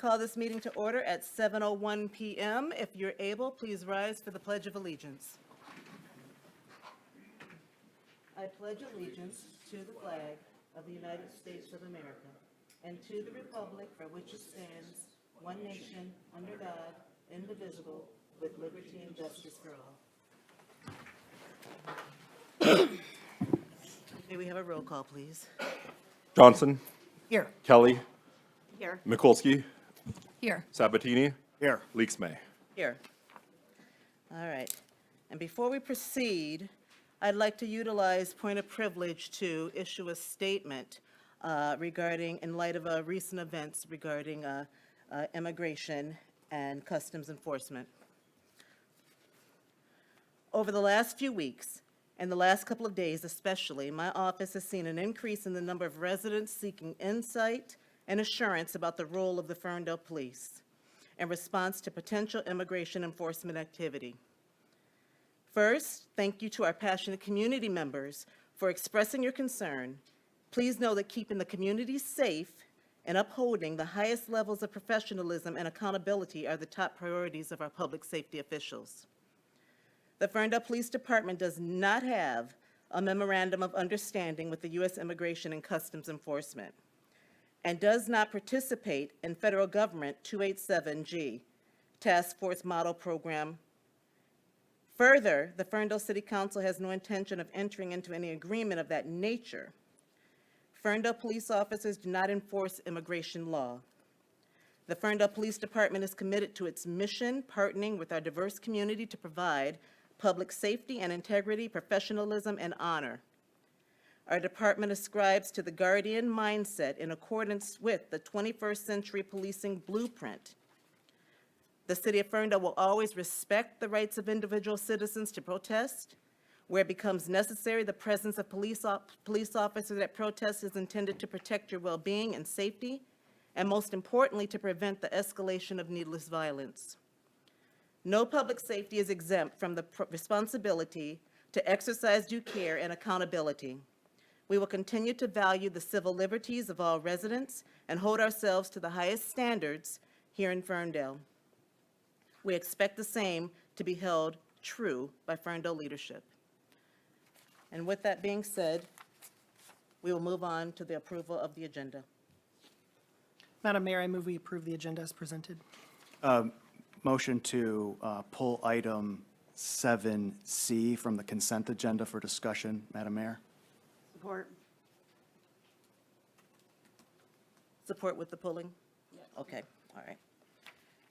call this meeting to order at 7:01 p.m. If you're able, please rise for the Pledge of Allegiance. I pledge allegiance to the flag of the United States of America and to the republic for which it stands, one nation, under God, indivisible, with liberty and justice for all. May we have a roll call, please? Johnson. Here. Kelly. Here. Mikulski. Here. Sabatini. Here. Leaks May. Here. All right. And before we proceed, I'd like to utilize point of privilege to issue a statement regarding, in light of recent events regarding immigration and customs enforcement. Over the last few weeks, and the last couple of days especially, my office has seen an increase in the number of residents seeking insight and assurance about the role of the Ferndale Police in response to potential immigration enforcement activity. First, thank you to our passionate community members for expressing your concern. Please know that keeping the community safe and upholding the highest levels of professionalism and accountability are the top priorities of our public safety officials. The Ferndale Police Department does not have a memorandum of understanding with the U.S. Immigration and Customs Enforcement and does not participate in federal government 287G Task Force Model Program. Further, the Ferndale City Council has no intention of entering into any agreement of that nature. Ferndale police officers do not enforce immigration law. The Ferndale Police Department is committed to its mission, partnering with our diverse community to provide public safety and integrity, professionalism, and honor. Our department ascribes to the Guardian mindset in accordance with the 21st Century Policing Blueprint. The City of Ferndale will always respect the rights of individual citizens to protest. Where it becomes necessary, the presence of police officers at protests is intended to protect your well-being and safety, and most importantly, to prevent the escalation of needless violence. No public safety is exempt from the responsibility to exercise due care and accountability. We will continue to value the civil liberties of all residents and hold ourselves to the highest standards here in Ferndale. We expect the same to be held true by Ferndale leadership. And with that being said, we will move on to the approval of the agenda. Madam Mayor, I move we approve the agenda as presented. Motion to pull item 7C from the consent agenda for discussion, Madam Mayor. Support. Support with the pulling? Yes. Okay, all right.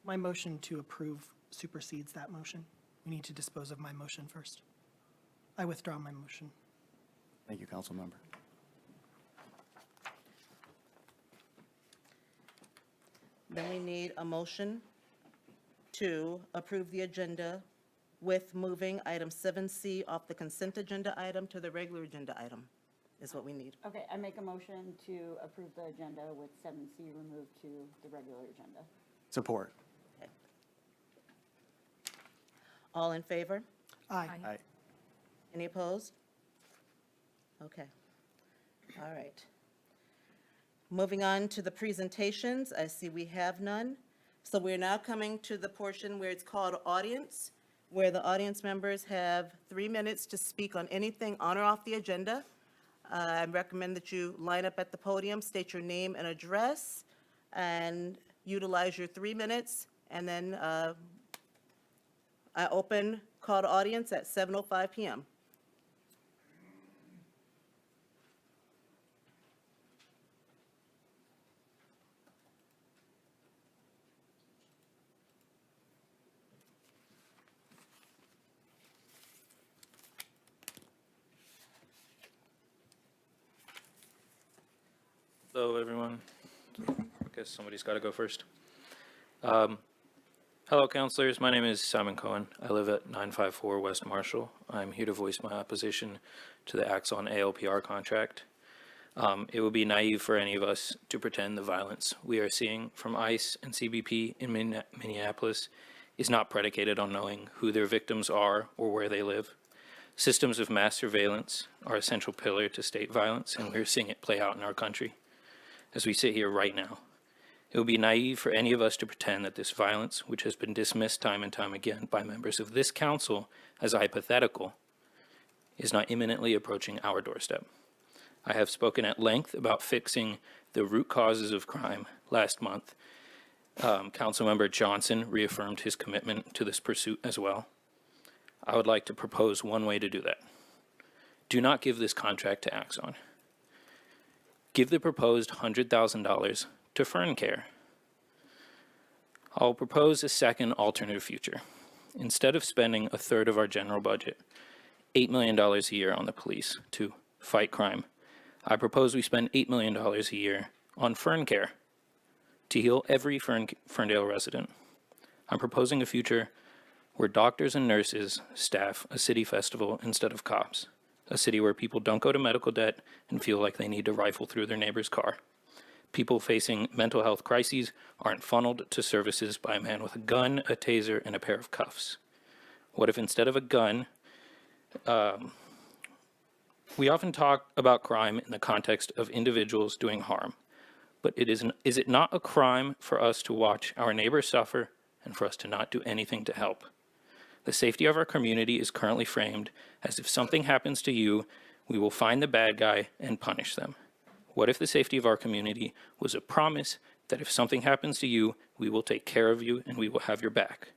My motion to approve supersedes that motion. We need to dispose of my motion first. I withdraw my motion. Thank you, Council Member. Then we need a motion to approve the agenda with moving item 7C off the consent agenda item to the regular agenda item, is what we need. Okay, I make a motion to approve the agenda with 7C removed to the regular agenda. Support. Okay. All in favor? Aye. Aye. Any opposed? Okay. All right. Moving on to the presentations, I see we have none. So we're now coming to the portion where it's called audience, where the audience members have 3 minutes to speak on anything on or off the agenda. I recommend that you line up at the podium, state your name and address, and utilize your 3 minutes. And then I open call to audience at 7:05 p.m. Hello, everyone. I guess somebody's got to go first. Hello, councilors. My name is Simon Cohen. I live at 954 West Marshall. I'm here to voice my opposition to the Axon ALPR contract. It would be naive for any of us to pretend the violence we are seeing from ICE and CBP in Minneapolis is not predicated on knowing who their victims are or where they live. Systems of mass surveillance are a central pillar to state violence, and we're seeing it play out in our country as we sit here right now. It would be naive for any of us to pretend that this violence, which has been dismissed time and time again by members of this council as hypothetical, is not imminently approaching our doorstep. I have spoken at length about fixing the root causes of crime last month. Councilmember Johnson reaffirmed his commitment to this pursuit as well. I would like to propose one way to do that. Do not give this contract to Axon. Give the proposed $100,000 to Ferncare. I'll propose a second alternative future. Instead of spending a third of our general budget, $8 million a year on the police to fight crime, I propose we spend $8 million a year on Ferncare to heal every Ferndale resident. I'm proposing a future where doctors and nurses staff a city festival instead of cops, a city where people don't go to medical debt and feel like they need to rifle through their neighbor's car. People facing mental health crises aren't funneled to services by a man with a gun, a taser, and a pair of cuffs. What if instead of a gun, we often talk about crime in the context of individuals doing harm, but is it not a crime for us to watch our neighbors suffer and for us to not do anything to help? The safety of our community is currently framed as if something happens to you, we will find the bad guy and punish them. What if the safety of our community was a promise that if something happens to you, we will take care of you and we will have your back?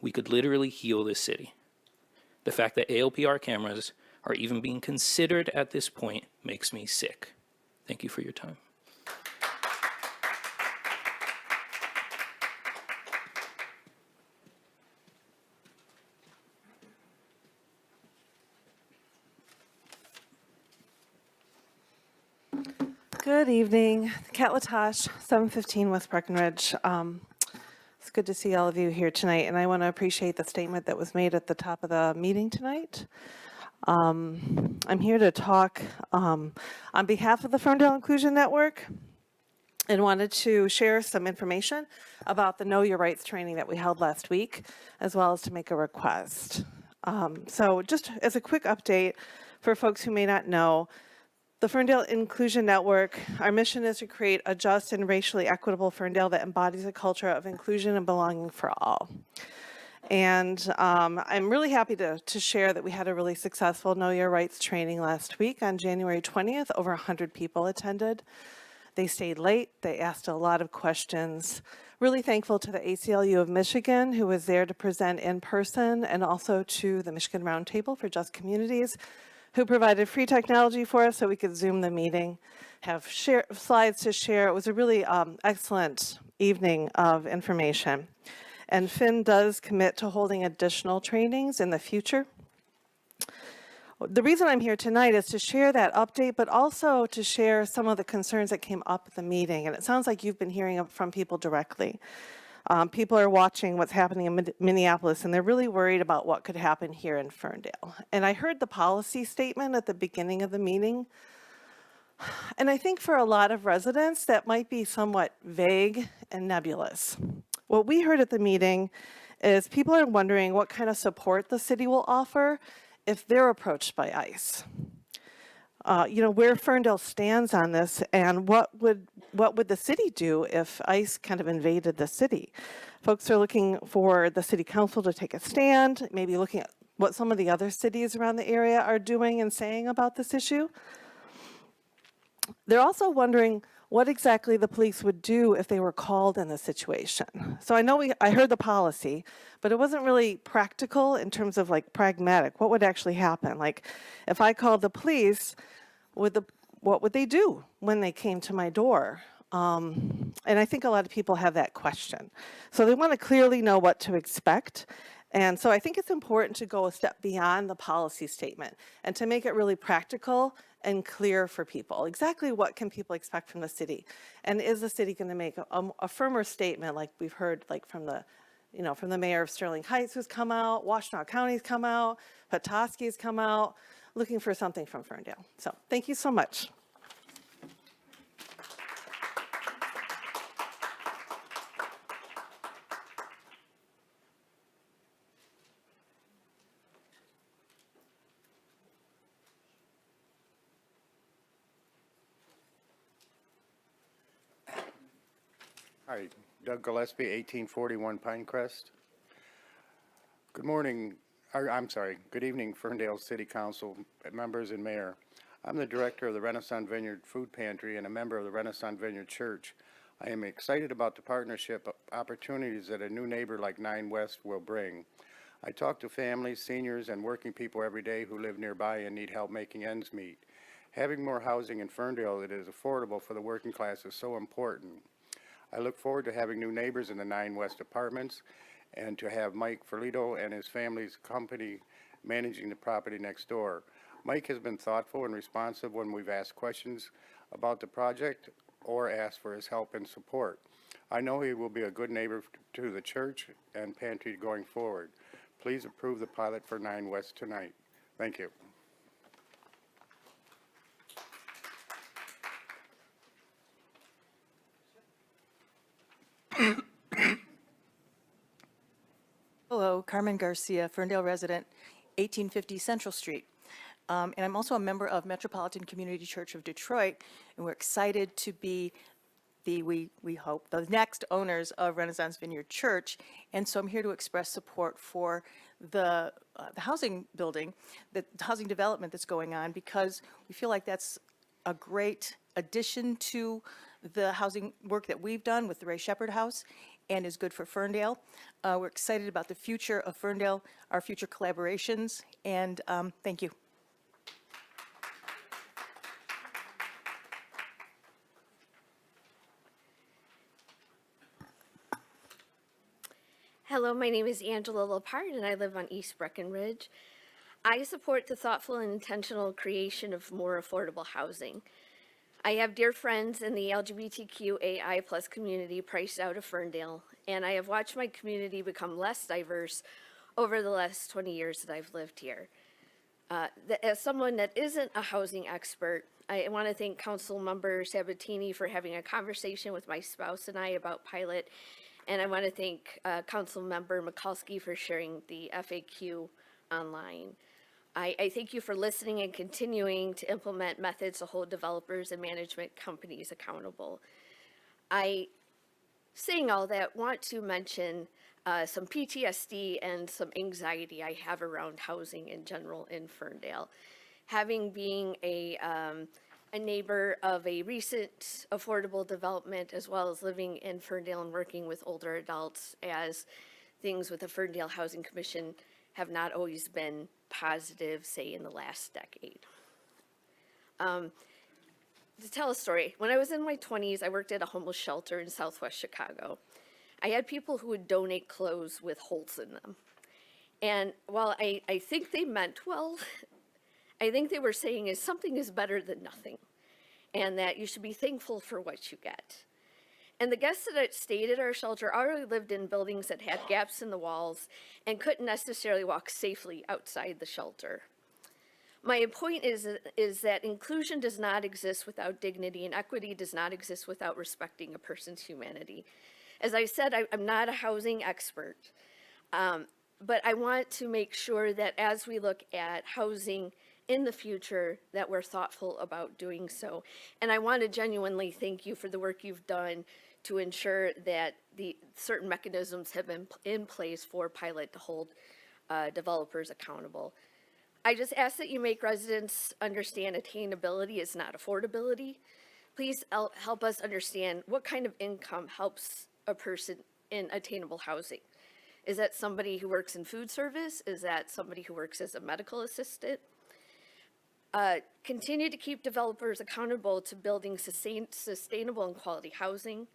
We could literally heal this city. The fact that ALPR cameras are even being considered at this point makes me sick. Thank you for your time. Good evening. Kat Latosh, 715 West Breckenridge. It's good to see all of you here tonight, and I want to appreciate the statement that was made at the top of the meeting tonight. I'm here to talk on behalf of the Ferndale Inclusion Network and wanted to share some information about the Know Your Rights training that we held last week, as well as to make a request. So just as a quick update for folks who may not know, the Ferndale Inclusion Network, our mission is to create a just and racially equitable Ferndale that embodies a culture of inclusion and belonging for all. And I'm really happy to share that we had a really successful Know Your Rights training last week on January 20th. Over 100 people attended. They stayed late. They asked a lot of questions. Really thankful to the ACLU of Michigan, who was there to present in person, and also to the Michigan Roundtable for Just Communities, who provided free technology for us so we could Zoom the meeting, have slides to share. It was a really excellent evening of information. And Finn does commit to holding additional trainings in the future. The reason I'm here tonight is to share that update, but also to share some of the concerns that came up at the meeting. And it sounds like you've been hearing from people directly. People are watching what's happening in Minneapolis, and they're really worried about what could happen here in Ferndale. And I heard the policy statement at the beginning of the meeting. And I think for a lot of residents, that might be somewhat vague and nebulous. What we heard at the meeting is people are wondering what kind of support the city will offer if they're approached by ICE. Where Ferndale stands on this, and what would the city do if ICE kind of invaded the city? Folks are looking for the city council to take a stand, maybe looking at what some of the other cities around the area are doing and saying about this issue. They're also wondering what exactly the police would do if they were called in this situation. So I heard the policy, but it wasn't really practical in terms of like pragmatic. What would actually happen? Like if I called the police, what would they do when they came to my door? And I think a lot of people have that question. So they want to clearly know what to expect. And so I think it's important to go a step beyond the policy statement and to make it really practical and clear for people. Exactly what can people expect from the city? And is the city going to make a firmer statement like we've heard like from the mayor of Sterling Heights who's come out, Washtenaw County's come out, Petoskey's come out, looking for something from Ferndale. So thank you so much. Hi, Doug Gillespie, 1841 Pinecrest. Good morning, good evening, Ferndale City Council members and mayor. I'm the director of the Renaissance Vineyard Food Pantry and a member of the Renaissance Vineyard Church. I am excited about the partnership opportunities that a new neighbor like 9 West will bring. I talk to families, seniors, and working people every day who live nearby and need help making ends meet. Having more housing in Ferndale that is affordable for the working class is so important. I look forward to having new neighbors in the 9 West apartments and to have Mike Ferlito and his family's company managing the property next door. Mike has been thoughtful and responsive when we've asked questions about the project or asked for his help and support. I know he will be a good neighbor to the church and pantry going forward. Please approve the pilot for 9 West tonight. Thank you. Hello, Carmen Garcia, Ferndale resident, 1850 Central Street. And I'm also a member of Metropolitan Community Church of Detroit, and we're excited to be we hope, the next owners of Renaissance Vineyard Church. And so I'm here to express support for the housing building, the housing development that's going on, because we feel like that's a great addition to the housing work that we've done with the Ray Shepherd House and is good for Ferndale. We're excited about the future of Ferndale, our future collaborations, and thank you. Hello, my name is Angela Lepard, and I live on East Breckenridge. I support the thoughtful and intentional creation of more affordable housing. I have dear friends in the LGBTQAI plus community priced out of Ferndale, and I have watched my community become less diverse over the last 20 years that I've lived here. As someone that isn't a housing expert, I want to thank Council Member Sabatini for having a conversation with my spouse and I about pilot, and I want to thank Council Member Mikulski for sharing the FAQ online. I thank you for listening and continuing to implement methods to hold developers and management companies accountable. Saying all that, want to mention some PTSD and some anxiety I have around housing in general in Ferndale. Having been a neighbor of a recent affordable development, as well as living in Ferndale and working with older adults, as things with the Ferndale Housing Commission have not always been positive, say, in the last decade. To tell a story, when I was in my 20s, I worked at a homeless shelter in Southwest Chicago. I had people who would donate clothes with holes in them. And while I think they meant well, I think they were saying is something is better than nothing, and that you should be thankful for what you get. And the guests that stayed at our shelter already lived in buildings that had gaps in the walls and couldn't necessarily walk safely outside the shelter. My point is that inclusion does not exist without dignity, and equity does not exist without respecting a person's humanity. As I said, I'm not a housing expert, but I want to make sure that as we look at housing in the future, that we're thoughtful about doing so. And I want to genuinely thank you for the work you've done to ensure that the certain mechanisms have been in place for pilot to hold developers accountable. I just ask that you make residents understand attainability is not affordability. Please help us understand what kind of income helps a person in attainable housing. Is that somebody who works in food service? Is that somebody who works as a medical assistant? Continue to keep developers accountable to building sustainable and quality housing.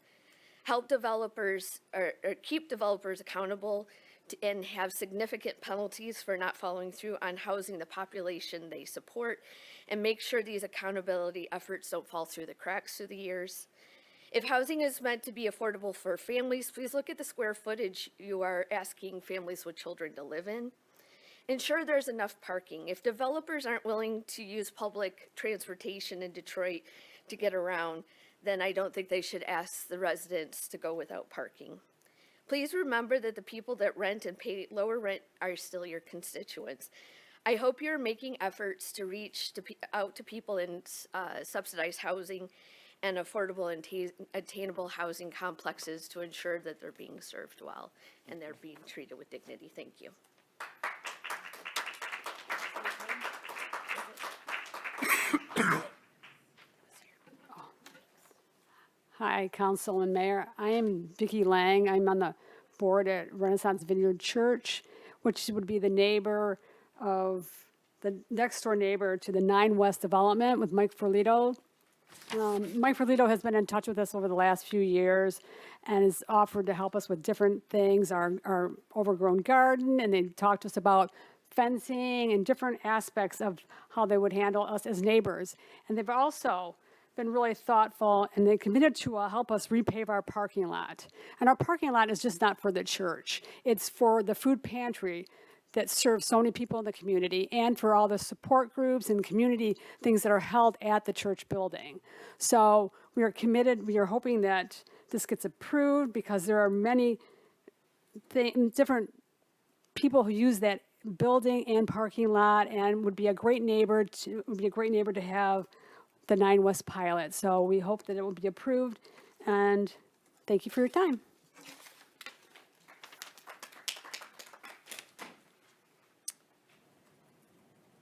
Help developers, or keep developers accountable and have significant penalties for not following through on housing the population they support, and make sure these accountability efforts don't fall through the cracks through the years. If housing is meant to be affordable for families, please look at the square footage you are asking families with children to live in. Ensure there's enough parking. If developers aren't willing to use public transportation in Detroit to get around, then I don't think they should ask the residents to go without parking. Please remember that the people that rent and pay lower rent are still your constituents. I hope you're making efforts to reach out to people in subsidized housing and affordable and attainable housing complexes to ensure that they're being served well and they're being treated with dignity. Thank you. Hi, Council and Mayor. I am Vicki Lang. I'm on the board at Renaissance Vineyard Church, which would be the next door neighbor to the 9 West development with Mike Ferlito. Mike Ferlito has been in touch with us over the last few years and has offered to help us with different things, our overgrown garden, and they talked to us about fencing and different aspects of how they would handle us as neighbors. And they've also been really thoughtful, and they committed to help us repave our parking lot. And our parking lot is just not for the church. It's for the food pantry that serves so many people in the community and for all the support groups and community things that are held at the church building. So we are committed. We are hoping that this gets approved because there are many different people who use that building and parking lot and would be a great neighbor to have the 9 West pilot. So we hope that it will be approved, and thank you for your time.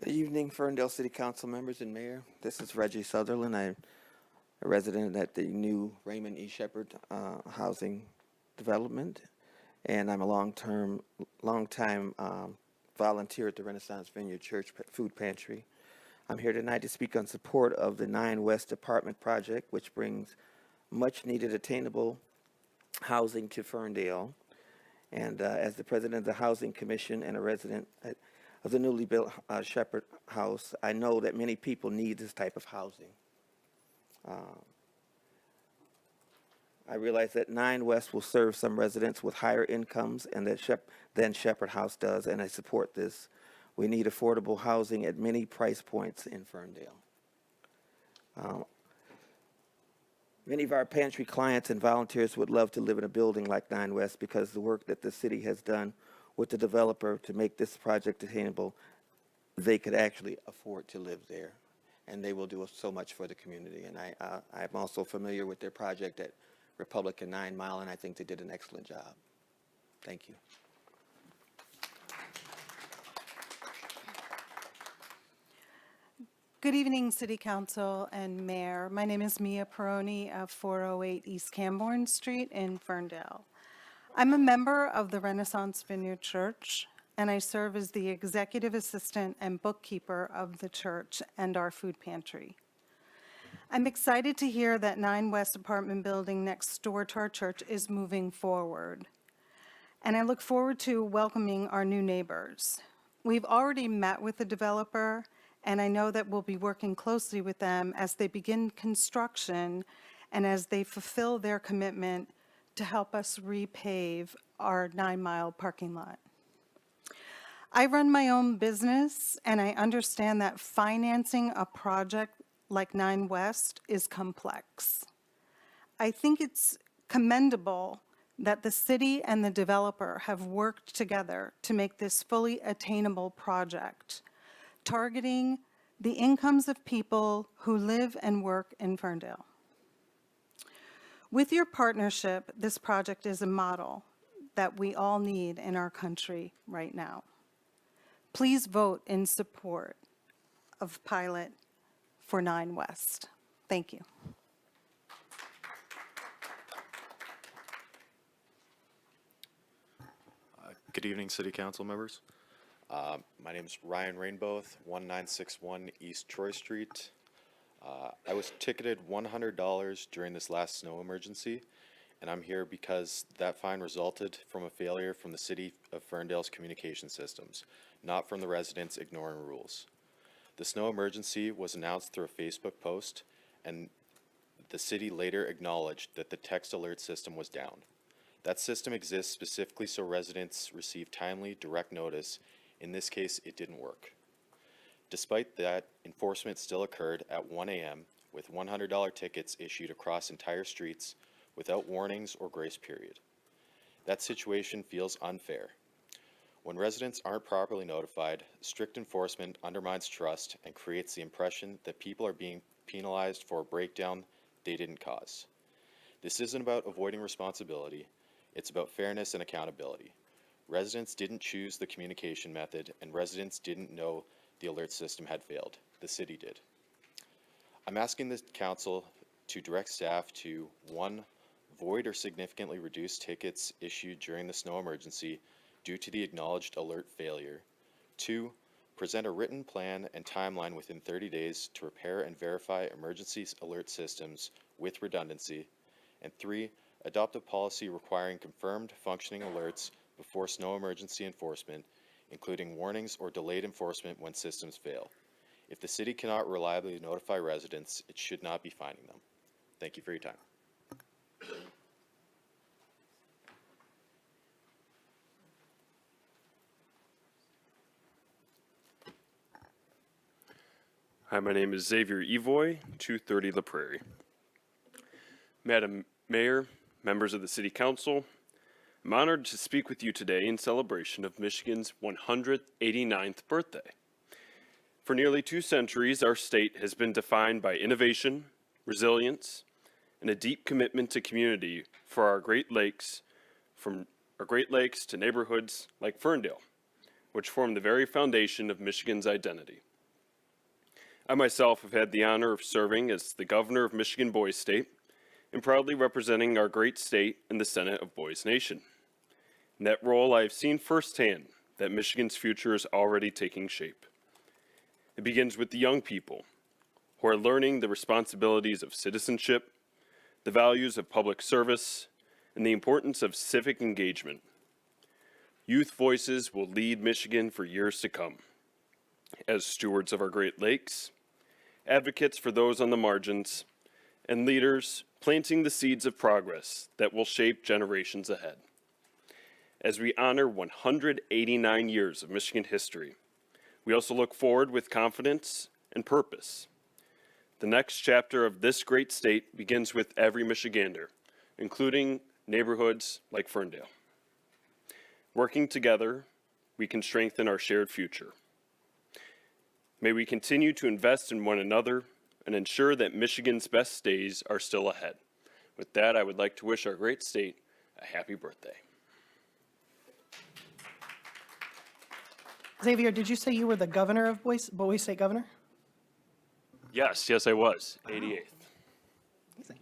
Good evening, Ferndale City Council members and Mayor. This is Reggie Sutherland. I'm a resident at the new Raymond E. Shepherd housing development, and I'm a long-time volunteer at the Renaissance Vineyard Church Food Pantry. I'm here tonight to speak on support of the 9 West Apartment Project, which brings much-needed attainable housing to Ferndale. And as the president of the Housing Commission and a resident of the newly built Shepherd House, I know that many people need this type of housing. I realize that 9 West will serve some residents with higher incomes and than Shepherd House does, and I support this. We need affordable housing at many price points in Ferndale. Many of our pantry clients and volunteers would love to live in a building like 9 West because the work that the city has done with the developer to make this project attainable, they could actually afford to live there. And they will do so much for the community. And I'm also familiar with their project at Republican 9 Mile, and I think they did an excellent job. Thank you. Good evening, City Council and Mayor. My name is Mia Peroni of 408 East Camborne Street in Ferndale. I'm a member of the Renaissance Vineyard Church, and I serve as the executive assistant and bookkeeper of the church and our food pantry. I'm excited to hear that 9 West apartment building next door to our church is moving forward, and I look forward to welcoming our new neighbors. We've already met with the developer, and I know that we'll be working closely with them as they begin construction and as they fulfill their commitment to help us repave our 9 Mile parking lot. I run my own business, and I understand that financing a project like 9 West is complex. I think it's commendable that the city and the developer have worked together to make this fully attainable project, targeting the incomes of people who live and work in Ferndale. With your partnership, this project is a model that we all need in our country right now. Please vote in support of pilot for 9 West. Thank you. Good evening, City Council members. My name is Ryan Rainboth, 1961 East Troy Street. I was ticketed $100 during this last snow emergency, and I'm here because that fine resulted from a failure from the City of Ferndale's communication systems, not from the residents ignoring rules. The snow emergency was announced through a Facebook post, and the city later acknowledged that the text alert system was down. That system exists specifically so residents receive timely, direct notice. In this case, it didn't work. Despite that, enforcement still occurred at 1 a.m. with $100 tickets issued across entire streets without warnings or grace period. That situation feels unfair. When residents aren't properly notified, strict enforcement undermines trust and creates the impression that people are being penalized for a breakdown they didn't cause. This isn't about avoiding responsibility, it's about fairness and accountability. Residents didn't choose the communication method, and residents didn't know the alert system had failed. The city did. I'm asking the council to direct staff to 1, void or significantly reduce tickets issued during the snow emergency due to the acknowledged alert failure. 2, present a written plan and timeline within 30 days to repair and verify emergency alert systems with redundancy. And 3, adopt a policy requiring confirmed functioning alerts before snow emergency enforcement, including warnings or delayed enforcement when systems fail. If the city cannot reliably notify residents, it should not be fining them. Thank you for your time. Hi, my name is Xavier Evoy, 230 La Prairie. Madam Mayor, members of the City Council, I'm honored to speak with you today in celebration of Michigan's 189th birthday. For nearly 2 centuries, our state has been defined by innovation, resilience, and a deep commitment to community for our Great Lakes, from our Great Lakes to neighborhoods like Ferndale, which form the very foundation of Michigan's identity. I myself have had the honor of serving as the governor of Michigan Boys State and proudly representing our great state in the Senate of Boys Nation. In that role, I have seen firsthand that Michigan's future is already taking shape. It begins with the young people who are learning the responsibilities of citizenship, the values of public service, and the importance of civic engagement. Youth voices will lead Michigan for years to come. As stewards of our Great Lakes, advocates for those on the margins, and leaders planting the seeds of progress that will shape generations ahead. As we honor 189 years of Michigan history, we also look forward with confidence and purpose. The next chapter of this great state begins with every Michigander, including neighborhoods like Ferndale. Working together, we can strengthen our shared future. May we continue to invest in one another and ensure that Michigan's best days are still ahead. With that, I would like to wish our great state a happy birthday. Xavier, did you say you were the governor of Boise State Governor? Yes, I was, 88th. Amazing.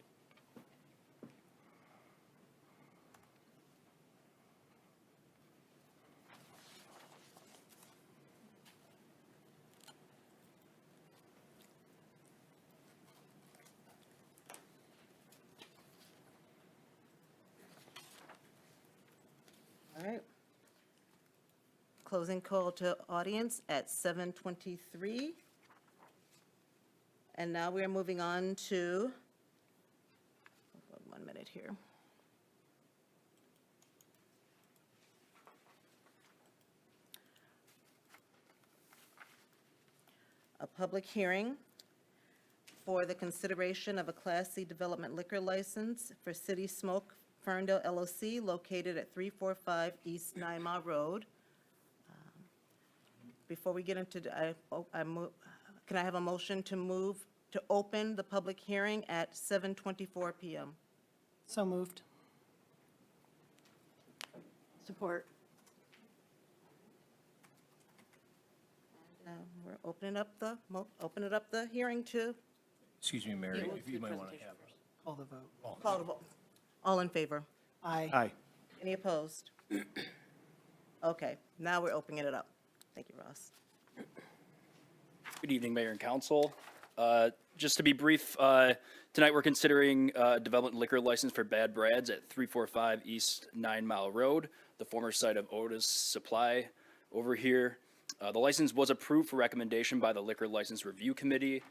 All right. Closing call to audience at 7:23. And now we are moving on to, hold on 1 minute here. A public hearing for the consideration of a Class C development liquor license for City Smoke Ferndale LLC located at 345 East 9 Mile Road. Before we get into, can I have a motion to open the public hearing at 7:24 PM? So moved. Support. We're opening up the hearing to Excuse me, Mary, if you might want to have. Call the vote. call the vote. All in favor? Aye. Aye. Any opposed? Okay, now we're opening it up. Thank you, Ross. Good evening, Mayor and Council. Just to be brief, tonight we're considering a development liquor license for Bad Brad's at 345 East 9 Mile Road, the former site of Otis Supply over here. The license was approved for recommendation by the Liquor License Review Committee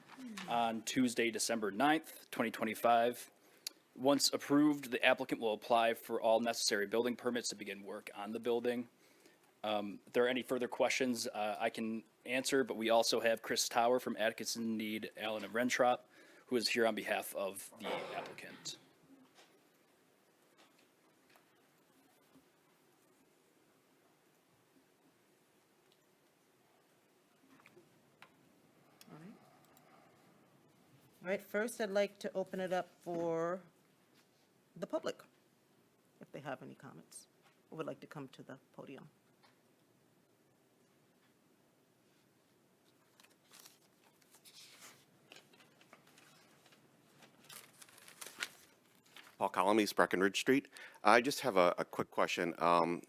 on Tuesday, December 9th, 2025. Once approved, the applicant will apply for all necessary building permits to begin work on the building. If there are any further questions, I can answer, but we also have Chris Tower from Atkinson, Need, Allen, and Rentrop, who is here on behalf of the applicant. All right, first I'd like to open it up for the public, if they have any comments or would like to come to the podium. Paul Colony, Breckenridge Street. I just have a quick question.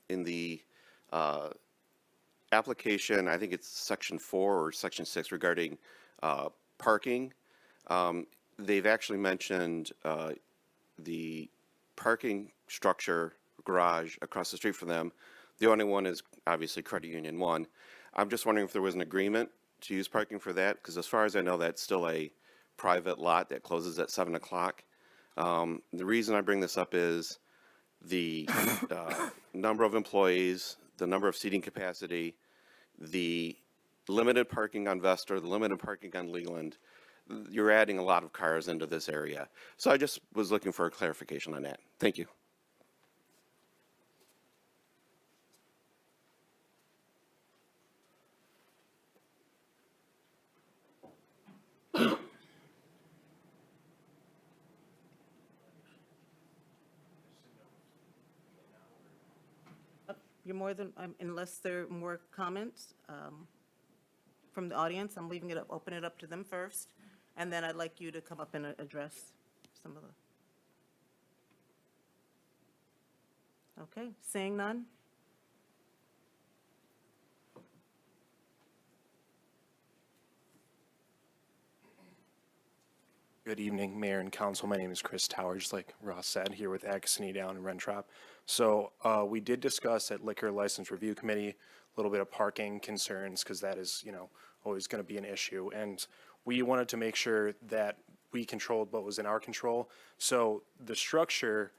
In the application, I think it's section 4 or section 6 regarding parking. They've actually mentioned the parking structure garage across the street from them. The only one is obviously Credit Union 1. I'm just wondering if there was an agreement to use parking for that, because as far as I know, that's still a private lot that closes at 7 o'clock. The reason I bring this up is the number of employees, the number of seating capacity, the limited parking on Vester, the limited parking on Leland. You're adding a lot of cars into this area. So I just was looking for a clarification on that. Thank you. You're more than, unless there are more comments from the audience, I'm leaving it up, open it up to them first, and then I'd like you to come up and address some of the. Okay, seeing none? Good evening, Mayor and Council. My name is Chris Tower, just like Ross said, here with Atkinson Down and Rentrop. So we did discuss at Liquor License Review Committee a little bit of parking concerns, because that is, always going to be an issue. And we wanted to make sure that we controlled what was in our control. So the structure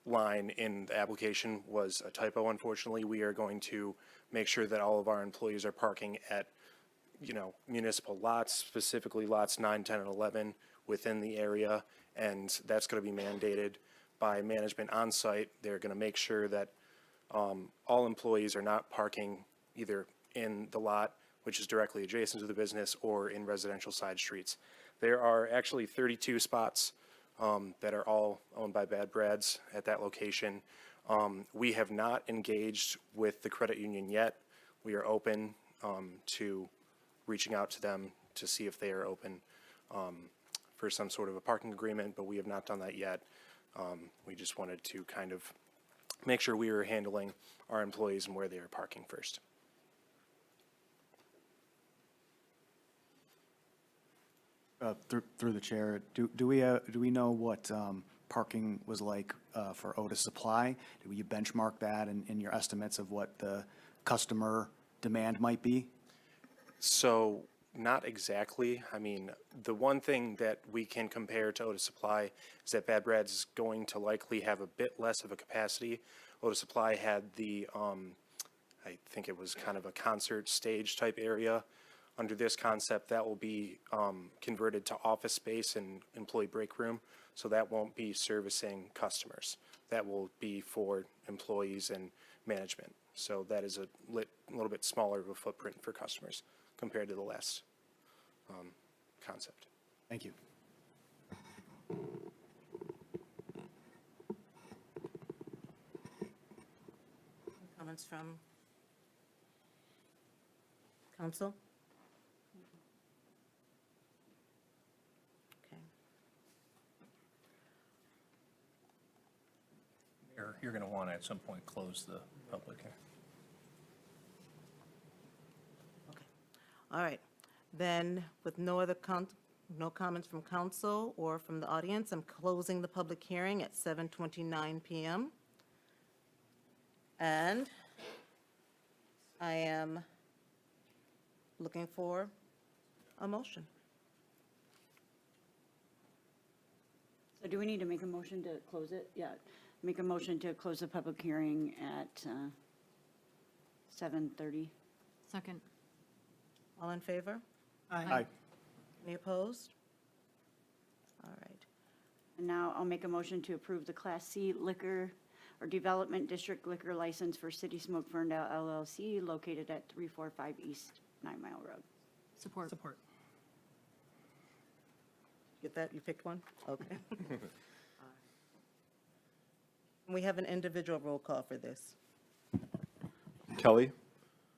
line in the application was a typo, unfortunately. We are going to make sure that all of our employees are parking at, municipal lots, specifically lots 9, 10, and 11 within the area, and that's going to be mandated by management on site. They're going to make sure that all employees are not parking either in the lot, which is directly adjacent to the business, or in residential side streets. There are actually 32 spots that are all owned by Bad Brad's at that location. We have not engaged with the credit union yet. We are open to reaching out to them to see if they are open for some sort of a parking agreement, but we have not done that yet. We just wanted to kind of make sure we were handling our employees and where they are parking first. Through the chair, do we know what parking was like for Otis Supply? Do you benchmark that in your estimates of what the customer demand might be? So not exactly. I mean, the one thing that we can compare to Otis Supply is that Bad Brad's is going to likely have a bit less of a capacity. Otis Supply had the, I think it was kind of a concert stage type area. Under this concept, that will be converted to office space and employee break room, so that won't be servicing customers. That will be for employees and management. So that is a little bit smaller of a footprint for customers compared to the last concept. Thank you. Comments from council? Okay. Mayor, you're going to want to at some point close the public hearing. All right, then with no comments from council or from the audience, I'm closing the public hearing at 7:29 PM. And I am looking for a motion. So do we need to make a motion to close it? Yeah, make a motion to close the public hearing at 7:30. Second. All in favor? Aye. Any opposed? All right. And now I'll make a motion to approve the Class C liquor or Development District liquor license for City Smoke Ferndale LLC located at 345 East 9 Mile Road. Support. Support. Get that? You picked one? Okay. We have an individual roll call for this. Kelly,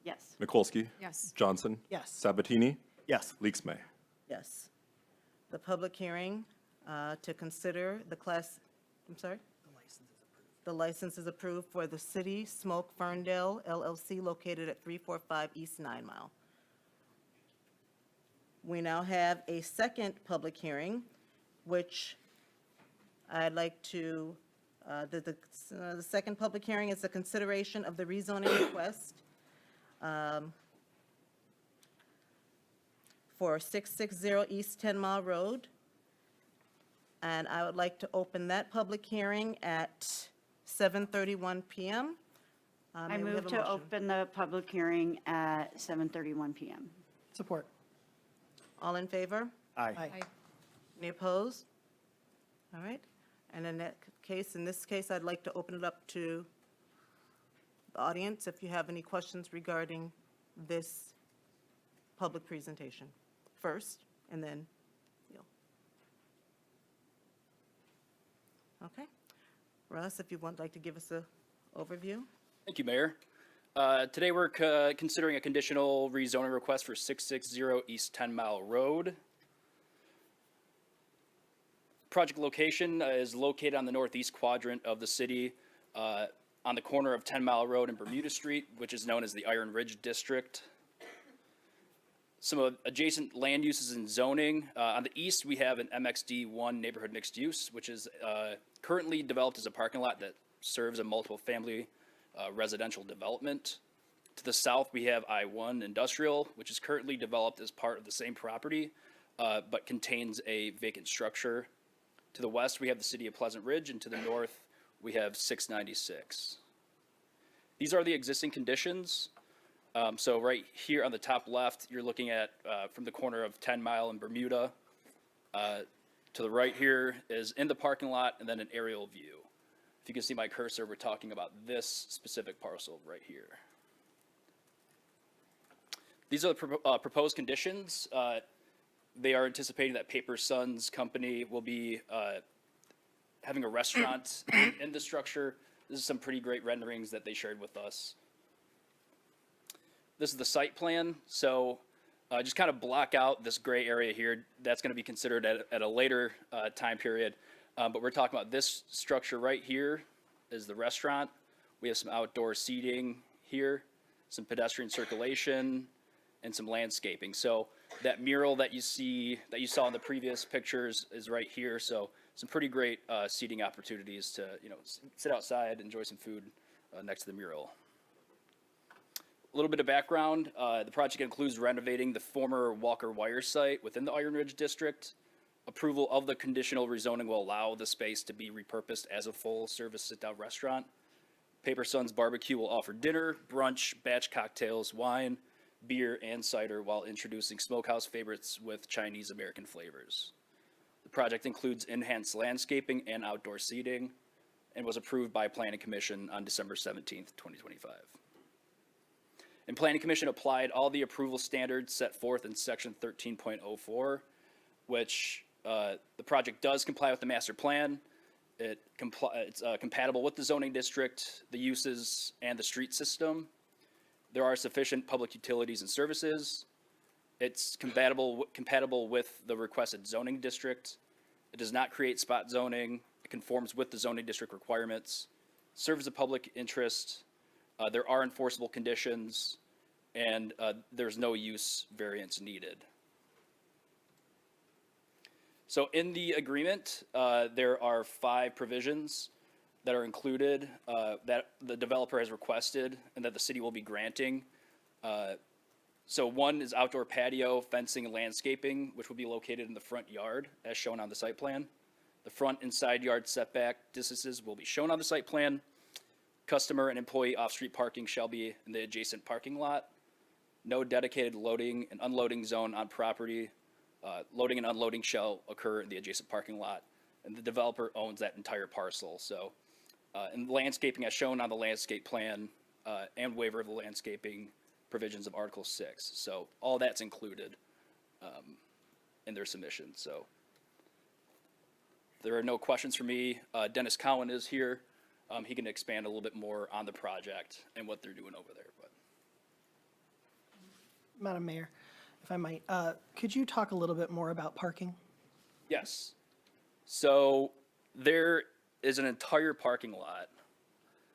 Yes. Mikulski. Yes. Johnson. Yes. Sabatini. Yes. Leaks May. Yes. The public hearing to consider the class, I'm sorry? The license is approved for the City Smoke Ferndale LLC located at 345 East 9 Mile. We now have a second public hearing, which I'd like to, the second public hearing is the consideration of the rezoning request for 660 East 10 Mile Road. And I would like to open that public hearing at 7:31 PM. I May we have move a to motion? open the public hearing at 7:31 PM. Support. All in favor? Aye. Any opposed? All right. And in this case, I'd like to open it up to the audience if you have any questions regarding this public presentation first, and then you'll. Okay. Russ, if you would like to give us a overview? Thank you, Mayor. Today we're considering a conditional rezoning request for 660 East 10 Mile Road. Project location is located on the northeast quadrant of the city, on the corner of 10 Mile Road and Bermuda Street, which is known as the Iron Ridge District. Some adjacent land uses and zoning. On the east, we have an MXD1 neighborhood mixed use, which is currently developed as a parking lot that serves a multiple family residential development. To the south, we have I1 industrial, which is currently developed as part of the same property, but contains a vacant structure. To the west, we have the city of Pleasant Ridge, and to the north, we have 696. These are the existing conditions. So right here on the top left, you're looking at from the corner of 10 Mile and Bermuda. To the right here is in the parking lot, and then an aerial view. If you can see my cursor, we're talking about this specific parcel right here. These are the proposed conditions. They are anticipating that Paper Sons Company will be having a restaurant in the structure. This is some pretty great renderings that they shared with us. This is the site plan, so just kind of block out this gray area here. That's going to be considered at a later time period. But we're talking about this structure right here is the restaurant. We have some outdoor seating here, some pedestrian circulation, and some landscaping. So that mural that you saw in the previous pictures is right here. So some pretty great seating opportunities to sit outside, enjoy some food next to the mural. A little bit of background, the project includes renovating the former Walker Wire site within the Iron Ridge District. Approval of the conditional rezoning will allow the space to be repurposed as a full-service sit-down restaurant. Paper Sons Barbecue will offer dinner, brunch, batch cocktails, wine, beer, and cider while introducing smokehouse favorites with Chinese-American flavors. The project includes enhanced landscaping and outdoor seating and was approved by Planning Commission on December 17th, 2025. And Planning Commission applied all the approval standards set forth in Section 13.04, which the project does comply with the master plan. It's compatible with the zoning district, the uses, and the street system. There are sufficient public utilities and services. It's compatible with the requested zoning district. It does not create spot zoning. It conforms with the zoning district requirements. Serves the public interest. There are enforceable conditions, and there's no use variance needed. So in the agreement, there are 5 provisions that are included that the developer has requested and that the city will be granting. So one is outdoor patio, fencing, and landscaping, which will be located in the front yard as shown on the site plan. The front and side yard setback distances will be shown on the site plan. Customer and employee off-street parking shall be in the adjacent parking lot. No dedicated loading and unloading zone on property. Loading and unloading shall occur in the adjacent parking lot, and the developer owns that entire parcel. So, and landscaping as shown on the landscape plan and waiver of the landscaping provisions of Article 6. So all that's included in their submission. So there are no questions for me, Dennis Cowan is here. He can expand a little bit more on the project and what they're doing over there. But Madam Mayor, if I might, could you talk a little bit more about parking? yes, so there is an entire parking lot.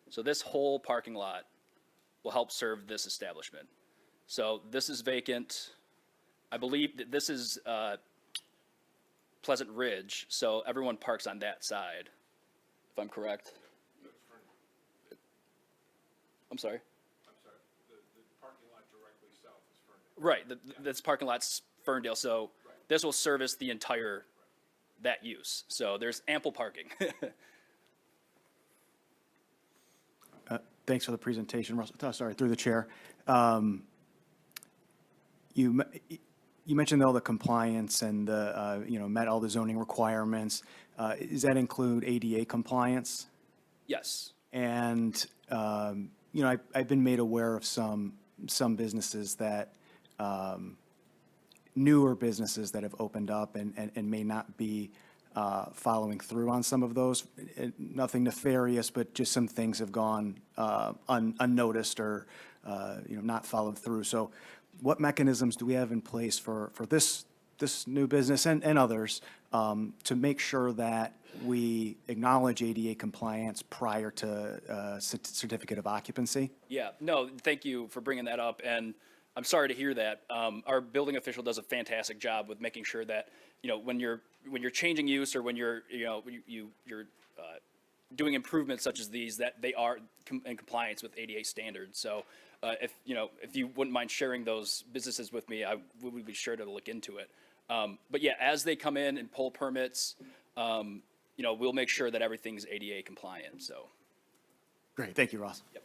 So this whole parking lot will help serve this establishment. So this is vacant. I believe that this is Pleasant Ridge, so everyone parks on that side, if I'm correct. I'm sorry? The parking lot directly south is Ferndale. Right, this parking lot's Ferndale, so this will service the entire, that use. So there's ample parking. Thanks for the presentation, Russell. Sorry, through the chair. You mentioned all the compliance and the, met all the zoning requirements. Does that include ADA compliance? Yes. And, I've been made aware of some businesses that, newer businesses that have opened up and may not be following through on some of those. Nothing nefarious, but just some things have gone unnoticed or, not followed through. So what mechanisms do we have in place for this new business and others to make sure that we acknowledge ADA compliance prior to certificate of occupancy? Yeah, no, thank you for bringing that up, and I'm sorry to hear that. Our building official does a fantastic job with making sure that, when you're changing use or when you're doing improvements such as these, that they are in compliance with ADA standards. So if you wouldn't mind sharing those businesses with me, we would be sure to look into it. But yeah, as they come in and pull permits, we'll make sure that everything's ADA compliant, so. Great, thank you, Ross. Yep.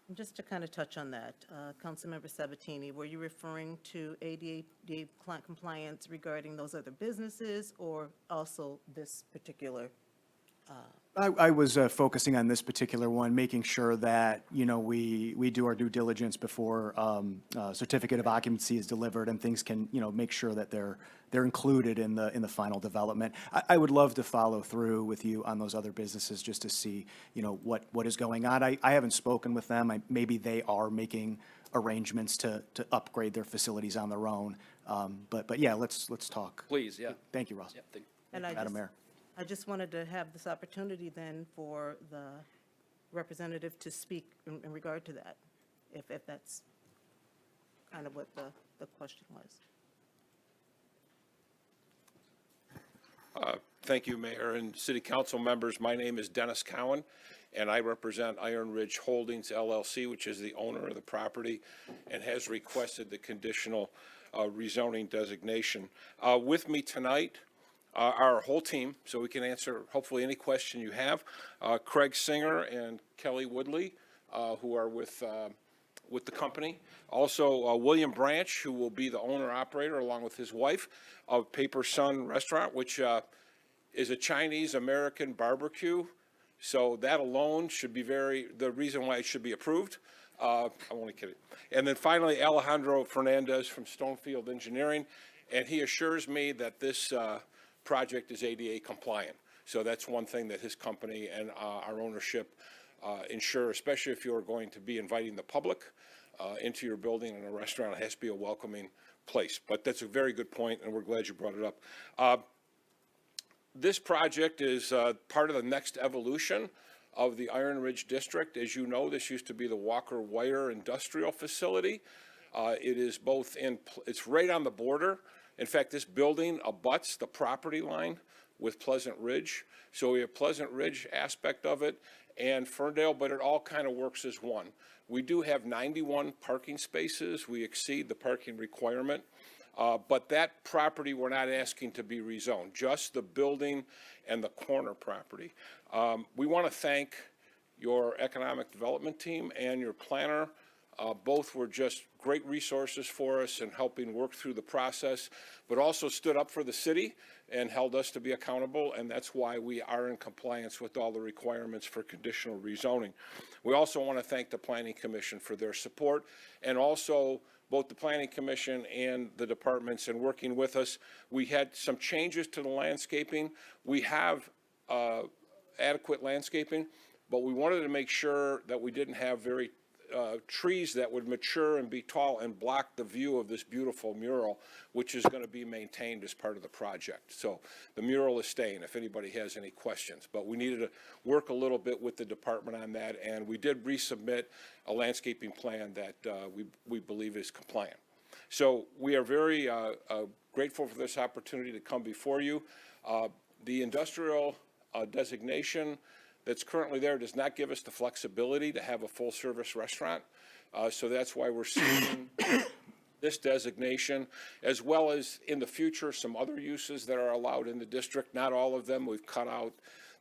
And just to kind of touch on that, Councilmember Sabatini, were you referring to ADA compliance regarding those other businesses or also this particular? I was focusing on this particular one, making sure that, we do our due diligence before certificate of occupancy is delivered and things can, make sure that they're included in the final development. I would love to follow through with you on those other businesses just to see, what is going on. I haven't spoken with them. Maybe they are making arrangements to upgrade their facilities on their own. But yeah, let's talk. Please, yeah. Thank you, Ross. Yeah, thank you. And Madam Mayor. I just wanted to have this opportunity then for the representative to speak in regard to that, if that's kind of what the question was. Thank you, Mayor and City Council members. My name is Dennis Cowan, and I represent Iron Ridge Holdings LLC, which is the owner of the property and has requested the conditional rezoning designation. With me tonight, our whole team, so we can answer hopefully any question you have. Craig Singer and Kelly Woodley, who are with the company. Also, William Branch, who will be the owner-operator, along with his wife, of Paper Sun Restaurant, which is a Chinese-American barbecue. So that alone should be the reason why it should be approved. I'm only kidding. And then finally, Alejandro Fernandez from Stonefield Engineering, and he assures me that this project is ADA compliant. So that's one thing that his company and our ownership ensure, especially if you're going to be inviting the public into your building and a restaurant. It has to be a welcoming place. But that's a very good point, and we're glad you brought it up. This project is part of the next evolution of the Iron Ridge District. As you know, this used to be the Walker Wire Industrial Facility. It is it's right on the border. In fact, this building abuts the property line with Pleasant Ridge. So we have Pleasant Ridge aspect of it and Ferndale, but it all kind of works as one. We do have 91 parking spaces. We exceed the parking requirement. But that property, we're not asking to be rezoned, just the building and the corner property. We want to thank your economic development team and your planner, Both were just great resources for us in helping work through the process, but also stood up for the city and held us to be accountable, and that's why we are in compliance with all the requirements for conditional rezoning. We also want to thank the Planning Commission for their support, and also both the Planning Commission and the departments in working with us. We had some changes to the landscaping. We have adequate landscaping, but we wanted to make sure that we didn't have very trees that would mature and be tall and block the view of this beautiful mural, which is going to be maintained as part of the project. So the mural is staying if anybody has any questions, but we needed to work a little bit with the department on that, and we did resubmit a landscaping plan that we believe is compliant. So we are very grateful for this opportunity to come before you. The industrial designation that's currently there does not give us the flexibility to have a full-service restaurant. So that's why we're seeking this designation, as well as in the future, some other uses that are allowed in the district. Not all of them. We've cut out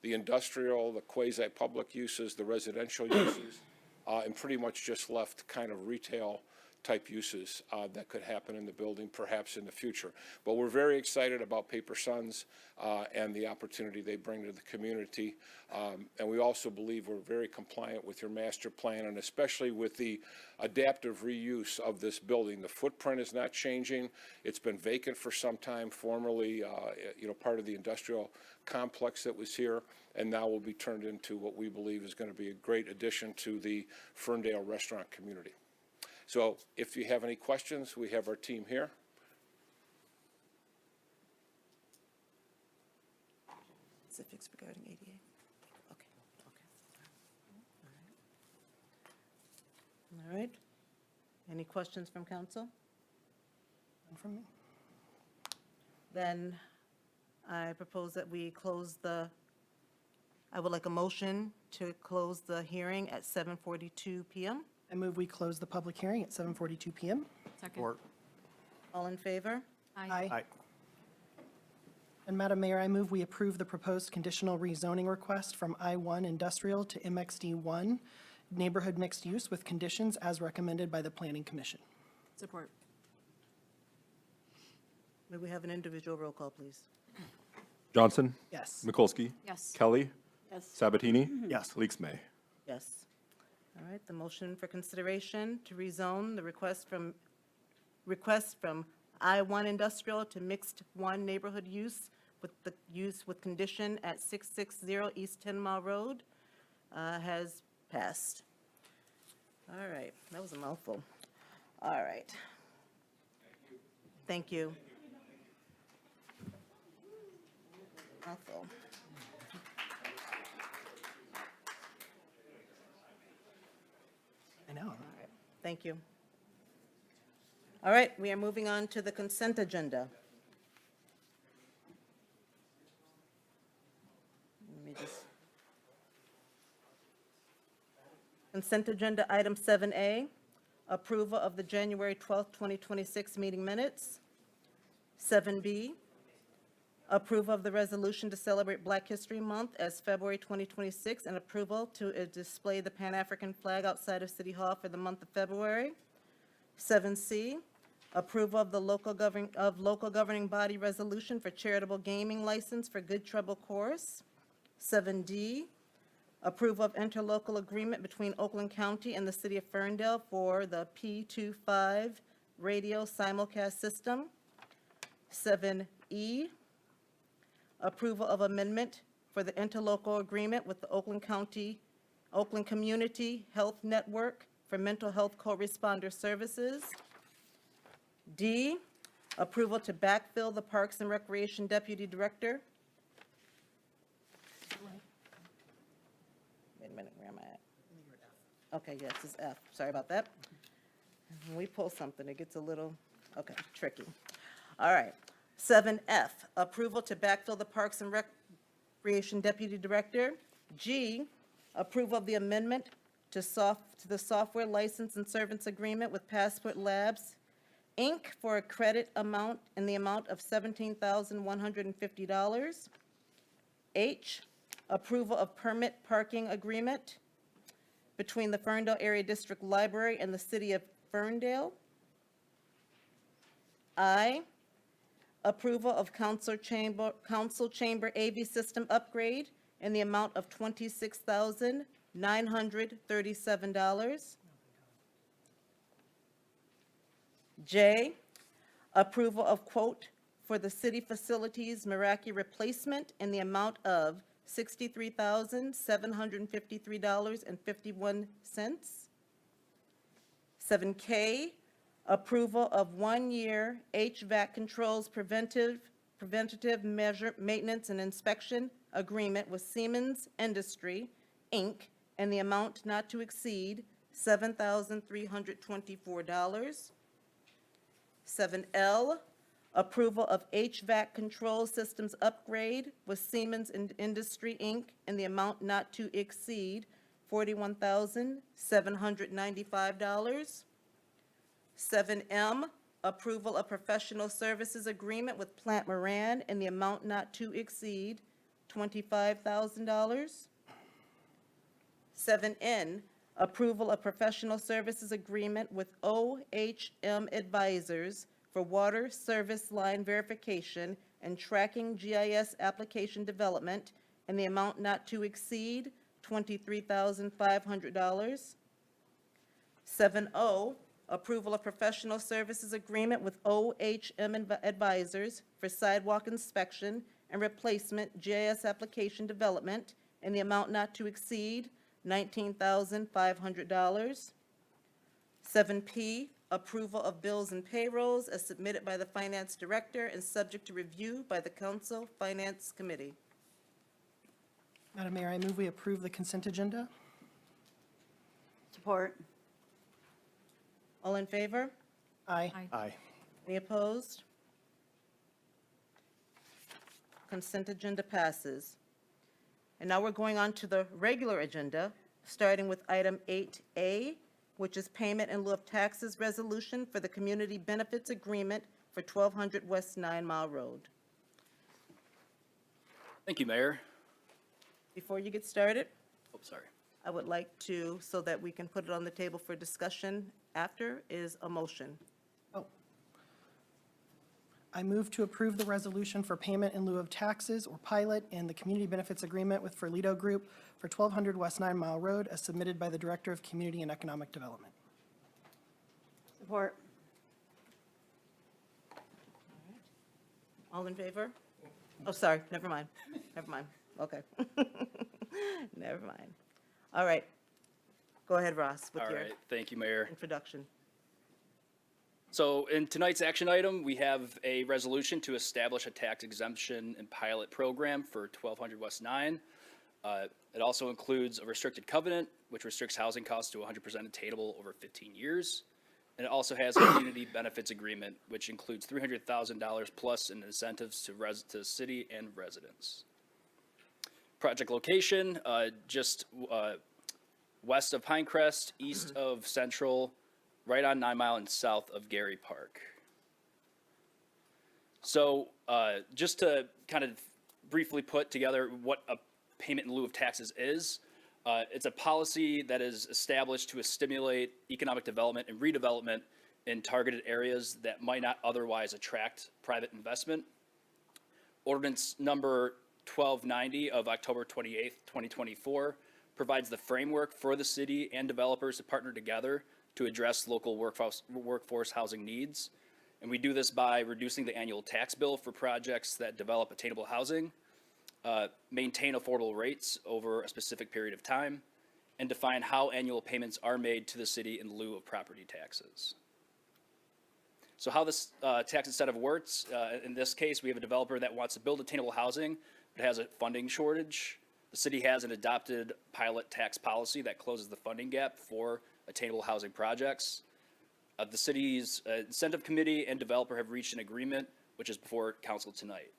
the industrial, the quasi-public uses, the residential uses, and pretty much just left kind of retail type uses that could happen in the building perhaps in the future. But we're very excited about Paper Sons and the opportunity they bring to the community. And we also believe we're very compliant with your master plan, and especially with the adaptive reuse of this building. The footprint is not changing. It's been vacant for some time, formerly part of the industrial complex that was here, and now will be turned into what we believe is going to be a great addition to the Ferndale restaurant community. So if you have any questions, we have our team here. Specifics regarding ADA? Okay. All right. Any questions from council? None from me. Then I propose that we close I would like a motion to close the hearing at 7:42 PM. I move we close the public hearing at 7:42 PM. Support. All in favor? Aye. And Madam Mayor, I move we approve the proposed conditional rezoning request from I-1 Industrial to MXD1 Neighborhood Mixed Use with conditions as recommended by the Planning Commission. Support. May we have an individual roll call, please? Johnson? Yes. Mikulski? Yes. Kelly? Yes. Sabatini? Yes. Leaks May. Yes. All right, the motion for consideration to rezone the request from I-1 Industrial to Mixed 1 Neighborhood Use with condition at 660 East 10 Mile Road has passed. All right, that was a mouthful. All right. Thank you. Mouthful. I know. Thank you. All right, we are moving on to the consent agenda. Let me just. Consent agenda item 7A, approval of the January 12th, 2026 meeting minutes. 7B, approval of the resolution to celebrate Black History Month as February 2026 and approval to display the Pan-African flag outside of City Hall for the month of February. 7C, approval of the local governing body resolution for charitable gaming license for Good Trouble Course. 7D, approval of interlocal agreement between Oakland County and the City of Ferndale for the P25 radio simulcast system. 7E, approval of amendment for the interlocal agreement with the Oakland Community Health Network for mental health co-responder services. D, approval to backfill the Parks and Recreation Deputy Director. Wait a minute, where am I at? Okay, yes, it's F. Sorry about that. When we pull something, it gets a little, okay, tricky. All right. 7F, approval to backfill the Parks and Recreation Deputy Director. G, approval of the amendment to the software license and service agreement with Passport Labs, Inc. for a credit amount in the amount of $17,150. H, approval of permit parking agreement. between the Ferndale Area District Library and the City of Ferndale. I, approval of council chamber AV system upgrade in the amount of $26,937. J, approval of quote for the city facilities Meraki replacement in the amount of $63,753.51. 7K, approval of one-year HVAC controls preventative measure, maintenance and inspection agreement with Siemens Industry, Inc., in the amount not to exceed $7,324. 7L, approval of HVAC control systems upgrade with Siemens Industry, Inc., in the amount not to exceed $41,795. 7M, approval of professional services agreement with Plant Moran in the amount not to exceed $25,000. 7N, approval of professional services agreement with OHM Advisors for water service line verification and tracking GIS application development in the amount not to exceed $23,500. 7O, approval of professional services agreement with OHM Advisors for sidewalk inspection and replacement GIS application development in the amount not to exceed $19,500. 7P, approval of bills and payrolls as submitted by the Finance Director and subject to review by the Council Finance Committee. Madam Mayor, I move we approve the consent agenda. Support. All in favor? Aye. Aye. Any opposed? Consent agenda passes. And now we're going on to the regular agenda, starting with item 8A, which is payment in lieu of taxes resolution for the community benefits agreement for 1200 West 9 Mile Road. Thank you, Mayor. Before you get started, Oh, sorry. I would like to, so that we can put it on the table for discussion after, is a motion. I move to approve the resolution for payment in lieu of taxes or pilot and the community benefits agreement with Ferndale Group for 1200 West 9 Mile Road as submitted by the Director of Community and Economic Development. Support. All in favor? Oh, sorry, never mind. Never mind. Okay. Never mind. All right. Go ahead, Ross, with All your right, thank you, Mayor. introduction. So in tonight's action item, we have a resolution to establish a tax exemption and pilot program for 1200 West 9. It also includes a restricted covenant, which restricts housing costs to 100% attainable over 15 years. And it also has a community benefits agreement, which includes $300,000 plus in incentives to the city and residents. Project location, just west of Pinecrest, east of Central, right on 9 Mile and south of Gary Park. So just to kind of briefly put together what a payment in lieu of taxes is, it's a policy that is established to stimulate economic development and redevelopment in targeted areas that might not otherwise attract private investment. Ordinance number 1290 of October 28th, 2024 provides the framework for the city and developers to partner together to address local workforce housing needs. And we do this by reducing the annual tax bill for projects that develop attainable housing, maintain affordable rates over a specific period of time, and define how annual payments are made to the city in lieu of property taxes. So how this tax incentive works, in this case, we have a developer that wants to build attainable housing, but has a funding shortage. The city has an adopted pilot tax policy that closes the funding gap for attainable housing projects. The city's incentive committee and developer have reached an agreement, which is before council tonight.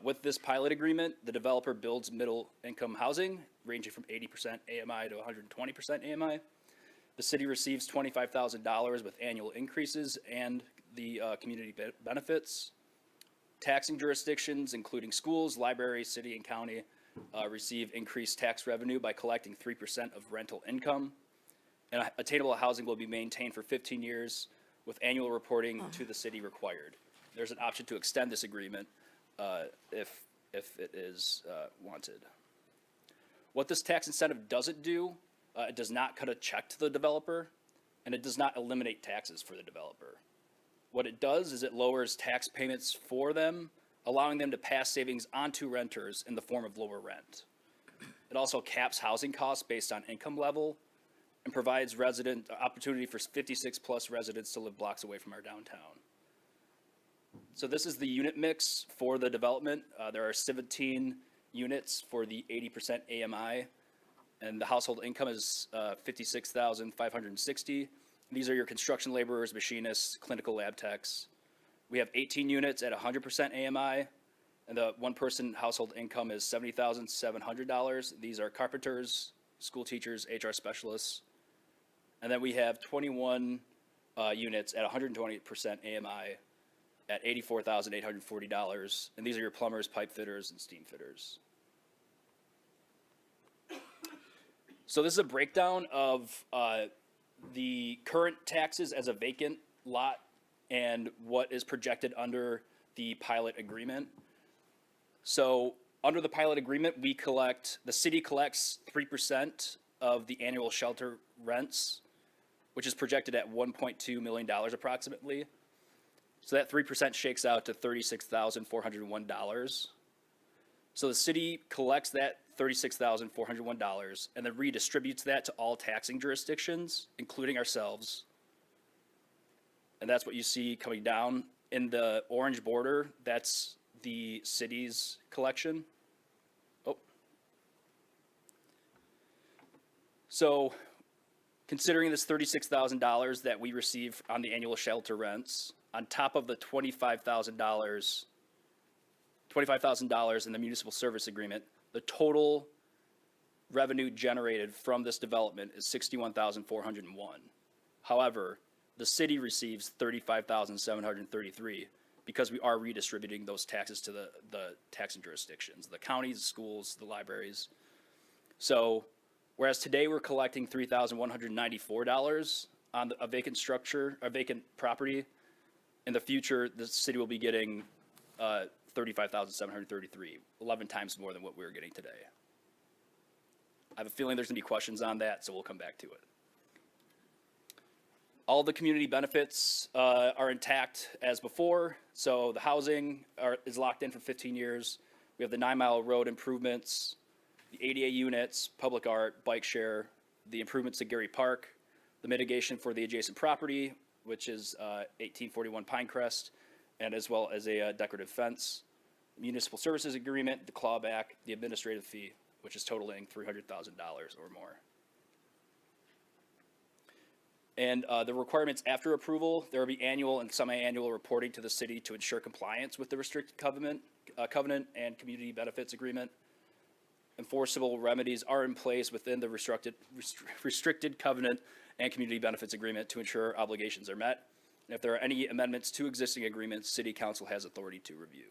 With this pilot agreement, the developer builds middle income housing ranging from 80% AMI to 120% AMI. The city receives $25,000 with annual increases and the community benefits. Taxing jurisdictions, including schools, libraries, city and county, receive increased tax revenue by collecting 3% of rental income. And attainable housing will be maintained for 15 years with annual reporting to the city required. There's an option to extend this agreement if it is wanted. What this tax incentive doesn't do, it does not cut a check to the developer, and it does not eliminate taxes for the developer. What it does is it lowers tax payments for them, allowing them to pass savings onto renters in the form of lower rent. It also caps housing costs based on income level and provides resident opportunity for 56-plus residents to live blocks away from our downtown. So this is the unit mix for the development. There are 17 units for the 80% AMI, and the household income is $56,560. These are your construction laborers, machinists, clinical lab techs. We have 18 units at 100% AMI, and the one-person household income is $70,700. These are carpenters, school teachers, HR specialists. And then we have 21 units at 120% AMI at $84,840. And these are your plumbers, pipe fitters, and steam fitters. So this is a breakdown of the current taxes as a vacant lot and what is projected under the pilot agreement. So under the pilot agreement, the city collects 3% of the annual shelter rents, which is projected at $1.2 million approximately. So that 3% shakes out to $36,401. So the city collects that $36,401 and then redistributes that to all taxing jurisdictions, including ourselves. And that's what you see coming down in the orange border. That's the city's collection. Oh. So considering this $36,000 that we receive on the annual shelter rents, on top of the $25,000 in the municipal service agreement, the total revenue generated from this development is $61,401. However, the city receives $35,733 because we are redistributing those taxes to the taxing jurisdictions, the counties, the schools, the libraries. So whereas today we're collecting $3,194 on a vacant structure, a vacant property, in the future, the city will be getting $35,733, 11 times more than what we're getting today. I have a feeling there's going to be questions on that, so we'll come back to it. All the community benefits are intact as before. So the housing is locked in for 15 years. We have the 9-mile road improvements, the ADA units, public art, bike share, the improvements to Gary Park, the mitigation for the adjacent property, which is 1841 Pinecrest, and as well as a decorative fence, municipal services agreement, the clawback, the administrative fee, which is totaling $300,000 or more. And the requirements after approval, there will be annual and semi-annual reporting to the city to ensure compliance with the restricted covenant and community benefits agreement. Enforceable remedies are in place within the restricted covenant and community benefits agreement to ensure obligations are met. And if there are any amendments to existing agreements, City Council has authority to review.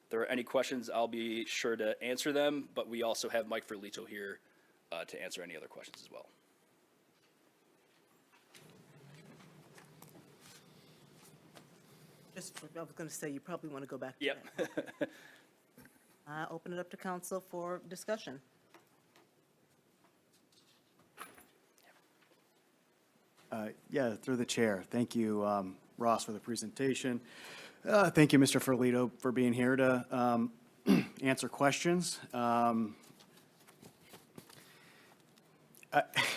If there are any questions, I'll be sure to answer them, but we also have Mike Ferlito here to answer any other questions as well. I was going to say, you probably want to go back to Yep. that. I open it up to council for discussion. Yeah, through the chair. Thank you, Ross, for the presentation. Thank you, Mr. Ferlito, for being here to answer questions. I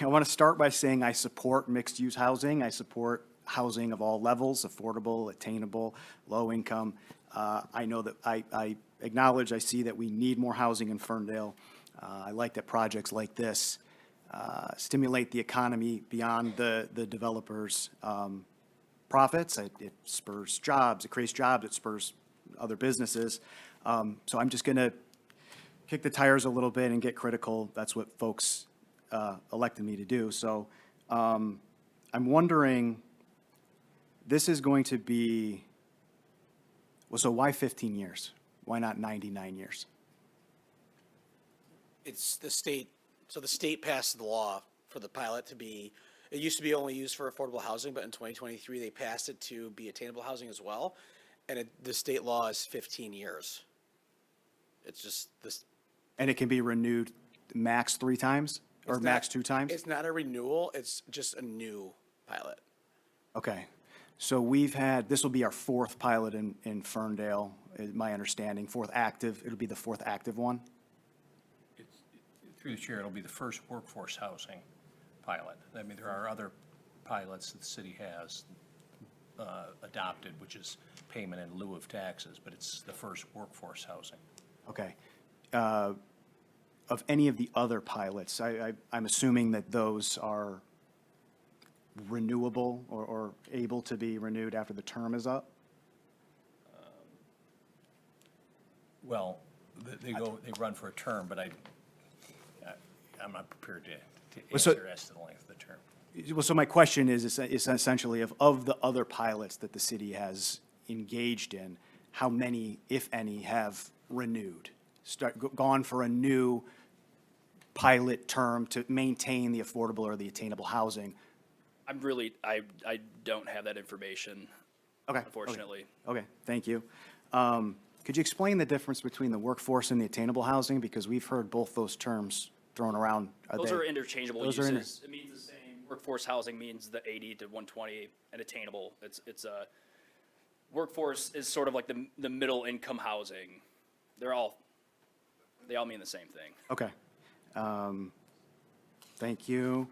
want to start by saying I support mixed-use housing. I support housing of all levels, affordable, attainable, low income. I know that I acknowledge, I see that we need more housing in Ferndale. I like that projects like this stimulate the economy beyond the developers' profits. It spurs jobs, it creates jobs, it spurs other businesses. So I'm just going to kick the tires a little bit and get critical. That's what folks elected me to do. So I'm wondering, this is going to be, well, so why 15 years? Why not 99 years? It's the state, so the state passed the law for the pilot to be, it used to be only used for affordable housing, but in 2023, they passed it to be attainable housing as well. And the state law is 15 years. It's just this. And it can be renewed max 3 times or max 2 times? It's not a renewal, it's just a new pilot. Okay. So this will be our 4th pilot in Ferndale, is my understanding, 4th active. It'll be the 4th active one? Through the chair, it'll be the first workforce housing pilot. I mean, there are other pilots that the city has adopted, which is payment in lieu of taxes, but it's the first workforce housing. Okay. Of any of the other pilots, I'm assuming that those are renewable or able to be renewed after the term is up? Well, they run for a term, but I'm not prepared to answer as to the length of the term. Well, so my question is essentially of the other pilots that the city has engaged in, how many, if any, have renewed, gone for a new pilot term to maintain the affordable or the attainable housing? I don't have that information, unfortunately. Okay, thank you. Could you explain the difference between the workforce and the attainable housing? Because we've heard both those terms thrown around. Those are interchangeable those uses. It means the same. Workforce housing means the 80 to 120, and attainable. It's a workforce is sort of like the middle income housing. They all mean the same thing. Okay. Thank you.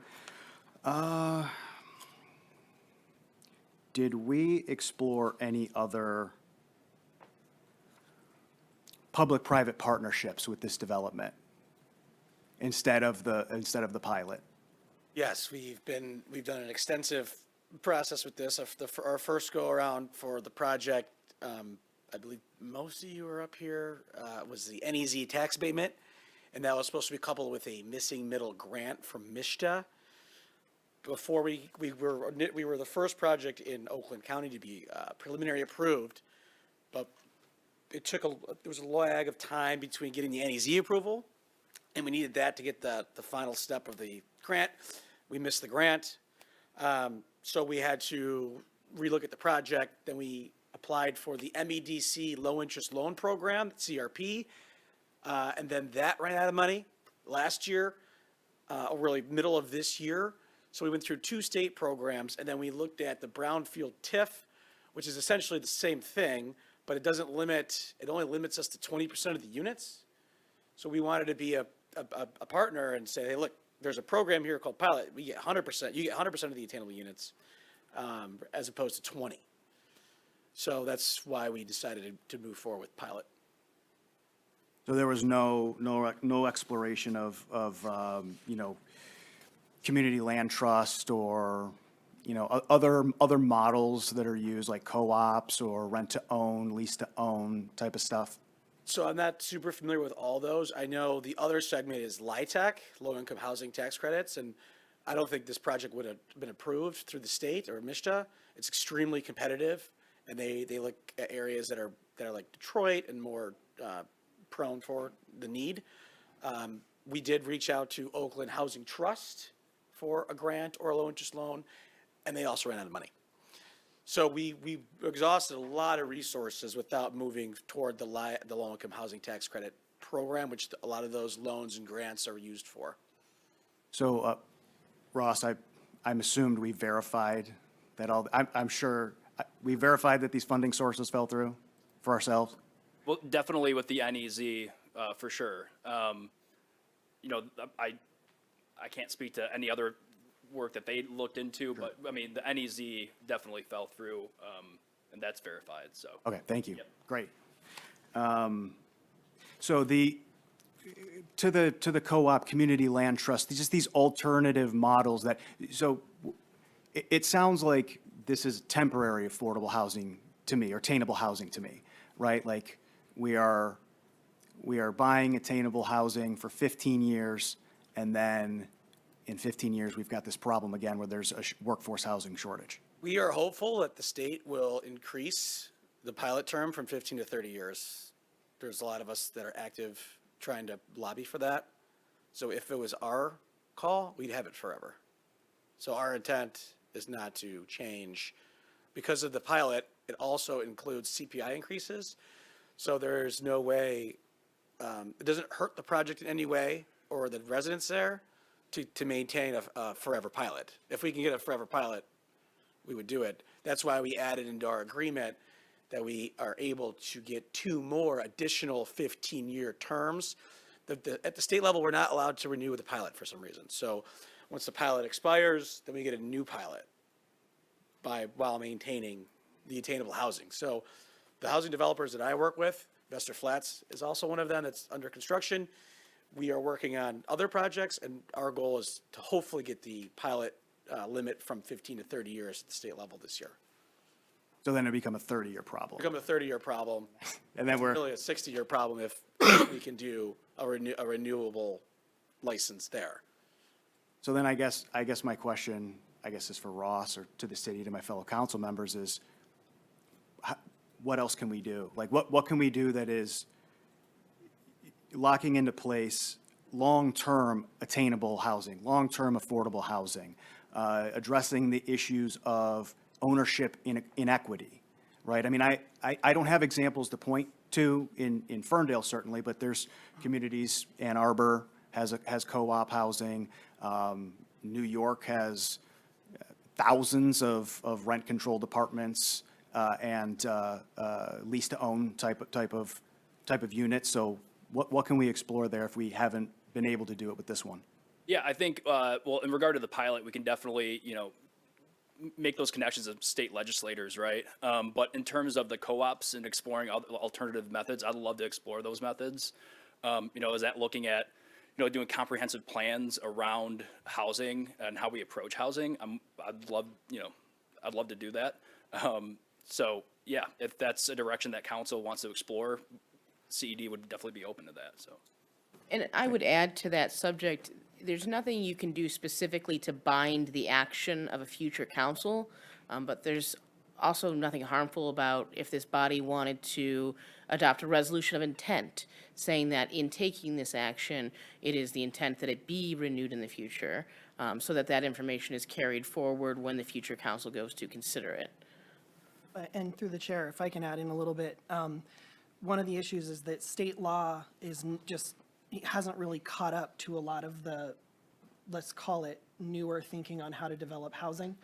Did we explore any other public-private partnerships with this development instead of the pilot? Yes, we've done an extensive process with this. Our first go-around for the project, I believe most of you are up here, was the NEZ tax abatement, and that was supposed to be coupled with a missing middle grant from MISTA. Before we were the first project in Oakland County to be preliminary approved, but there was a lag of time between getting the NEZ approval, and we needed that to get the final step of the grant. We missed the grant, so we had to relook at the project. Then we applied for the MEDC Low Interest Loan Program, CRP, and then that ran out of money last year, or really middle of this year. So we went through 2 state programs, and then we looked at the Brownfield TIF, which is essentially the same thing, but it only limits us to 20% of the units. So we wanted to be a partner and say, hey, look, there's a program here called Pilot. We get 100%, you get 100% of the attainable units, as opposed to 20. So that's why we decided to move forward with Pilot. So there was no exploration of community land trust or, other models that are used like co-ops or rent-to-own, lease-to-own type of stuff? So I'm not super familiar with all those. I know the other segment is LIHTC, low-income housing tax credits, and I don't think this project would have been approved through the state or MISTA. It's extremely competitive, and they look at areas that are like Detroit and more prone for the need. We did reach out to Oakland Housing Trust for a grant or a low-interest loan, and they also ran out of money. So we exhausted a lot of resources without moving toward the low-income housing tax credit program, which a lot of those loans and grants are used for. So, Ross, I'm assumed we verified that I'm sure we verified that these funding sources fell through for ourselves? Well, definitely with the NEZ, for sure. I can't speak to any other work that they looked into, but I mean, the NEZ definitely fell through, and that's verified, so. Okay, thank you. Yep. Great. So to the co-op community land trust, just these alternative models it sounds like this is temporary affordable housing to me, or attainable housing to me, right? Like we are buying attainable housing for 15 years, and then in 15 years, we've got this problem again where there's a workforce housing shortage. We are hopeful that the state will increase the pilot term from 15 to 30 years. there's a lot of us that are active trying to lobby for that. So if it was our call, we'd have it forever. So our intent is not to change. Because of the pilot, it also includes CPI increases. So there's no way, it doesn't hurt the project in any way or the residents there to maintain a forever pilot. If we can get a forever pilot, we would do it. That's why we added into our agreement that we are able to get 2 more additional 15-year terms. At the state level, we're not allowed to renew the pilot for some reason. So once the pilot expires, then we get a new pilot while maintaining the attainable housing. So the housing developers that I work with, Vester Flats is also one of them that's under construction. We are working on other projects, and our goal is to hopefully get the pilot limit from 15 to 30 years at the state level this year. So then it become a 30-year problem. Become a 30-year problem. And then we're, Really a 60-year problem if we can do a renewable license there. so then I guess my question, is for Ross or to the city, to my fellow council members is, what else can we do? Like, what can we do that is locking into place long-term attainable housing, long-term affordable housing, addressing the issues of ownership inequity, right? I mean, I don't have examples to point to in Ferndale certainly, but there's communities, Ann Arbor has co-op housing, New York has thousands of rent-controlled apartments and lease-to-own type of units. So what can we explore there if we haven't been able to do it with this one? Yeah, I think, well, in regard to the pilot, we can definitely, make those connections of state legislators, right? But in terms of the co-ops and exploring alternative methods, I'd love to explore those methods. Is that looking at, doing comprehensive plans around housing and how we approach housing? I'd love to do that. So yeah, if that's a direction that council wants to explore, CED would definitely be open to that, so. And I would add to that subject, there's nothing you can do specifically to bind the action of a future council, but there's also nothing harmful about if this body wanted to adopt a resolution of intent, saying that in taking this action, it is the intent that it be renewed in the future, so that that information is carried forward when the future council goes to consider it. And through the chair, if I can add in a little bit, one of the issues is that state law hasn't really caught up to a lot of the, let's call it, newer thinking on how to develop housing.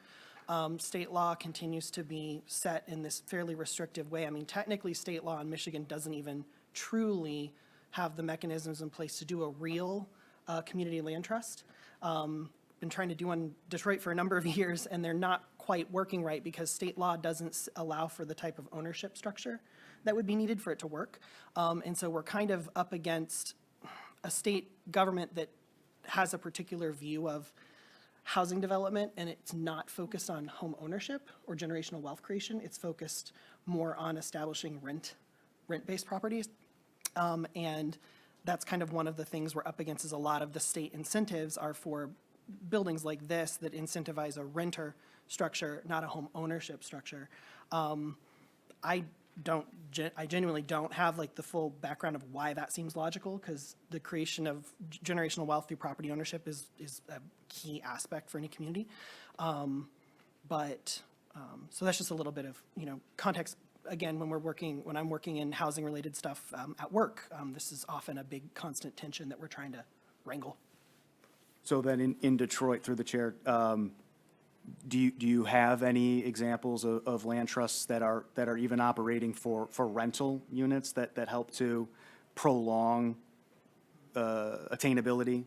State law continues to be set in this fairly restrictive way. I mean, technically, state law in Michigan doesn't even truly have the mechanisms in place to do a real community land trust. Been trying to do one in Detroit for a number of years, and they're not quite working right because state law doesn't allow for the type of ownership structure that would be needed for it to work. And so we're kind of up against a state government that has a particular view of housing development, and it's not focused on home ownership or generational wealth creation. It's focused more on establishing rent-based properties. And that's kind of one of the things we're up against is a lot of the state incentives are for buildings like this that incentivize a renter structure, not a home ownership structure. I genuinely don't have like the full background of why that seems logical, because the creation of generational wealth through property ownership is a key aspect for any community. So that's just a little bit of, context. Again, when I'm working in housing related stuff at work, this is often a big constant tension that we're trying to wrangle. So then in Detroit, through the chair, do you have any examples of land trusts that are even operating for rental units that help to prolong attainability?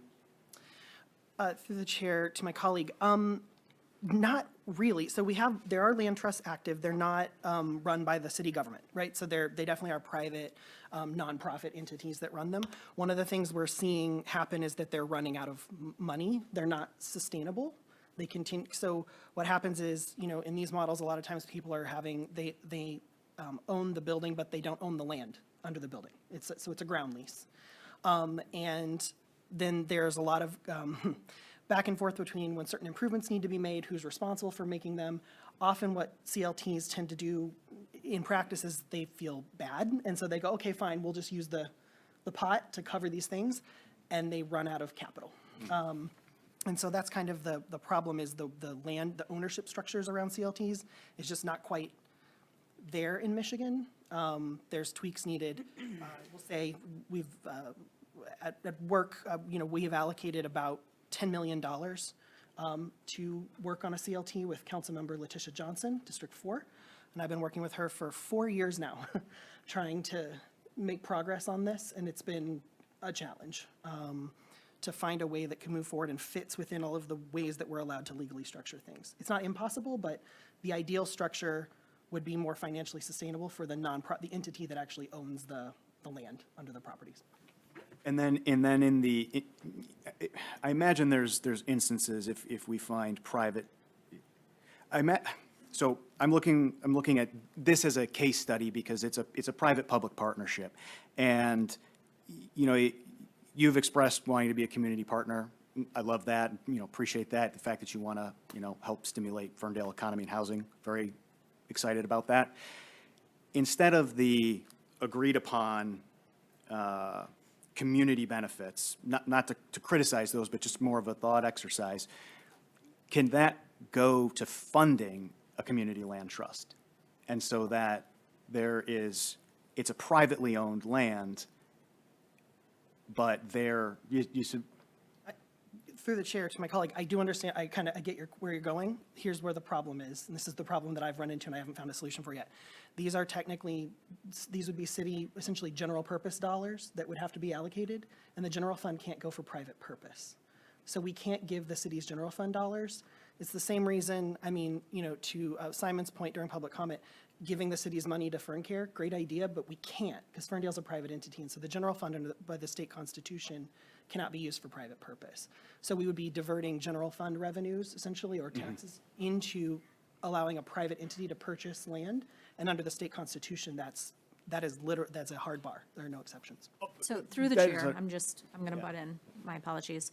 Through the chair to my colleague, not really. So there are land trusts active. They're not run by the city government, right? So they definitely are private nonprofit entities that run them. One of the things we're seeing happen is that they're running out of money. They're not sustainable. They continue. So what happens is, in these models, a lot of times people are they own the building, but they don't own the land under the building. So it's a ground lease. And then there's a lot of back and forth between when certain improvements need to be made, who's responsible for making them. Often what CLTs tend to do in practice is they feel bad, and so they go, okay, fine, we'll just use the pot to cover these things, and they run out of capital. And so that's kind of the problem is the land, the ownership structures around CLTs is just not quite there in Michigan. There's tweaks needed. We'll say we've, at work, we have allocated about $10 million to work on a CLT with Councilmember Letitia Johnson, District 4. And I've been working with her for 4 years now, trying to make progress on this, and it's been a challenge to find a way that can move forward and fits within all of the ways that we're allowed to legally structure things. It's not impossible, but the ideal structure would be more financially sustainable for the the entity that actually owns the land under the properties. And then I imagine there's instances if we find private, so I'm looking at this as a case study because it's a private-public partnership. And, you've expressed wanting to be a community partner. I love that, appreciate that. The fact that you want to, help stimulate Ferndale economy and housing, very excited about that. Instead of the agreed upon community benefits, not to criticize those, but just more of a thought exercise, can that go to funding a community land trust? And so that it's a privately owned land, but you should. Through the chair to my colleague, I do understand, I get where you're going. Here's where the problem is, and this is the problem that I've run into and I haven't found a solution for yet. These would be city, essentially general purpose dollars that would have to be allocated, and the general fund can't go for private purpose. So we can't give the city's general fund dollars. It's the same reason, to Simon's point during public comment, giving the city's money to FernCare, great idea, but we can't, because Ferndale's a private entity, and so the general fund by the state constitution cannot be used for private purpose. So we would be diverting general fund revenues, essentially, or taxes, into allowing a private entity to purchase land, and under the state constitution, that's a hard bar. There are no exceptions. So through the chair, I'm going to butt in. My apologies.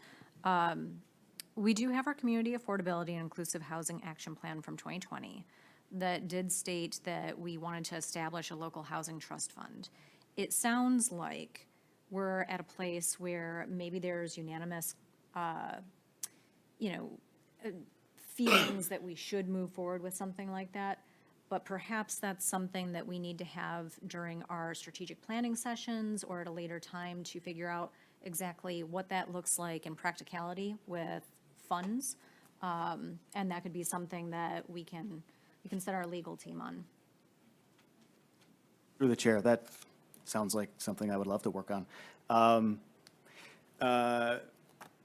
We do have our Community Affordability and Inclusive Housing Action Plan from 2020 that did state that we wanted to establish a local housing trust fund. It sounds like we're at a place where maybe there's unanimous, feelings that we should move forward with something like that. But perhaps that's something that we need to have during our strategic planning sessions or at a later time to figure out exactly what that looks like in practicality with funds. And that could be something that we can set our legal team on. Through the chair, that sounds like something I would love to work on.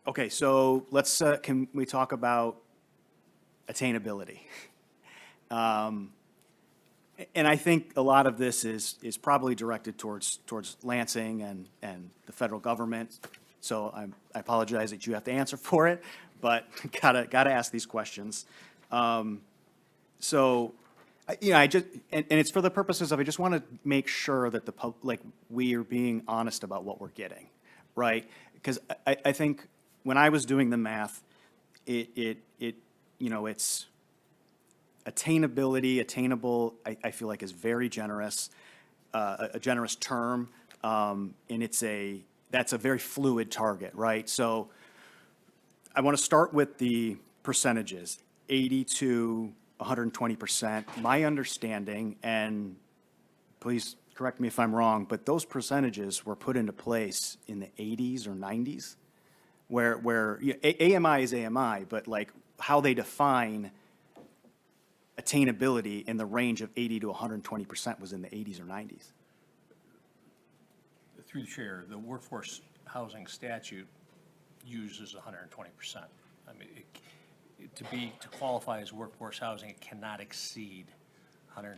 Okay, so can we talk about attainability? And I think a lot of this is probably directed towards Lansing and the federal government. So I apologize that you have to answer for it, but gotta ask these questions. So, I just, and it's for the purposes of, I just want to make sure that we are being honest about what we're getting, right? Because I think when I was doing the math, it's attainable, I feel like is very generous, a generous term, and that's a very fluid target, right? So I want to start with the percentages, 80 to 120%. My understanding, and please correct me if I'm wrong, but those percentages were put into place in the 80s or 90s, where AMI is AMI, but like how they define attainability in the range of 80 to 120% was in the 80s or 90s. Through the chair, the workforce housing statute uses 120%. I mean, to qualify as workforce housing, it cannot exceed 120%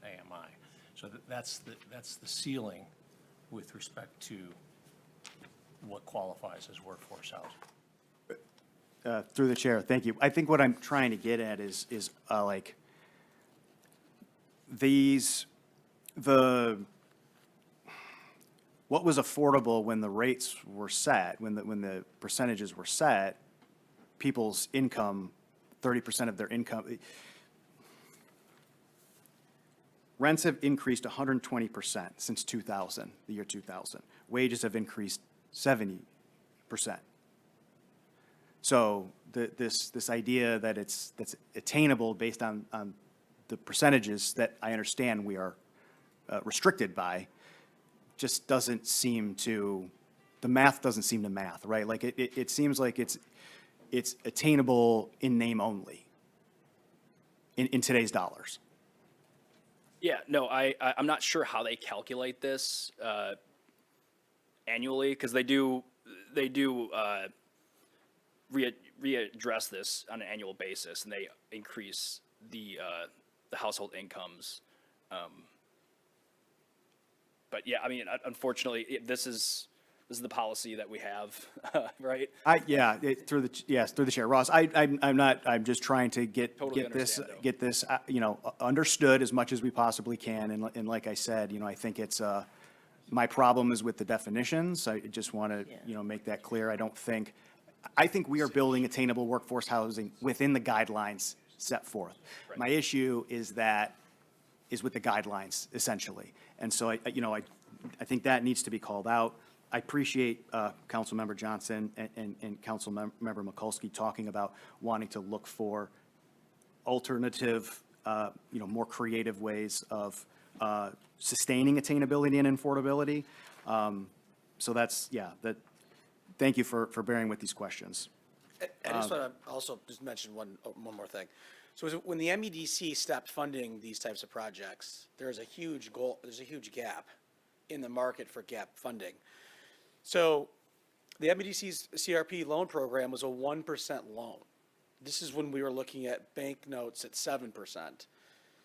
AMI. So that's the ceiling with respect to what qualifies as workforce housing. Through the chair, thank you. I think what I'm trying to get at is like what was affordable when the rates were set, when the percentages were set, people's income, 30% of their income. Rents have increased 120% since 2000, the year 2000. Wages have increased 70%. So this idea that that's attainable based on the percentages that I understand we are restricted by just doesn't seem to, the math doesn't seem to math, right? Like it seems like it's attainable in name only in today's dollars. Yeah, no, I'm not sure how they calculate this annually, because they do readdress this on an annual basis, and they increase the household incomes. But yeah, I mean, unfortunately, this is the policy that we have, right? Through the chair, Ross. I'm just trying to Totally get this understand, understood as much as we possibly can. And like I said, I think it's my problem is with the definitions. I just want to make that clear. I think we are building attainable workforce housing within the guidelines set forth. Right. My issue is with the guidelines essentially, and so I think that needs to be called out. I appreciate Councilmember Johnson and Councilmember Mikulski talking about wanting to look for alternative, more creative ways of sustaining attainability and affordability. So thank you for bearing with these questions. I just want to also just mention one more thing. So when the MEDC stopped funding these types of projects, there's a huge gap in the market for gap funding. So the MEDC's CRP loan program was a 1% loan. This is when we were looking at bank notes at 7%.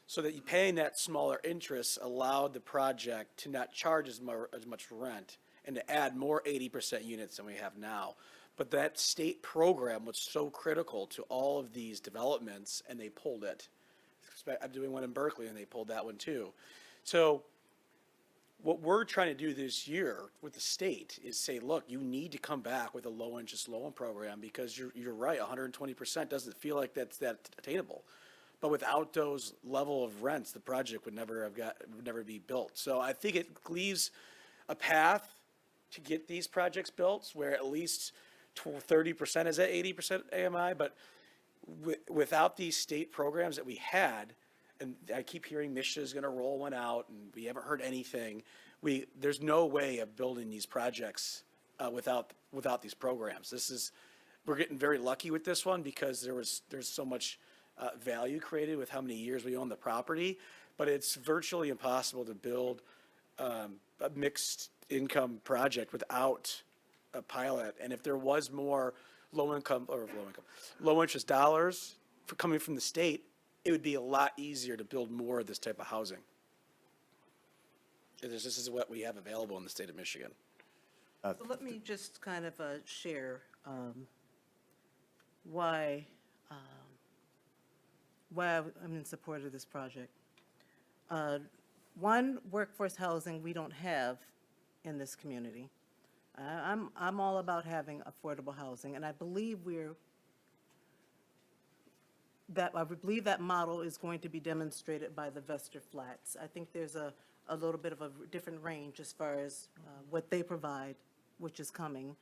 So that you paying that smaller interest allowed the project to not charge as much rent and to add more 80% units than we have now. But that state program was so critical to all of these developments, and they pulled it. I'm doing one in Berkeley, and they pulled that one too. So what we're trying to do this year with the state is say, look, you need to come back with a low-interest loan program, because you're right, 120% doesn't feel like that's that attainable. But without those level of rents, the project would never be built. So I think it leaves a path to get these projects built where at least 30% is at 80% AMI, but without these state programs that we had, and I keep hearing Michigan's going to roll one out, and we haven't heard anything. There's no way of building these projects without these programs. We're getting very lucky with this one because there's so much value created with how many years we own the property, but it's virtually impossible to build a mixed income project without a pilot. And if there was more low interest dollars coming from the state, it would be a lot easier to build more of this type of housing. This is what we have available in the state of Michigan. So let me just kind of share why I'm in support of this project. One, workforce housing we don't have in this community. I'm all about having affordable housing, and I believe that model is going to be demonstrated by the Vester Flats. I think there's a little bit of a different range as far as what they provide, which is coming,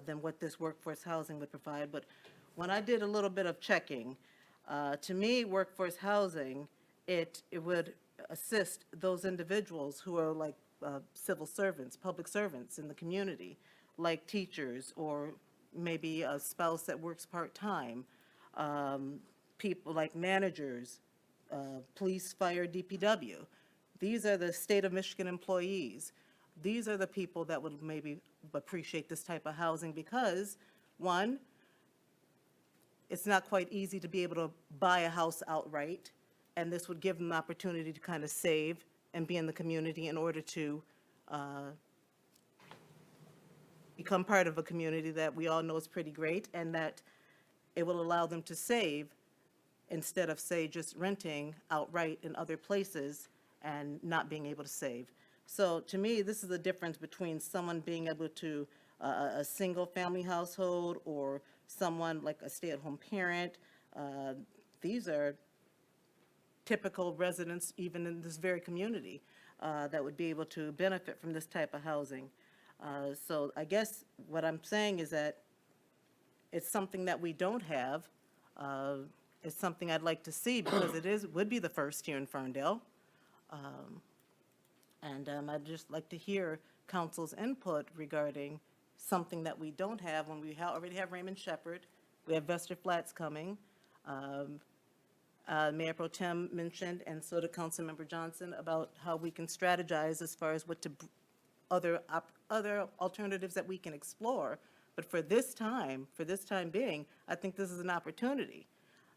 than what this workforce housing would provide. But when I did a little bit of checking, to me, workforce housing, it would assist those individuals who are like civil servants, public servants in the community, like teachers, or maybe a spouse that works part-time, people like managers, police, fire, DPW. These are the state of Michigan employees. These are the people that would maybe appreciate this type of housing because, one, it's not quite easy to be able to buy a house outright, and this would give them the opportunity to kind of save and be in the community in order to become part of a community that we all know is pretty great, and that it will allow them to save instead of, say, just renting outright in other places and not being able to save. So to me, this is the difference between someone being able to, a single-family household or someone like a stay-at-home parent. These are typical residents, even in this very community, that would be able to benefit from this type of housing. So I guess what I'm saying is that it's something that we don't have. It's something I'd like to see because would be the first here in Ferndale. And I'd just like to hear council's input regarding something that we don't have when we already have Raymond Shepherd. We have Vester Flats coming. Mayor Pro Tem mentioned, and so did Councilmember Johnson, about how we can strategize as far as what to, other alternatives that we can explore. But for this time being, I think this is an opportunity.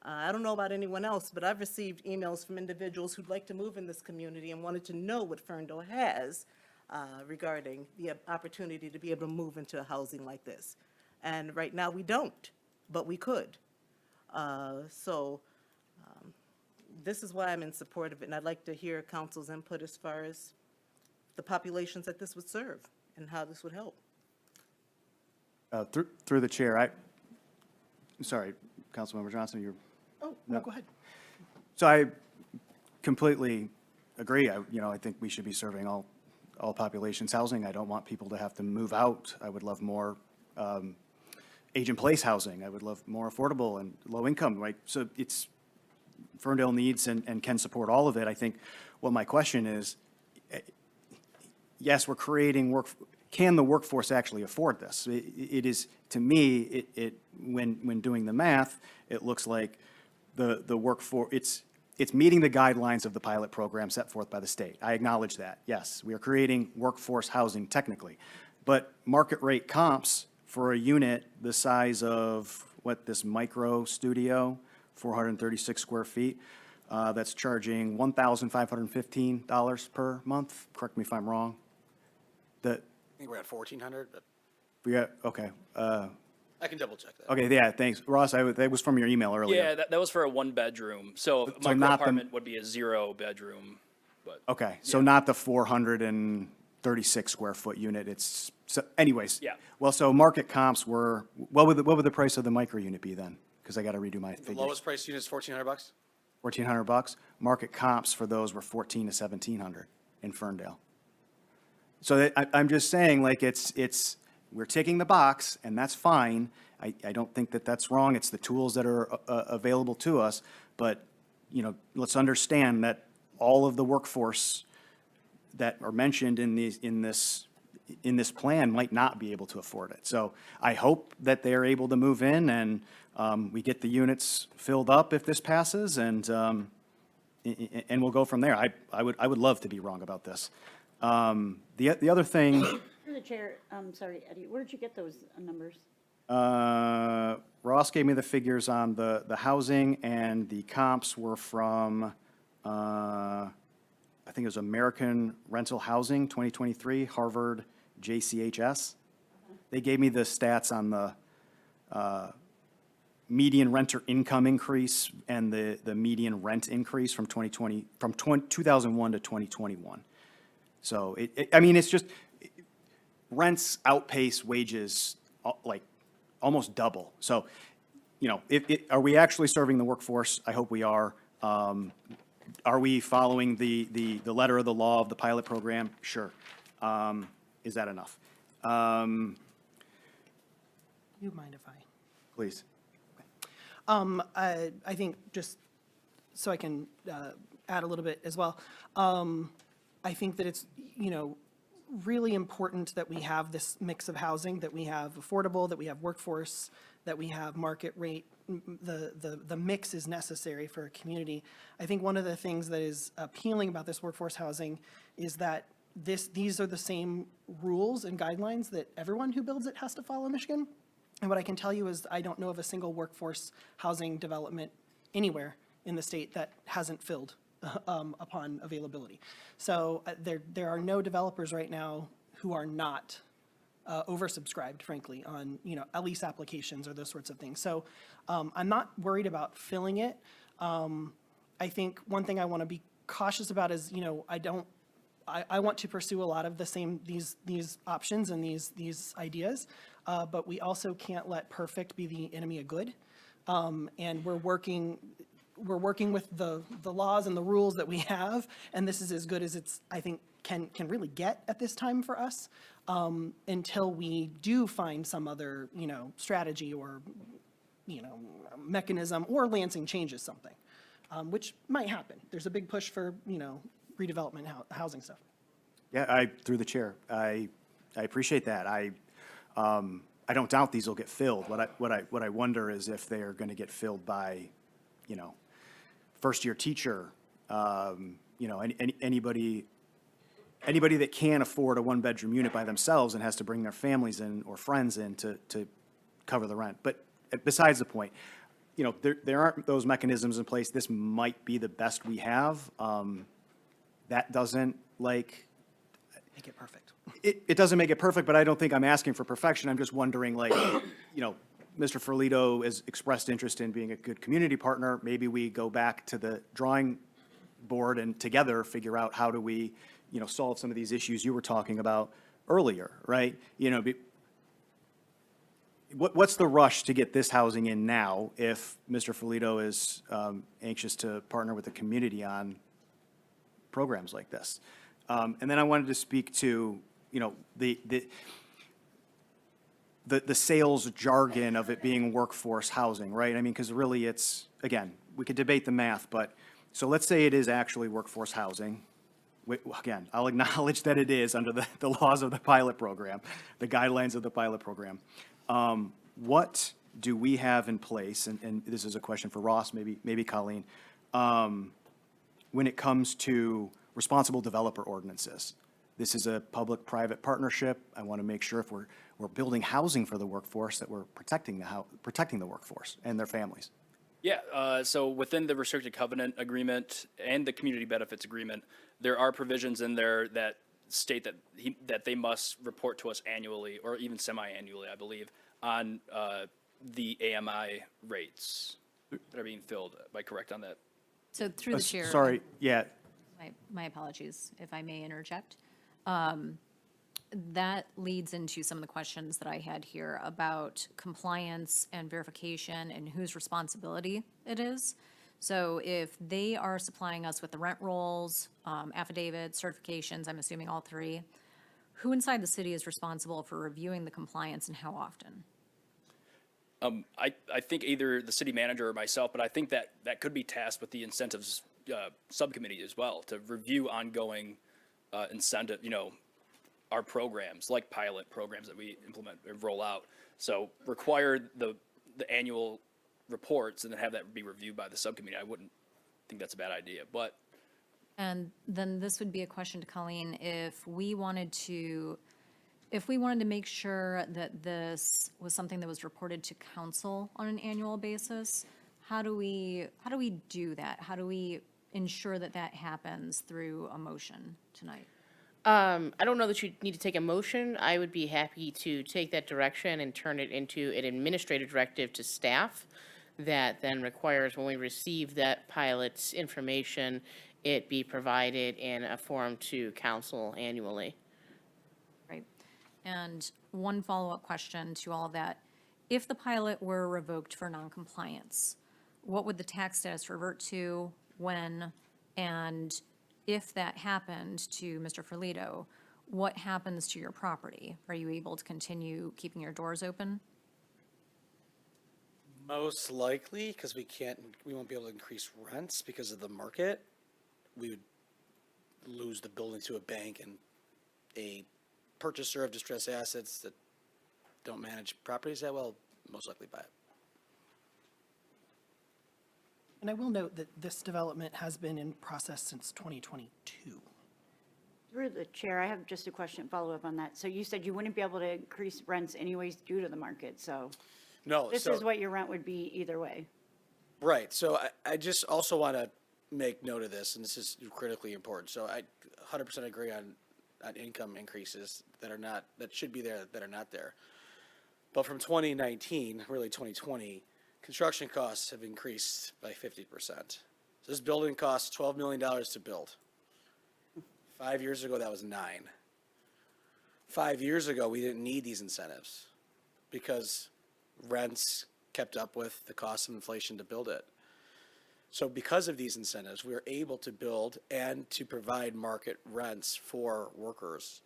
I don't know about anyone else, but I've received emails from individuals who'd like to move in this community and wanted to know what Ferndale has regarding the opportunity to be able to move into a housing like this. And right now, we don't, but we could. This is why I'm in support of it, and I'd like to hear council's input as far as the populations that this would serve and how this would help. Through the chair, sorry, Councilmember Johnson, you're. Oh, no, go ahead. So I completely agree. I think we should be serving all populations housing. I don't want people to have to move out. I would love more age-in-place housing. I would love more affordable and low income, right? So it's, Ferndale needs and can support all of it. I think what my question is, yes, we're creating work. Can the workforce actually afford this? It is, to me, when doing the math, it looks like the workforce, it's meeting the guidelines of the pilot program set forth by the state. I acknowledge that. Yes, we are creating workforce housing technically, but market rate comps for a unit the size of this micro studio, 436 square feet, that's charging $1,515 per month. Correct me if I'm wrong. I think we're at 1,400, but Okay. I can double check that. Okay, yeah, thanks. Ross, that was from your email earlier. Yeah, that was for a one-bedroom. So a micro not apartment would be a 0-bedroom, but. Okay, so not the 436 square foot unit. Anyways. Yeah. Well, so market comps were, what would the price of the micro unit be then? Because I got to redo my The figures. lowest price unit is $1,400. $1,400. Market comps for those were $1,400 to $1,700 in Ferndale. So I'm just saying, like, we're ticking the box, and that's fine. I don't think that that's wrong. It's the tools that are available to us. But, let's understand that all of the workforce that are mentioned in this plan might not be able to afford it. So I hope that they're able to move in and we get the units filled up if this passes, and we'll go from there. I would love to be wrong about this. The other thing. Through the chair, sorry, Eddie, where did you get those numbers? Ross gave me the figures on the housing, and the comps were from, I think it was American Rental Housing 2023, Harvard JCHS. They gave me the stats on the median renter income increase and the median rent increase from 2001 to 2021. So it's just, rents outpace wages like almost double. So, are we actually serving the workforce? I hope we are. Are we following the letter of the law of the pilot program? Sure. Is that enough? You mind if I? Please. I think just so I can add a little bit as well. I think that it's, really important that we have this mix of housing, that we have affordable, that we have workforce, that we have market rate. The mix is necessary for a community. I think one of the things that is appealing about this workforce housing is that these are the same rules and guidelines that everyone who builds it has to follow in Michigan. And what I can tell you is I don't know of a single workforce housing development anywhere in the state that hasn't filled upon availability. So there are no developers right now who are not oversubscribed, frankly, on at least applications or those sorts of things. So I'm not worried about filling it. I think one thing I want to be cautious about is I want to pursue a lot of the same these options and these ideas, but we also can't let perfect be the enemy of good. And we're working we're working with the laws and the rules that we have, and this is as good as it's, I think, can really get at this time for us, until we do find some other, strategy or, mechanism, or Lansing changes something, which might happen. There's a big push for, redevelopment housing stuff. Yeah, through the chair, I appreciate that. I don't doubt these will get filled. What I wonder is if they are going to get filled by, first-year teacher, anybody that can't afford a one-bedroom unit by themselves and has to bring their families in or friends in to cover the rent. But besides the point, there aren't those mechanisms in place. This might be the best we have. That doesn't Make it perfect. It doesn't make it perfect, but I don't think I'm asking for perfection. I'm just wondering, Mr. Ferlito has expressed interest in being a good community partner. Maybe we go back to the drawing board and together figure out how do we, solve some of these issues you were talking about earlier, right? What's the rush to get this housing in now if Mr. Ferlito is anxious to partner with the community on programs like this? And then I wanted to speak to, the sales jargon of it being workforce housing, right? I mean, because really it's, again, we could debate the math, but, so let's say it is actually workforce housing. Again, I'll acknowledge that it is under the laws of the pilot program, the guidelines of the pilot program. What do we have in place, and this is a question for Ross, maybe Colleen, when it comes to responsible developer ordinances? This is a public-private partnership. I want to make sure if we're building housing for the workforce, that we're protecting the workforce and their families. Yeah, so within the restricted covenant agreement and the community benefits agreement, there are provisions in there that state that they must report to us annually, or even semi-annually, I believe, on the AMI rates that are being filled. Am I correct on that? So through the chair. Sorry, yeah. My apologies, if I may interject. That leads into some of the questions that I had here about compliance and verification and whose responsibility it is. So if they are supplying us with the rent rolls, affidavits, certifications, I'm assuming all three, who inside the city is responsible for reviewing the compliance and how often? I think either the city manager or myself, but I think that could be tasked with the incentives subcommittee as well, to review ongoing incentive, our programs, like pilot programs that we implement and roll out. So require the annual reports and then have that be reviewed by the subcommittee. I wouldn't think that's a bad idea, but. And then this would be a question to Colleen, if we wanted to make sure that this was something that was reported to council on an annual basis, how do we do that? How do we ensure that happens through a motion tonight? I don't know that you need to take a motion. I would be happy to take that direction and turn it into an administrative directive to staff that then requires, when we receive that pilot's information, it be provided in a form to council annually. Right. And one follow-up question to all of that. If the pilot were revoked for noncompliance, what would the tax status revert to, when, and if that happened to Mr. Ferlito, what happens to your property? Are you able to continue keeping your doors open? Most likely, because we won't be able to increase rents because of the market. We would lose the building to a bank, and a purchaser of distressed assets that don't manage properties that well, most likely buy it. And I will note that this development has been in process since 2022. Through the chair, I have just a question, follow up on that. So you said you wouldn't be able to increase rents anyways due to the market, so No, this so, is what your rent would be either way. right. So I just also want to make note of this, and this is critically important. So I 100% agree on income increases that should be there, that are not there. But from 2019, really 2020, construction costs have increased by 50%. So this building costs $12 million to build. 5 years ago, that was $9 million. 5 years ago, we didn't need these incentives because rents kept up with the cost of inflation to build it. So because of these incentives, we are able to build and to provide market rents for workers.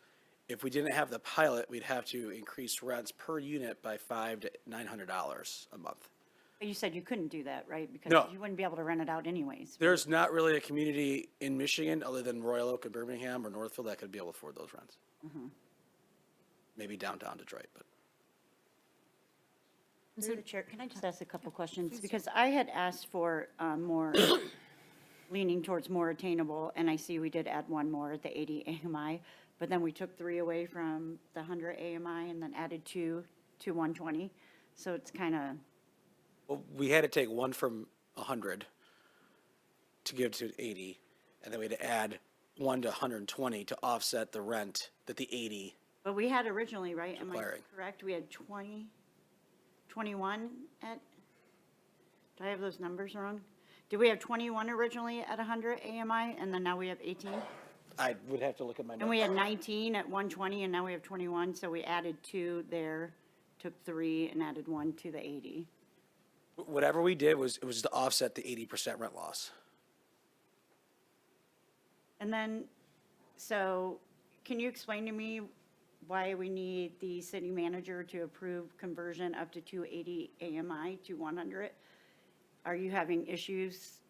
If we didn't have the pilot, we'd have to increase rents per unit by $500 to $900 a month. But you said you couldn't do that, right? Because No. you wouldn't be able to rent it out anyways. There's not really a community in Michigan other than Royal Oak and Birmingham or Northfield that could be able to afford those rents. Maybe downtown Detroit, but. Through the chair, can I just ask a couple questions? Because I had asked for more, leaning towards more attainable, and I see we did add one more at the 80 AMI, but then we took 3 away from the 100 AMI and then added 2 to 120. So it's kind of, Well, we had to take 1 from 100 to give to 80, and then we had to add 1 to 120 to offset the rent that the 80. but we had originally, right? Am I Requiring. correct? We had 21 at, do I have those numbers wrong? Did we have 21 originally at 100 AMI, and then now we have 18? I would have to look at my And we notes. had 19 at 120, and now we have 21, so we added 2 there, took 3 and added 1 to the 80. Whatever we did was, it was to offset the 80% rent loss. And then, so, can you explain to me why we need the city manager to approve conversion up to 280 AMI to 100? Are you having issues?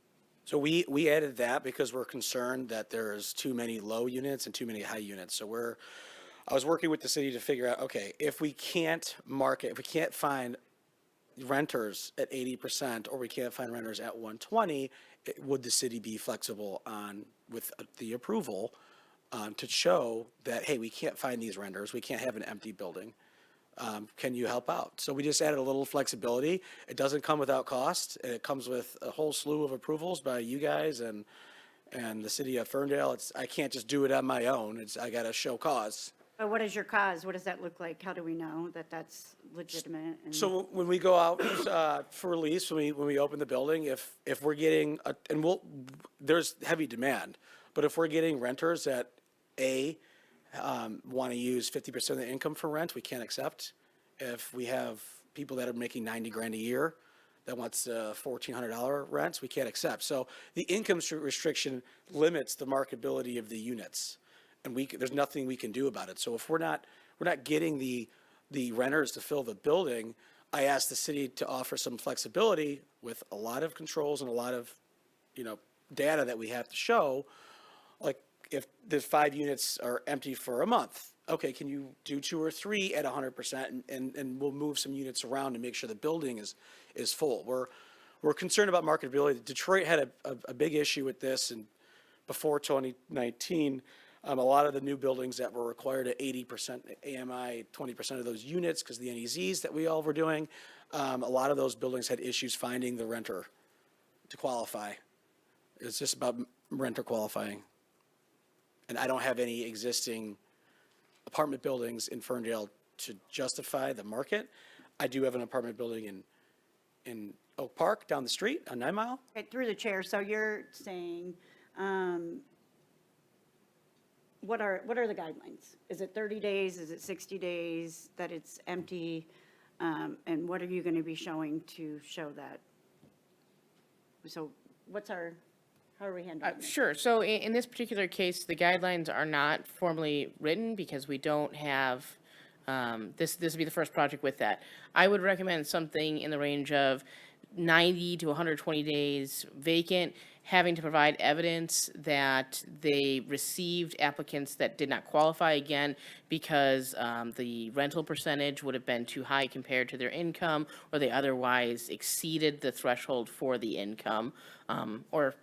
So we added that because we're concerned that there's too many low units and too many high units. So I was working with the city to figure out, okay, if we can't market, if we can't find renters at 80% or we can't find renters at 120, would the city be flexible on, with the approval, to show that, hey, we can't find these renters, we can't have an empty building. Can you help out? So we just added a little flexibility. It doesn't come without cost, and it comes with a whole slew of approvals by you guys and the city of Ferndale. I can't just do it on my own. I gotta show cause. But what is your cause? What does that look like? How do we know that that's legitimate? And- So when we go out for release, when we open the building, if we're getting, there's heavy demand, but if we're getting renters that want to use 50% of the income for rent, we can't accept. If we have people that are making 90 grand a year that wants $1,400 rents, we can't accept. So the income restriction limits the marketability of the units, and there's nothing we can do about it. So if we're not getting the renters to fill the building, I asked the city to offer some flexibility with a lot of controls and a lot of, data that we have to show. Like, if the 5 units are empty for a month, okay, can you do 2 or 3 at 100%, and we'll move some units around to make sure the building is full. We're concerned about marketability. Detroit had a big issue with this, and before 2019, a lot of the new buildings that were required at 80% AMI, 20% of those units, because the NEZs that we all were doing, a lot of those buildings had issues finding the renter to qualify. It's just about renter qualifying. And I don't have any existing apartment buildings in Ferndale to justify the market. I do have an apartment building in Oak Park down the street on 9 Mile. Okay, through the chair, so you're saying, what are the guidelines? Is it 30 days? Is it 60 days that it's empty? And what are you going to be showing to show that? So how are we handling this? Sure. So in this particular case, the guidelines are not formally written because we don't have, this would be the first project with that. I would recommend something in the range of 90 to 120 days vacant, having to provide evidence that they received applicants that did not qualify, again, because the rental percentage would have been too high compared to their income, or they otherwise exceeded the threshold for the income, or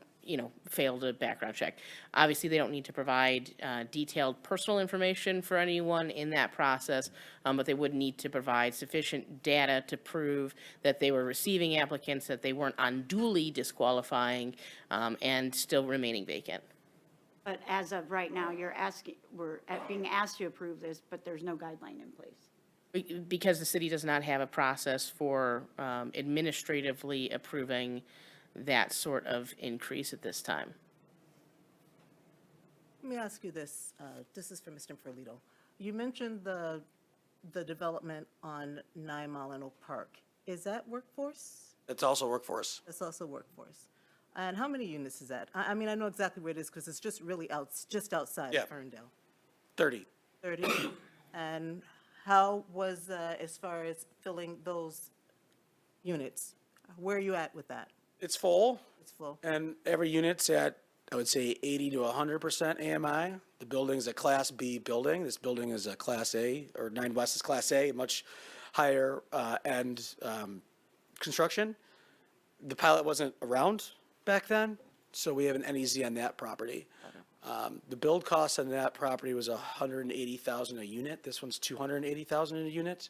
failed a background check. Obviously, they don't need to provide detailed personal information for anyone in that process, but they would need to provide sufficient data to prove that they were receiving applicants, that they weren't unduly disqualifying, and still remaining vacant. But as of right now, we're being asked to approve this, but there's no guideline in place. Because the city does not have a process for administratively approving that sort of increase at this time. Let me ask you this. This is for Mr. Ferlito. You mentioned the development on 9 Mile and Oak Park. Is that workforce? It's also workforce. It's also workforce. And how many units is that? I mean, I know exactly where it is because it's just really just outside Yeah. of Ferndale. 30. 30. And how was, as far as filling those units? Where are you at with that? It's full. It's full. And every unit's at, I would say, 80 to 100% AMI. The building's a Class B building. This building is a Class A, or 9 West is Class A, much higher end construction. The pilot wasn't around back then, so we have an NEZ on that property. The build cost on that property was $180,000 a unit. This one's $280,000 a unit.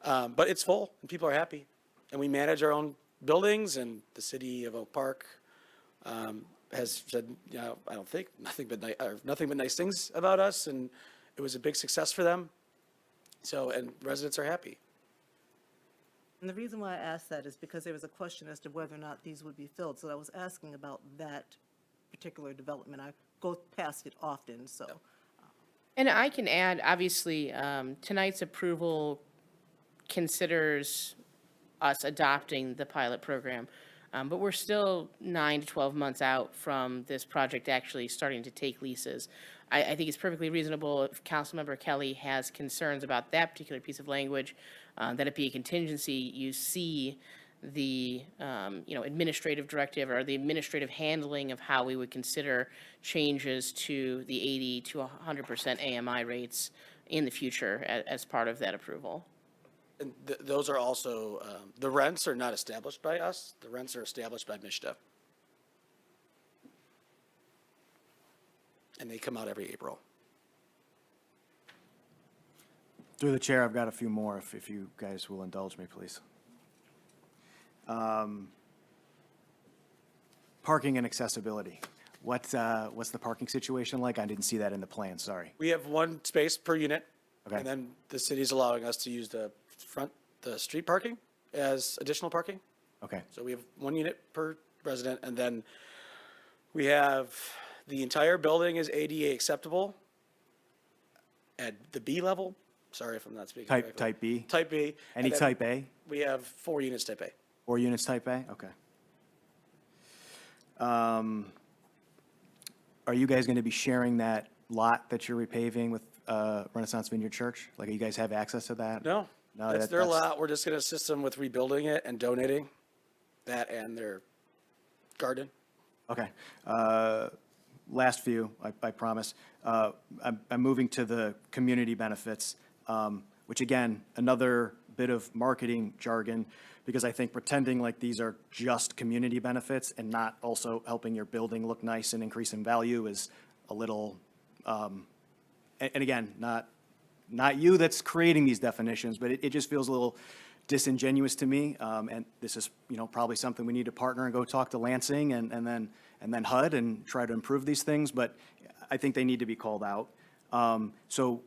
But it's full, and people are happy. And we manage our own buildings, and the city of Oak Park has said, you know, I don't think, nothing but nice things about us, and it was a big success for them. So, and residents are happy. And the reason why I asked that is because there was a question as to whether or not these would be filled. So I was asking about that particular development. I go past it often, so. And I can add, obviously, tonight's approval considers us adopting the pilot program, but we're still 9 to 12 months out from this project actually starting to take leases. I think it's perfectly reasonable if Councilmember Kelly has concerns about that particular piece of language, that it be a contingency. You see the, administrative directive or the administrative handling of how we would consider changes to the 80 to 100% AMI rates in the future as part of that approval. And those are also, the rents are not established by us. The rents are established by MISTA. And they come out every April. Through the chair, I've got a few more, if you guys will indulge me, please. Parking and accessibility. What's the parking situation like? I didn't see that in the plan, sorry. We have one space per unit. Okay. And then the city's allowing us to use the street parking as additional parking. Okay, So we have 1 unit per resident, and then we have, the entire building is ADA acceptable at the B level. Sorry if I'm not speaking correctly. type B? Type B. Any And then type A? We have 4 units type A. 4 units type A? Okay. Are you guys going to be sharing that lot that you're repaving with Renaissance Vineyard Church? Like, you guys have access to that? No, No, that's that- their that's- lot. We're just gonna assist them with rebuilding it and donating that and their garden. Okay. Last few, I promise. I'm moving to the community benefits, which again, another bit of marketing jargon, because I think pretending like these are just community benefits and not also helping your building look nice and increase in value is a little, and again, not you that's creating these definitions, but it just feels a little disingenuous to me. And this is, probably something we need to partner and go talk to Lansing and then HUD and try to improve these things, but I think they need to be called out. So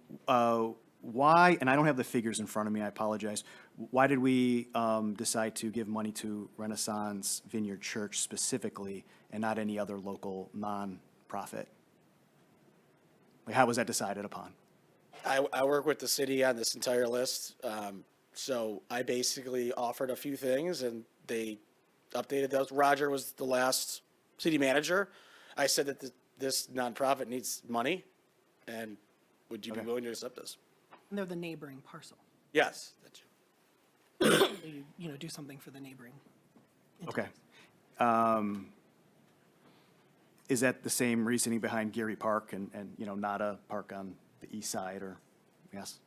why, and I don't have the figures in front of me, I apologize. Why did we decide to give money to Renaissance Vineyard Church specifically and not any other local nonprofit? Like, how was that decided upon? I work with the city on this entire list. So I basically offered a few things and they updated those. Roger was the last city manager. I said that this nonprofit needs money, and would you be willing to accept this? And they're the neighboring parcel. Yes. So you do something for the neighboring. Okay. Is that the same reasoning behind Geary Park and not a park on the east side, or, yes?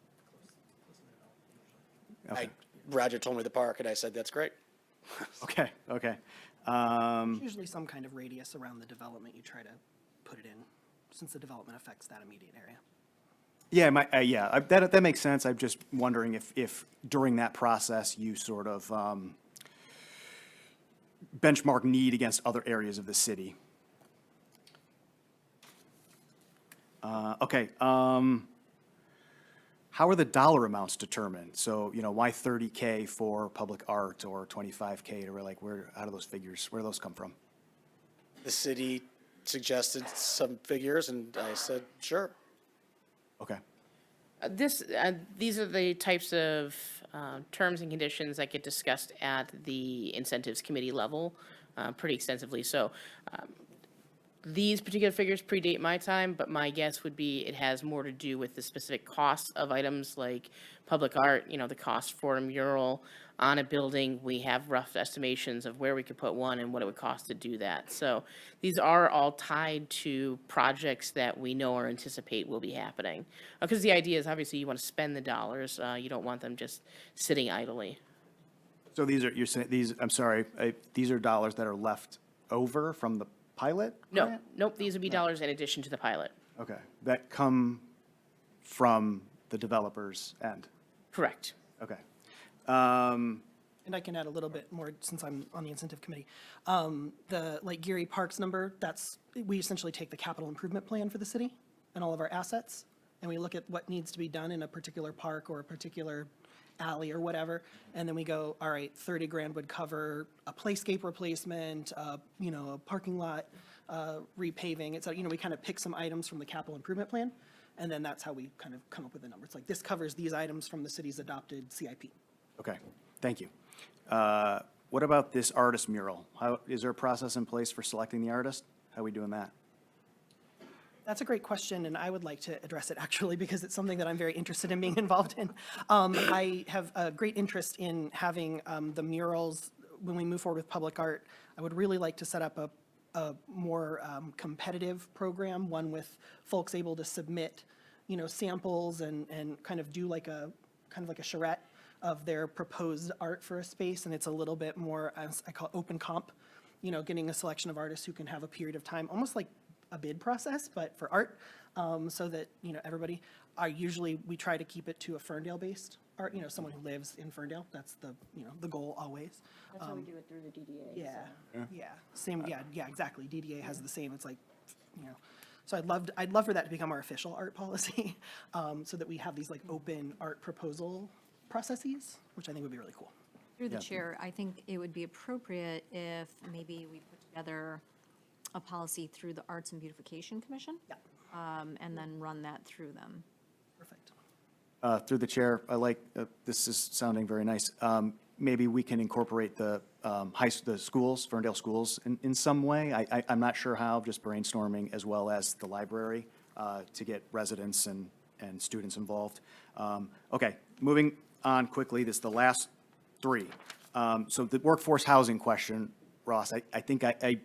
Okay, Roger told me the park, and I said, that's great. okay. Usually some kind of radius around the development you try to put it in, since the development affects that immediate area. Yeah, that makes sense. I'm just wondering if during that process you sort of benchmark need against other areas of the city. Okay. How are the dollar amounts determined? So, why 30K for public art or 25K to how do those figures, where do those come from? The city suggested some figures, and I said, sure. Okay. These are the types of terms and conditions that get discussed at the incentives committee level pretty extensively. So these particular figures predate my time, but my guess would be it has more to do with the specific costs of items like public art, the cost for a mural on a building. We have rough estimations of where we could put one and what it would cost to do that. So these are all tied to projects that we know or anticipate will be happening. Because the idea is obviously you want to spend the dollars, you don't want them just sitting idly. So you're saying, I'm sorry, these are dollars that are left over from the pilot? No, grant? nope, these would be dollars in addition to the pilot. Okay, that come from the developer's end? Correct. Okay. And I can add a little bit more since I'm on the incentive committee. The, like Geary Parks number, we essentially take the capital improvement plan for the city and all of our assets, and we look at what needs to be done in a particular park or a particular alley or whatever, and then we go, all right, 30 grand would cover a playscape replacement, a parking lot repaving. It's, we kind of pick some items from the capital improvement plan, and then that's how we kind of come up with the numbers. Like, this covers these items from the city's adopted CIP. Okay, thank you. What about this artist mural? Is there a process in place for selecting the artist? How are we doing that? That's a great question, and I would like to address it actually because it's something that I'm very interested in being involved in. I have a great interest in having the murals, when we move forward with public art, I would really like to set up a more competitive program, one with folks able to submit, samples and kind of do like a charrette of their proposed art for a space, and it's a little bit more, as I call it, open comp, getting a selection of artists who can have a period of time, almost like a bid process, but for art, so that, everybody, we try to keep it to a Ferndale-based art, someone who lives in Ferndale. That's the goal always. That's how we do it through the DDA. Yeah, same, yeah, exactly. DDA has the same, it's like, so I'd love for that to become our official art policy, so that we have these like open art proposal processes, which I think would be really cool. Through the chair, I think it would be appropriate if maybe we put together a policy through the Arts and Beautification Commission. Yeah. And then run that through them. Perfect. Through the chair, I like, this is sounding very nice. Maybe we can incorporate the schools, Ferndale schools in some way. I'm not sure how, just brainstorming, as well as the library to get residents and students involved. Okay, moving on quickly, this is the last three. So the workforce housing question, Ross, I think I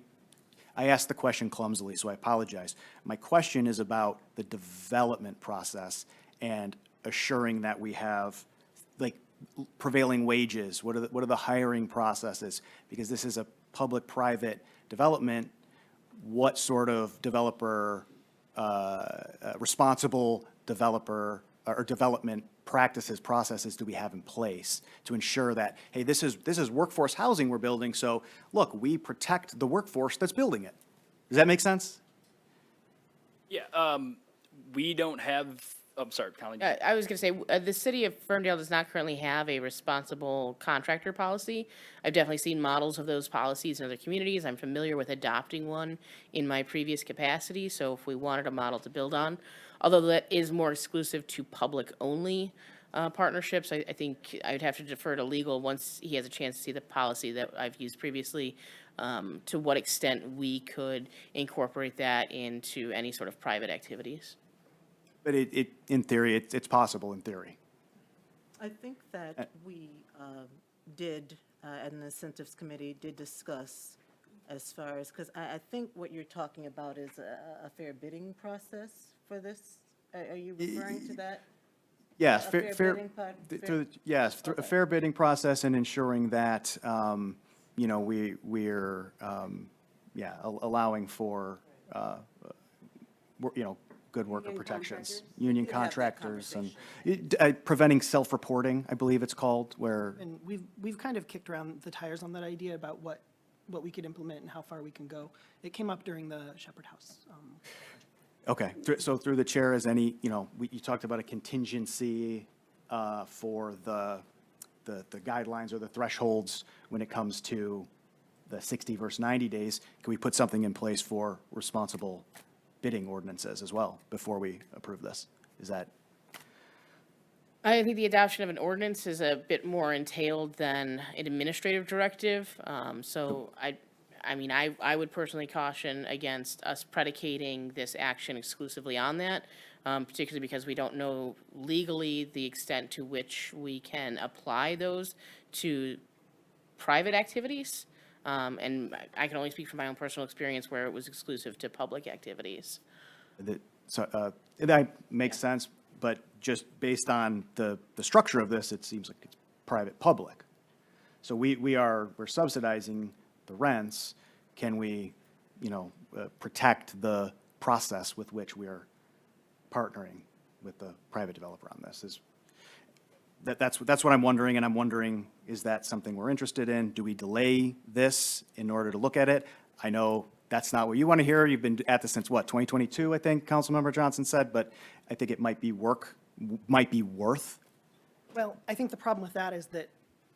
asked the question clumsily, so I apologize. My question is about the development process and assuring that we have, like, prevailing wages. What are the hiring processes? Because this is a public-private development. What sort of developer, responsible developer or development practices, processes do we have in place to ensure that, hey, this is workforce housing we're building, so look, we protect the workforce that's building it. Does that make sense? Yeah, we don't have, I'm sorry, Colleen. I was going to say, the city of Ferndale does not currently have a responsible contractor policy. I've definitely seen models of those policies in other communities. I'm familiar with adopting one in my previous capacity, so if we wanted a model to build on, although that is more exclusive to public-only partnerships, I think I'd have to defer to legal once he has a chance to see the policy that I've used previously, to what extent we could incorporate that into any sort of private activities. But in theory, it's possible in theory. I think that we did, and the incentives committee did discuss as far as, because I think what you're talking about is a fair bidding process for this. Are you referring to that? Yes, A fair, yes, a fair bidding process and ensuring that, we're allowing for, good worker Union protections. contractors? Union We could have that contractors and preventing self-reporting, I believe it's called, where, And we've kind of kicked around the tires on that idea about what we could implement and how far we can go. It came up during the Shepherd House. okay. So through the chair, is any, you talked about a contingency for the guidelines or the thresholds when it comes to the 60 versus 90 days. Can we put something in place for responsible bidding ordinances as well before we approve this? Is that? I think the adoption of an ordinance is a bit more entailed than an administrative directive. So I would personally caution against us predicating this action exclusively on that, particularly because we don't know legally the extent to which we can apply those to private activities. And I can only speak from my own personal experience where it was exclusive to public activities. That makes sense, but just based on the structure of this, it seems like it's private-public. So we're subsidizing the rents. Can we, protect the process with which we are partnering with the private developer on this? That's what I'm wondering, and I'm wondering, is that something we're interested in? Do we delay this in order to look at it? I know that's not what you want to hear. You've been at this since, 2022, I think Councilmember Johnson said, but I think it might be worth. Well, I think the problem with that is that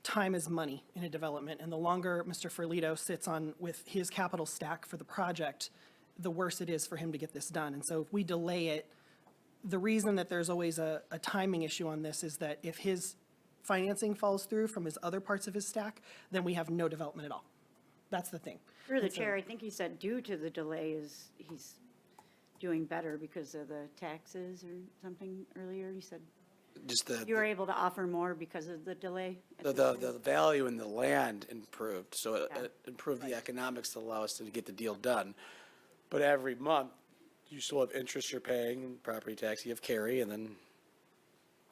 time is money in a development, and the longer Mr. Ferlito sits on with his capital stack for the project, the worse it is for him to get this done. And so if we delay it, the reason that there's always a timing issue on this is that if his financing falls through from his other parts of his stack, then we have no development at all. That's the thing. Through the And so- chair, I think he said due to the delay is he's doing better because of the taxes or something earlier. You said Just you were able to offer more because of the delay? the value in the land improved, so it improved the economics to allow us to get the deal done. But every month, you still have interest you're paying, property tax, you have carry, and then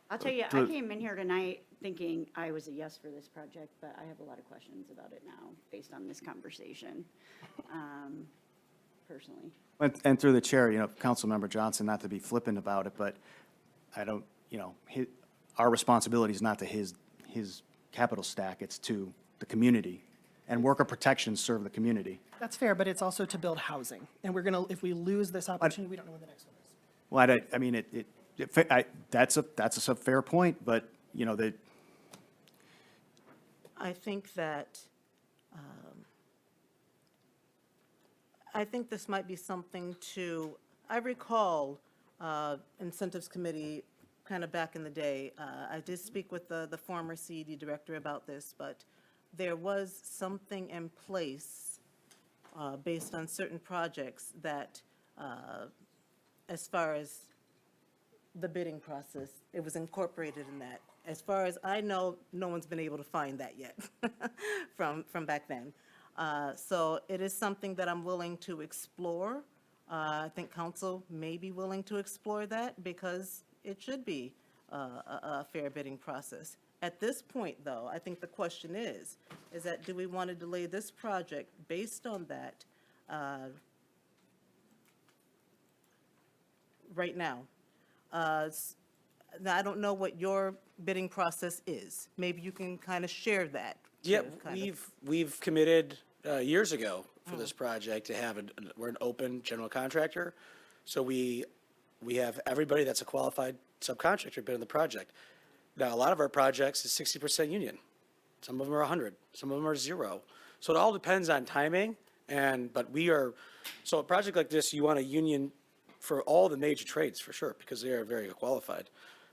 I'll tell you, I came in here tonight thinking I was a yes for this project, but I have a lot of questions about it now based on this conversation, personally. And through the chair, Councilmember Johnson, not to be flippant about it, but I don't, our responsibility is not to his capital stack, it's to the community. And worker protections serve the community. That's fair, but it's also to build housing. And we're going to, if we lose this opportunity, we don't know when the next one is. Well, that's a fair point, but, I think that, I think this might be something I recall incentives committee kind of back in the day. I did speak with the former CED director about this, but there was something in place based on certain projects that, as far as the bidding process, it was incorporated in that. As far as I know, no one's been able to find that yet from back then. So it is something that I'm willing to explore. I think council may be willing to explore that because it should be a fair bidding process. At this point, though, I think the question is that do we want to delay this project based on that right now? Now, I don't know what your bidding process is. Maybe you can kind of share that. yeah, to kind of- we've committed years ago for this project to have we're an open general contractor. So we have everybody that's a qualified subcontractor bid in the project. Now, a lot of our projects is 60% union. Some of them are 100, some of them are 0. So it all depends on timing but so a project like this, you want a union for all the major trades for sure, because they are very qualified.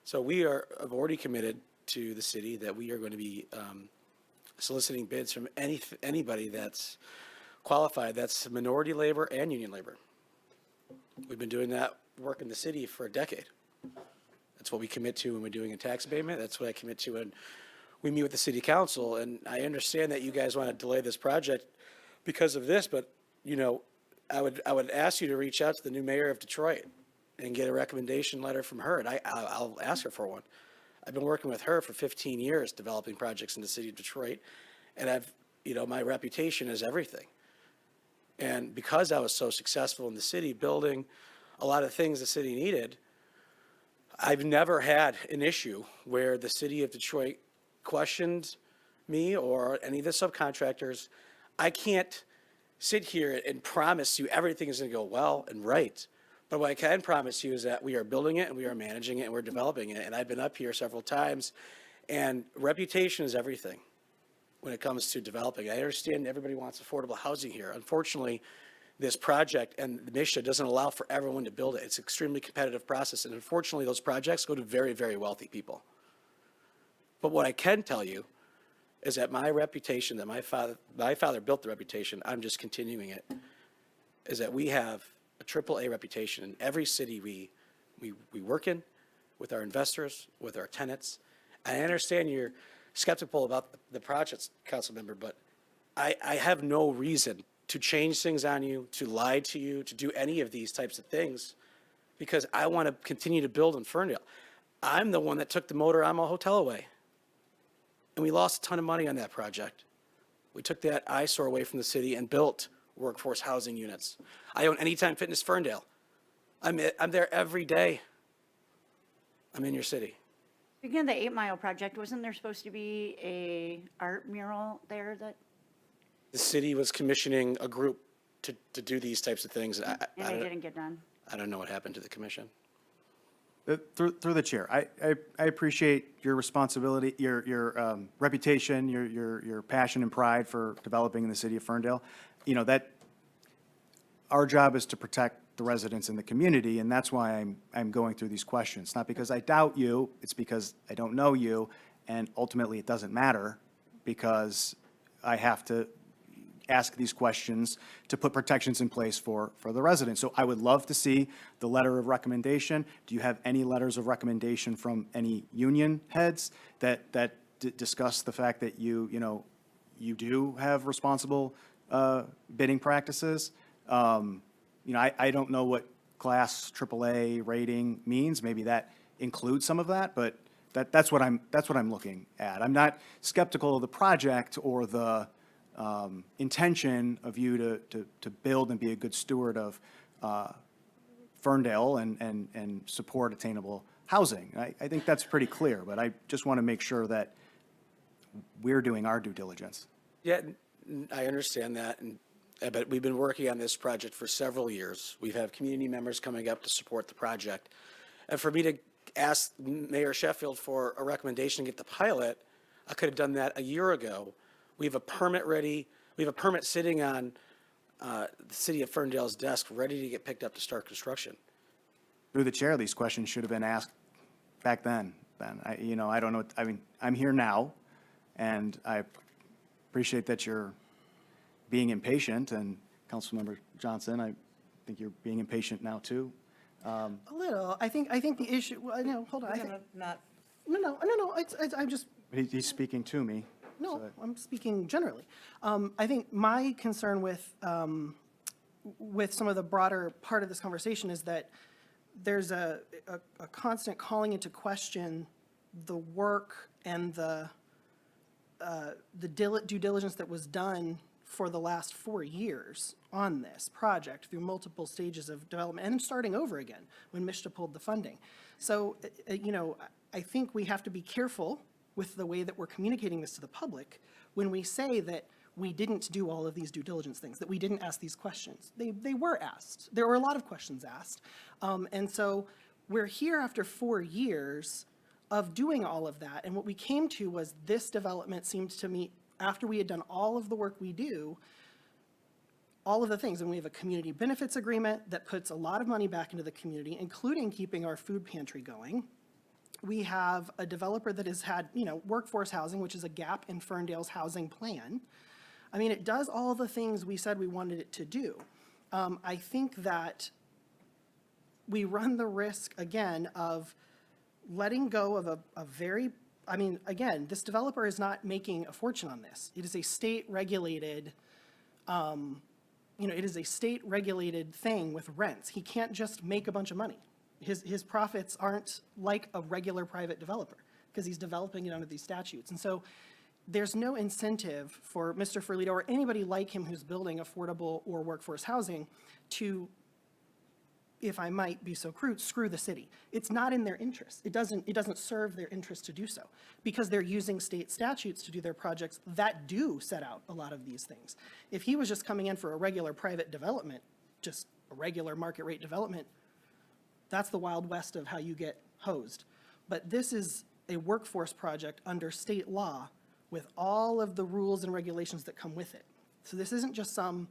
So have already committed to the city that we are going to be soliciting bids from anybody that's qualified, that's minority labor and union labor. We've been doing that work in the city for a decade. That's what we commit to when we're doing a tax abatement. That's what I commit to when we meet with the city council. And I understand that you guys want to delay this project because of this, but, I would ask you to reach out to the new mayor of Detroit and get a recommendation letter from her, and I'll ask her for one. I've been working with her for 15 years developing projects in the city of Detroit, and my reputation is everything. And because I was so successful in the city building a lot of things the city needed, I've never had an issue where the city of Detroit questioned me or any of the subcontractors. I can't sit here and promise you everything is going to go well and right. But what I can promise you is that we are building it and we are managing it and we're developing it. And I've been up here several times, and reputation is everything when it comes to developing. I understand everybody wants affordable housing here. Unfortunately, this project and the MSHA doesn't allow for everyone to build it. It's an extremely competitive process. And unfortunately, those projects go to very, very wealthy people. But what I can tell you is that my reputation, that my father built the reputation, I'm just continuing it, is that we have a AAA reputation in every city we work in, with our investors, with our tenants. I understand you're skeptical about the projects, council member, but I have no reason to change things on you, to lie to you, to do any of these types of things, because I want to continue to build in Ferndale. I'm the one that took the Motorama Hotel away, and we lost a ton of money on that project. We took that eyesore away from the city and built workforce housing units. I own Anytime Fitness Ferndale. I'm there every day. I'm in your city. Speaking of the 8 Mile project, wasn't there supposed to be a art mural there that, The city was commissioning a group to do these types of things. and it didn't get done? I don't know what happened to the commission. Through the chair, I appreciate your responsibility, your reputation, your passion and pride for developing in the city of Ferndale. You know, that, our job is to protect the residents in the community, and that's why I'm going through these questions. Not because I doubt you, it's because I don't know you, and ultimately it doesn't matter, because I have to ask these questions to put protections in place for the residents. So I would love to see the letter of recommendation. Do you have any letters of recommendation from any union heads that discuss the fact that you do have responsible bidding practices? I don't know what class AAA rating means. Maybe that includes some of that, but that's what I'm looking at. I'm not skeptical of the project or the intention of you to build and be a good steward of Ferndale and support attainable housing. I think that's pretty clear, but I just want to make sure that we're doing our due diligence. Yeah, I understand that, but we've been working on this project for several years. We have community members coming up to support the project. And for me to ask Mayor Sheffield for a recommendation to get the pilot, I could have done that a year ago. We have a permit ready. We have a permit sitting on the city of Ferndale's desk, ready to get picked up to start construction. Through the chair, these questions should have been asked back then. I don't know. I mean, I'm here now, and I appreciate that you're being impatient. And Councilmember Johnson, I think you're being impatient now too. A little. I think the issue, well, no, hold on. Not, No, I'm just, He's speaking to me. no, so- I'm speaking generally. I think my concern with some of the broader part of this conversation is that there's a constant calling into question the work and the due diligence that was done for the last 4 years on this project through multiple stages of development and starting over again when MISTA pulled the funding. So, I think we have to be careful with the way that we're communicating this to the public when we say that we didn't do all of these due diligence things, that we didn't ask these questions. They were asked. There were a lot of questions asked. And so we're here after 4 years of doing all of that. And what we came to was this development seemed to meet, after we had done all of the work we do, all of the things. And we have a community benefits agreement that puts a lot of money back into the community, including keeping our food pantry going. We have a developer that has had, workforce housing, which is a gap in Ferndale's housing plan. I mean, it does all the things we said we wanted it to do. I think that we run the risk, again, of letting go of a very, again, this developer is not making a fortune on this. It is a state-regulated, it is a state-regulated thing with rents. He can't just make a bunch of money. His profits aren't like a regular private developer because he's developing it under these statutes. And so there's no incentive for Mr. Ferlito or anybody like him who's building affordable or workforce housing to, if I might be so crude, screw the city. It's not in their interest. It doesn't serve their interest to do so because they're using state statutes to do their projects that do set out a lot of these things. If he was just coming in for a regular private development, just a regular market rate development, that's the Wild West of how you get hosed. But this is a workforce project under state law with all of the rules and regulations that come with it. So this isn't just some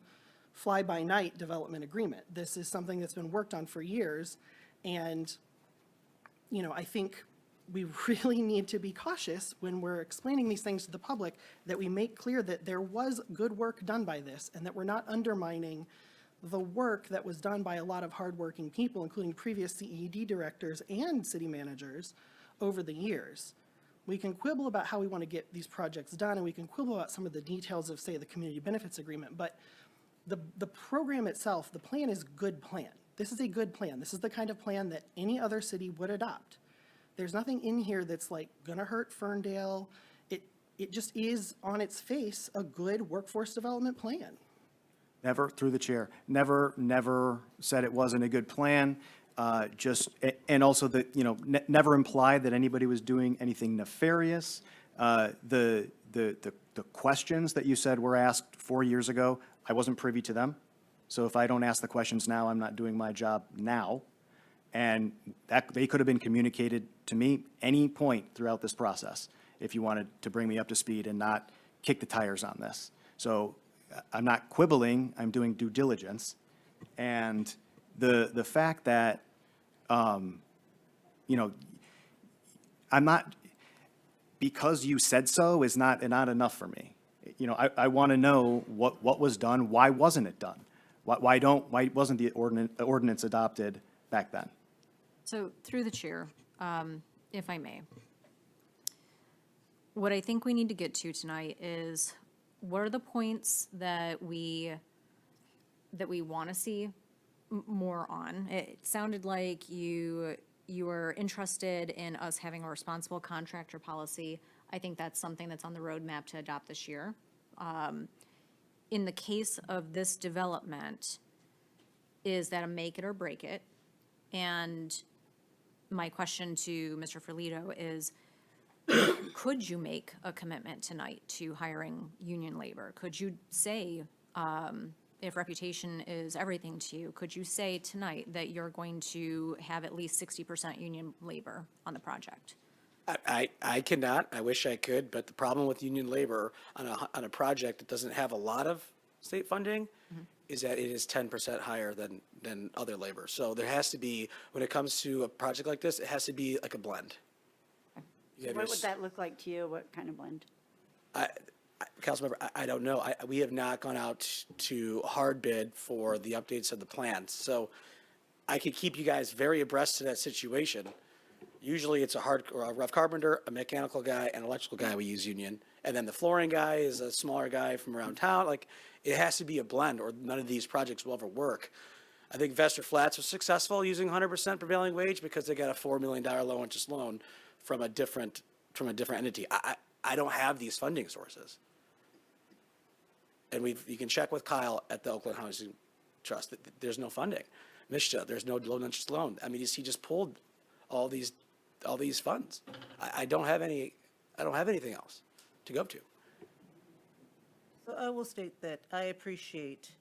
fly-by-night development agreement. This is something that's been worked on for years. And, I think we really need to be cautious when we're explaining these things to the public, that we make clear that there was good work done by this and that we're not undermining the work that was done by a lot of hardworking people, including previous CED directors and city managers over the years. We can quibble about how we want to get these projects done, and we can quibble about some of the details of, say, the community benefits agreement, but the program itself, the plan is good plan. This is a good plan. This is the kind of plan that any other city would adopt. There's nothing in here that's like gonna hurt Ferndale. It just is on its face a good workforce development plan. Never, through the chair, never said it wasn't a good plan. And also that, never implied that anybody was doing anything nefarious. The questions that you said were asked 4 years ago, I wasn't privy to them. So if I don't ask the questions now, I'm not doing my job now. And that, they could have been communicated to me any point throughout this process if you wanted to bring me up to speed and not kick the tires on this. So I'm not quibbling, I'm doing due diligence. And the fact that, I'm not, because you said so is not enough for me. I want to know what was done, why wasn't it done? Why wasn't the ordinance adopted back then? So through the chair, if I may, what I think we need to get to tonight is what are the points that we want to see more on? It sounded like you were interested in us having a responsible contractor policy. I think that's something that's on the roadmap to adopt this year. In the case of this development, is that a make it or break it? And my question to Mr. Ferlito is, could you make a commitment tonight to hiring union labor? Could you say, if reputation is everything to you, could you say tonight that you're going to have at least 60% union labor on the project? I cannot. I wish I could, but the problem with union labor on a project that doesn't have a lot of state funding is that it is 10% higher than other labor. So there has to be, when it comes to a project like this, it has to be like a blend. What would that look like to you? What kind of blend? Councilmember, I don't know. We have not gone out to hard bid for the updates of the plans. So I could keep you guys very abreast to that situation. Usually it's a rough carpenter, a mechanical guy, and an electrical guy we use union. And then the flooring guy is a smaller guy from around town. Like, it has to be a blend or none of these projects will ever work. I think Vester Flats was successful using 100% prevailing wage because they got a $4 million low interest loan from a different entity. I don't have these funding sources. And you can check with Kyle at the Oakland Housing Trust. There's no funding. Mishta, there's no low interest loan. I mean, he just pulled all these funds. I don't have anything else to go to. So I will state that I appreciate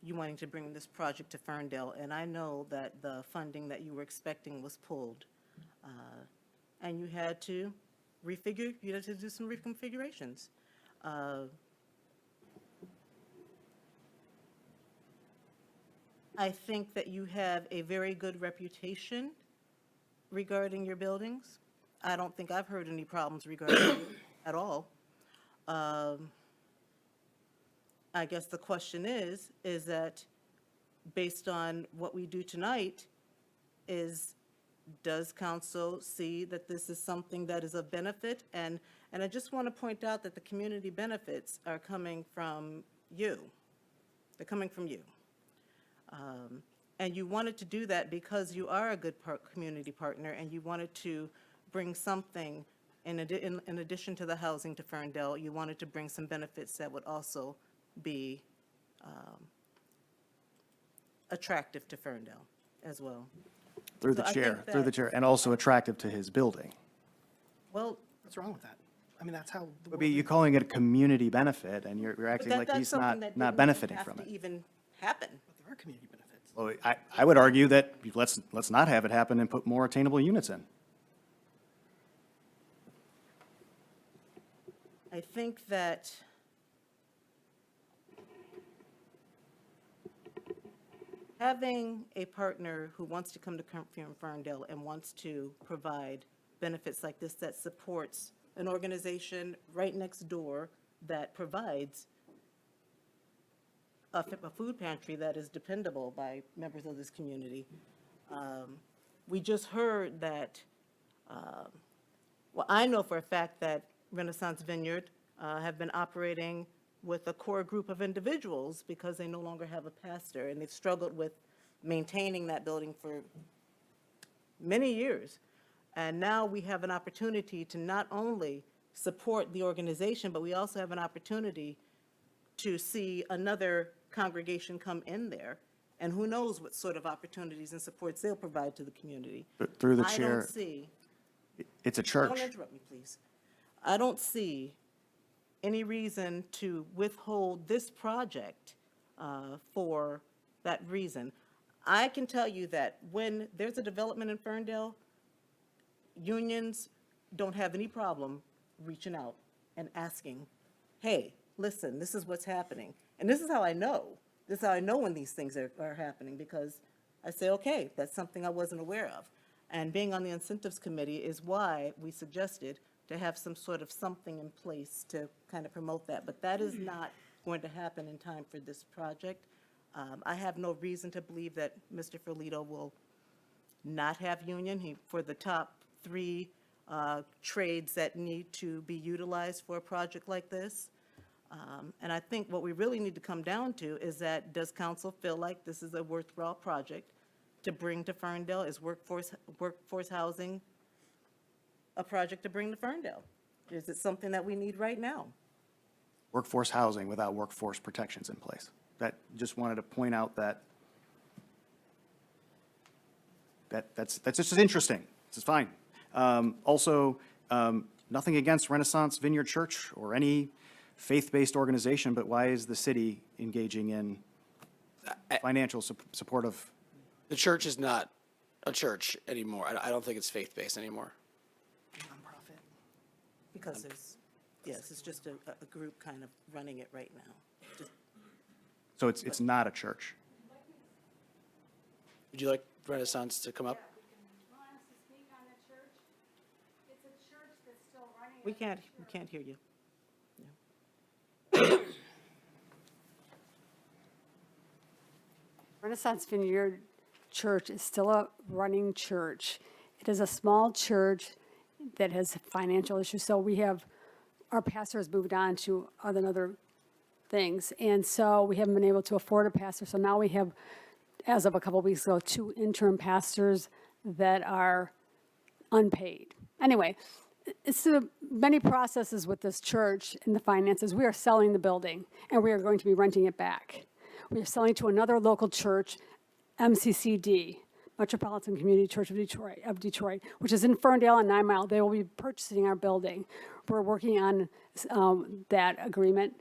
you wanting to bring this project to Ferndale, and I know that the funding that you were expecting was pulled, and you had to do some reconfigurations. I think that you have a very good reputation regarding your buildings. I don't think I've heard any problems regarding it at all. I guess the question is that based on what we do tonight, does council see that this is something that is of benefit? And I just want to point out that the community benefits are coming from you. They're coming from you. And you wanted to do that because you are a good community partner, and you wanted to bring something in addition to the housing to Ferndale. You wanted to bring some benefits that would also be attractive to Ferndale as well. Through the chair, and also attractive to his building. Well, What's wrong with that? I mean, that's how. You're calling it a community benefit, and you're acting like he's not benefiting from it. Even happen. But there are community benefits. Well, I would argue that let's not have it happen and put more attainable units in. I think that having a partner who wants to come to Ferndale and wants to provide benefits like this that supports an organization right next door that provides a food pantry that is dependable by members of this community. We just heard that, well, I know for a fact that Renaissance Vineyard have been operating with a core group of individuals because they no longer have a pastor, and they've struggled with maintaining that building for many years. And now we have an opportunity to not only support the organization, but we also have an opportunity to see another congregation come in there. And who knows what sort of opportunities and supports they'll provide to the community. Through the I chair, don't see, it's a church. don't interrupt me, please. I don't see any reason to withhold this project for that reason. I can tell you that when there's a development in Ferndale, unions don't have any problem reaching out and asking, hey, listen, this is what's happening. And this is how I know. This is how I know when these things are happening, because I say, okay, that's something I wasn't aware of. And being on the incentives committee is why we suggested to have some sort of something in place to kind of promote that. But that is not going to happen in time for this project. I have no reason to believe that Mr. Ferlito will not have union. For the top 3 trades that need to be utilized for a project like this. And I think what we really need to come down to is that, does council feel like this is a worthwhile project to bring to Ferndale? Is workforce housing a project to bring to Ferndale? Is it something that we need right now? Workforce housing without workforce protections in place. That, just wanted to point out that's just interesting. This is fine. Also, nothing against Renaissance Vineyard Church or any faith-based organization, but why is the city engaging in financial support of? The church is not a church anymore. I don't think it's faith-based anymore. Nonprofit. Because there's, yes, it's just a group kind of running it right now. Just- So it's not a church. Would you like Renaissance to come up? We can't hear you. Renaissance Vineyard Church is still a running church. It is a small church that has financial issues, so we have, our pastor has moved on to other things, and so we haven't been able to afford a pastor, so now we have, as of a couple weeks ago, 2 interim pastors that are unpaid. Anyway, it's many processes with this church and the finances. We are selling the building, and we are going to be renting it back. We are selling to another local church, MCCD, Metropolitan Community Church of Detroit, which is in Ferndale and 9 Mile. They will be purchasing our building. We're working on that agreement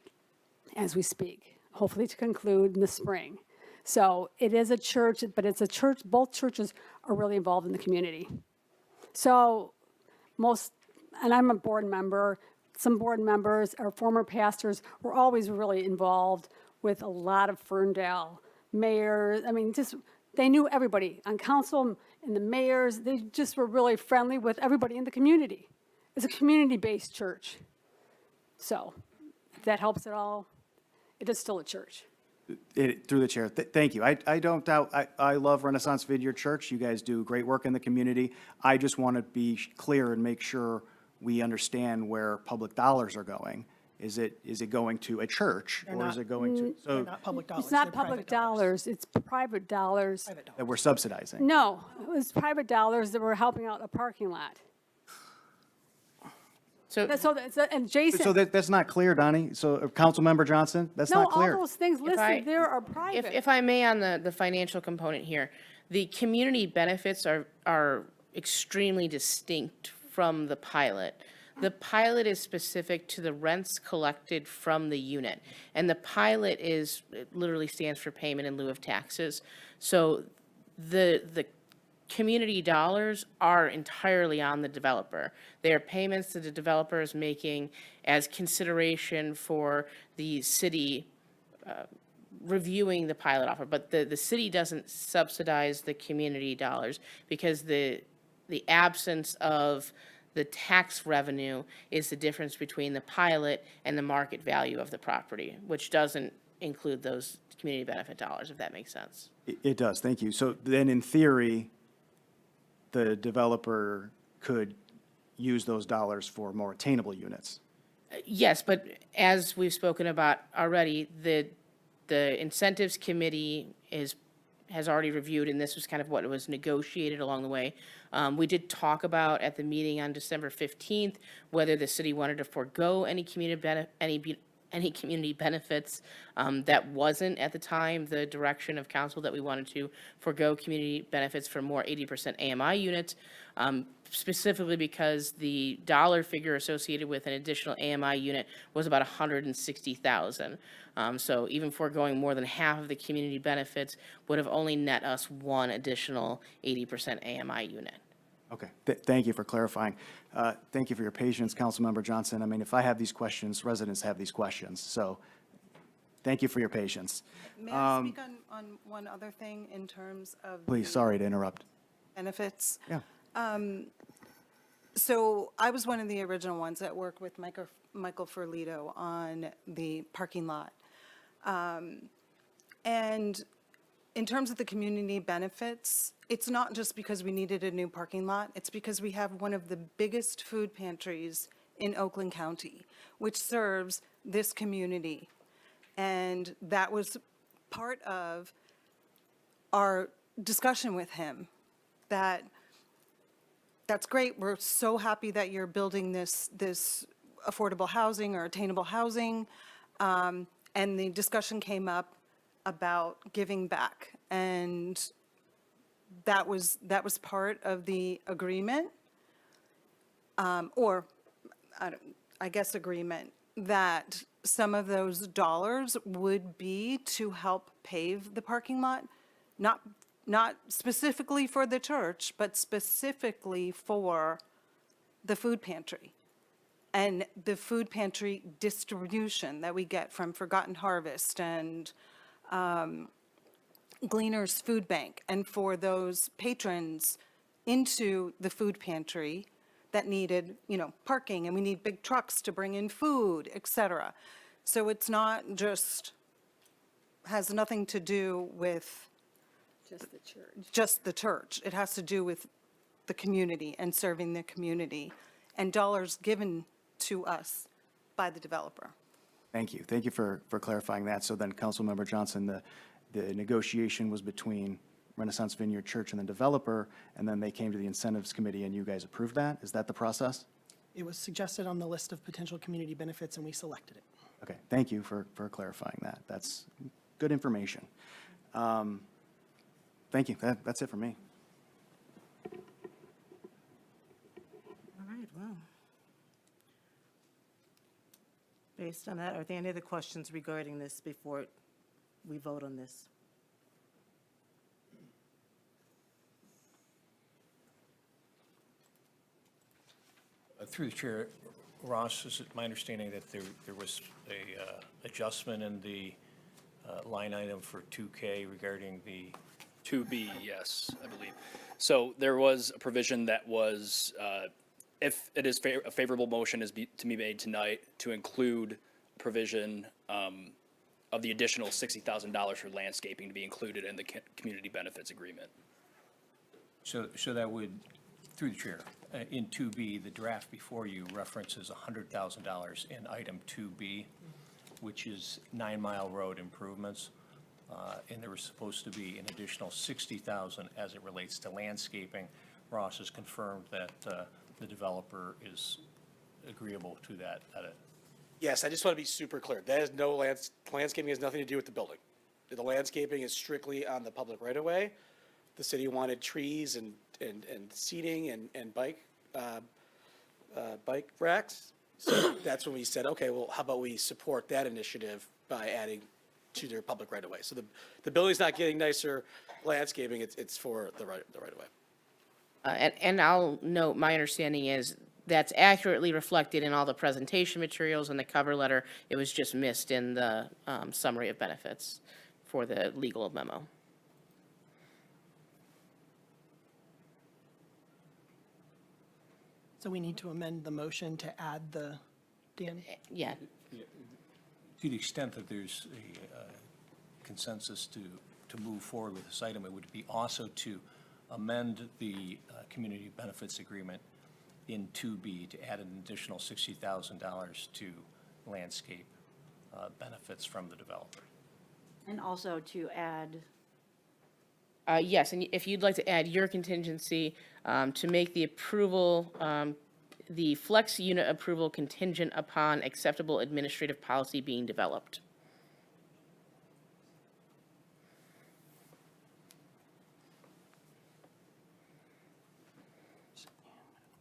as we speak, hopefully to conclude in the spring. So it is a church, but it's a church, both churches are really involved in the community. So and I'm a board member, some board members or former pastors were always really involved with a lot of Ferndale mayors. I mean, just, they knew everybody on council and the mayors. They just were really friendly with everybody in the community. It's a community-based church. So if that helps at all, it is still a church. Through the chair, thank you. I don't doubt, I love Renaissance Vineyard Church. You guys do great work in the community. I just want to be clear and make sure we understand where public dollars are going. Is it going to a church, or is it going to? They're not public dollars. It's not they're private public dollars, it's private dollars. That we're subsidizing? No, it was private dollars that were helping out a parking lot. So, And Jason. So that's not clear, Donnie. So Councilmember Johnson, that's not clear. No, all those things listed there are private. if I may, on the financial component here, the community benefits are extremely distinct from the pilot. The pilot is specific to the rents collected from the unit, and the pilot it literally stands for payment in lieu of taxes. So the community dollars are entirely on the developer. They are payments that the developer is making as consideration for the city reviewing the pilot offer, but the city doesn't subsidize the community dollars because the absence of the tax revenue is the difference between the pilot and the market value of the property, which doesn't include those community benefit dollars, if that makes sense. It does, thank you. So then in theory, the developer could use those dollars for more attainable units. Yes, but as we've spoken about already, the incentives committee has already reviewed, and this was kind of what was negotiated along the way. We did talk about at the meeting on December 15th, whether the city wanted to forego any any community benefits. That wasn't at the time the direction of council, that we wanted to forego community benefits for more 80% AMI units, specifically because the dollar figure associated with an additional AMI unit was about $160,000. So even foregoing more than half of the community benefits would have only net us one additional 80% AMI unit. Okay, thank you for clarifying. Thank you for your patience, Councilmember Johnson. I mean, if I have these questions, residents have these questions, so thank you for your patience. May I speak on one other thing in terms of Please, the sorry to interrupt. benefits? Yeah. So I was one of the original ones that worked with Michael Ferlito on the parking lot. And in terms of the community benefits, it's not just because we needed a new parking lot, it's because we have one of the biggest food pantries in Oakland County, which serves this community. And that was part of our discussion with him, that that's great, we're so happy that you're building this affordable housing or attainable housing. And the discussion came up about giving back, and that was part of the agreement, or I guess agreement, that some of those dollars would be to help pave the parking lot, not specifically for the church, but specifically for the food pantry and the food pantry distribution that we get from Forgotten Harvest and Gleaner's Food Bank, and for those patrons into the food pantry that needed, parking, and we need big trucks to bring in food, et cetera. So it's not just, has nothing to do with just the church. It has to do with the community and serving the community, and dollars given to us by the developer. Thank you. Thank you for clarifying that. So then, Councilmember Johnson, the negotiation was between Renaissance Vineyard Church and the developer, and then they came to the incentives committee and you guys approved that? Is that the process? It was suggested on the list of potential community benefits, and we selected it. Okay, thank you for clarifying that. That's good information. Thank you. That's it for me. All right, well. Based on that, are there any other questions regarding this before we vote on this? Through the chair, Ross, is it my understanding that there was a adjustment in the line item for 2K regarding the 2B, yes, I believe. So there was a provision that was, if it is a favorable motion to be made tonight, to include provision of the additional $60,000 for landscaping to be included in the community benefits agreement. So that would, through the chair, in 2B, the draft before you references $100,000 in item 2B, which is 9 Mile Road improvements. And there was supposed to be an additional $60,000 as it relates to landscaping. Ross has confirmed that the developer is agreeable to that edit. Yes, I just want to be super clear. That is no landscaping has nothing to do with the building. The landscaping is strictly on the public right-of-way. The city wanted trees and seating and bike racks. So that's when we said, okay, well, how about we support that initiative by adding to their public right-of-way. So the building's not getting nicer landscaping, it's for the right-of-way. And I'll note, my understanding is that's accurately reflected in all the presentation materials and the cover letter. It was just missed in the summary of benefits. for the legal memo. So we need to amend the motion to add the, Dan? Yeah, To the extent that there's a consensus to move forward with this item, it would be also to amend the community benefits agreement in 2B to add an additional $60,000 to landscape benefits from the developer. And also to add, yes, and if you'd like to add your contingency to make the approval, the flex unit approval contingent upon acceptable administrative policy being developed.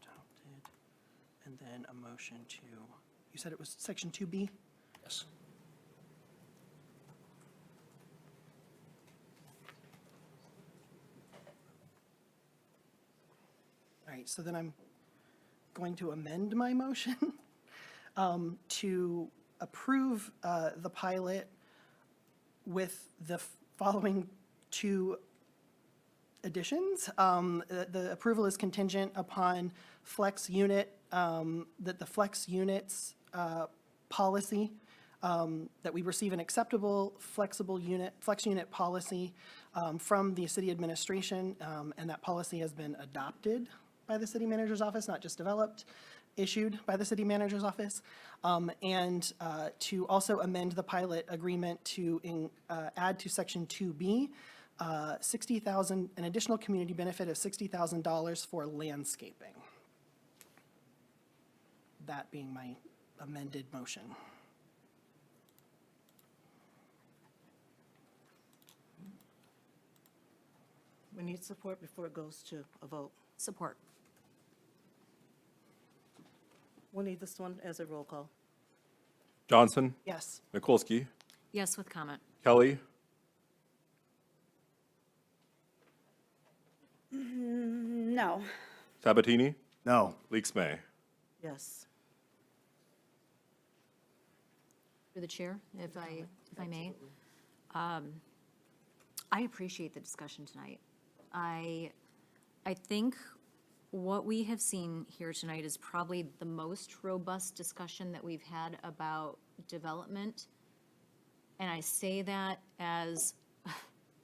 Adopted. And then a motion to, you said it was section 2B? Yes. All right, so then I'm going to amend my motion to approve the pilot with the following two additions. The approval is contingent upon flex unit, that the flex units policy, that we receive an acceptable flex unit policy from the city administration, and that policy has been adopted by the city manager's office, not just developed, issued by the city manager's office, and to also amend the pilot agreement to add to section 2B, 60,000, an additional community benefit of $60,000 for landscaping. That being my amended motion. We need support before it goes to a vote. Support. We'll need this one as a roll call. Johnson, Yes. Mikulski, Yes, with comment. Kelly, no. Sabatini, No. Leaks May. Yes. Through the chair, if I may. I appreciate the discussion tonight. I think what we have seen here tonight is probably the most robust discussion that we've had about development. And I say that as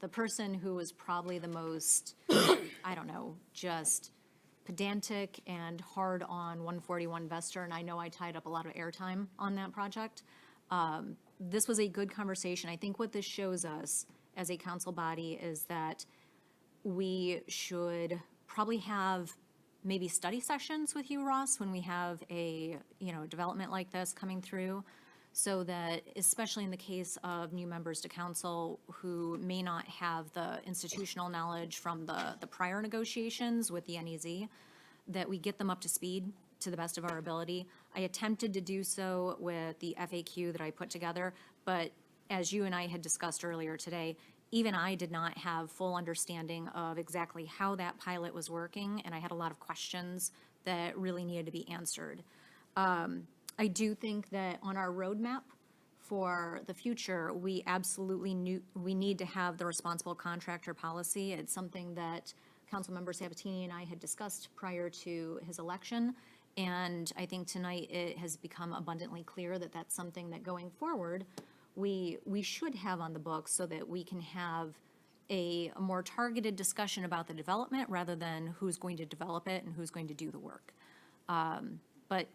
the person who was probably the most, I don't know, just pedantic and hard on 141 Vester, and I know I tied up a lot of airtime on that project. This was a good conversation. I think what this shows us as a council body is that we should probably have maybe study sessions with you, Ross, when we have a, development like this coming through, so that, especially in the case of new members to council who may not have the institutional knowledge from the prior negotiations with the NEZ, that we get them up to speed to the best of our ability. I attempted to do so with the FAQ that I put together, but as you and I had discussed earlier today, even I did not have full understanding of exactly how that pilot was working, and I had a lot of questions that really needed to be answered. I do think that on our roadmap for the future, we absolutely we need to have the responsible contractor policy. It's something that Councilmember Sabatini and I had discussed prior to his election, and I think tonight it has become abundantly clear that that's something that going forward, we should have on the books so that we can have a more targeted discussion about the development rather than who's going to develop it and who's going to do the work. But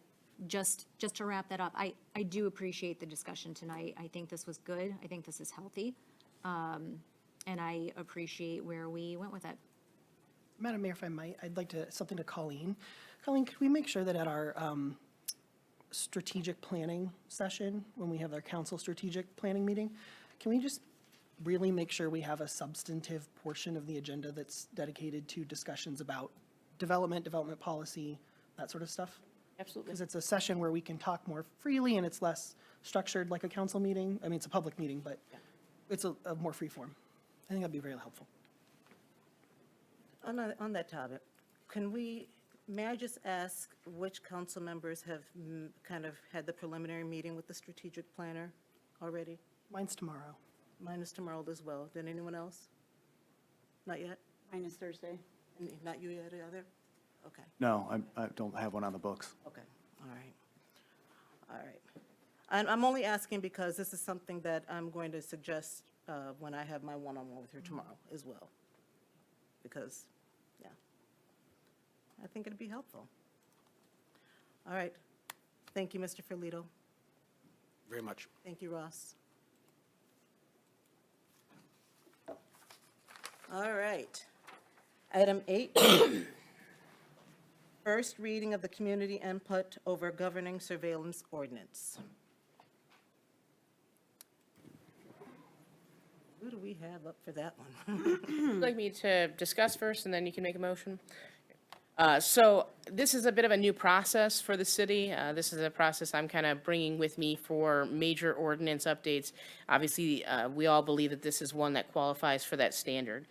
just to wrap that up, I do appreciate the discussion tonight. I think this was good. I think this is healthy. And I appreciate where we went with it. Madam Mayor, if I might, I'd like something to Colleen. Colleen, could we make sure that at our strategic planning session, when we have our council strategic planning meeting, can we just really make sure we have a substantive portion of the agenda that's dedicated to discussions about development policy, that sort of stuff? Absolutely. Because it's a session where we can talk more freely and it's less structured like a council meeting. I mean, it's a public meeting, but it's a more free form. I think that'd be very helpful. On that topic, may I just ask which council members have kind of had the preliminary meeting with the strategic planner already? Mine's tomorrow. Mine is tomorrow as well. Then anyone else? Not yet? Mine is Thursday. Not you yet, either? Okay, No, I don't have one on the books. okay, all right. All right. And I'm only asking because this is something that I'm going to suggest when I have my one-on-one with her tomorrow as well. Because, yeah, I think it'd be helpful. All right. Thank you, Mr. Ferlito. Very much. Thank you, Ross. All right. Item 8, first reading of the community input over governing surveillance ordinance. Who do we have up for that one? Would you like me to discuss first, and then you can make a motion? So this is a bit of a new process for the city. This is a process I'm kind of bringing with me for major ordinance updates. Obviously, we all believe that this is one that qualifies for that standard.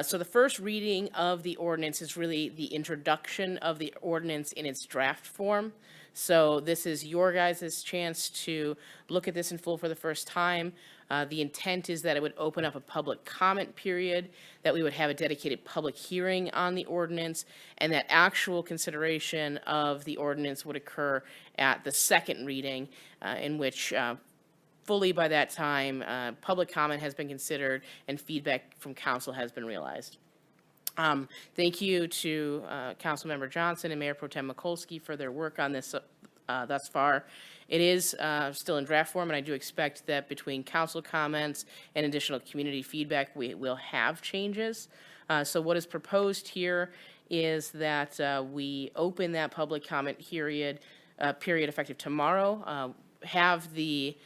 So the first reading of the ordinance is really the introduction of the ordinance in its draft form. So this is your guys' chance to look at this in full for the first time. The intent is that it would open up a public comment period, that we would have a dedicated public hearing on the ordinance, and that actual consideration of the ordinance would occur at the second reading, in which fully by that time, public comment has been considered and feedback from council has been realized. Thank you to Councilmember Johnson and Mayor Pro Tem Mikulski for their work on this thus far. It is still in draft form, and I do expect that between council comments and additional community feedback, we will have changes. So what is proposed here is that we open that public comment period effective tomorrow, have the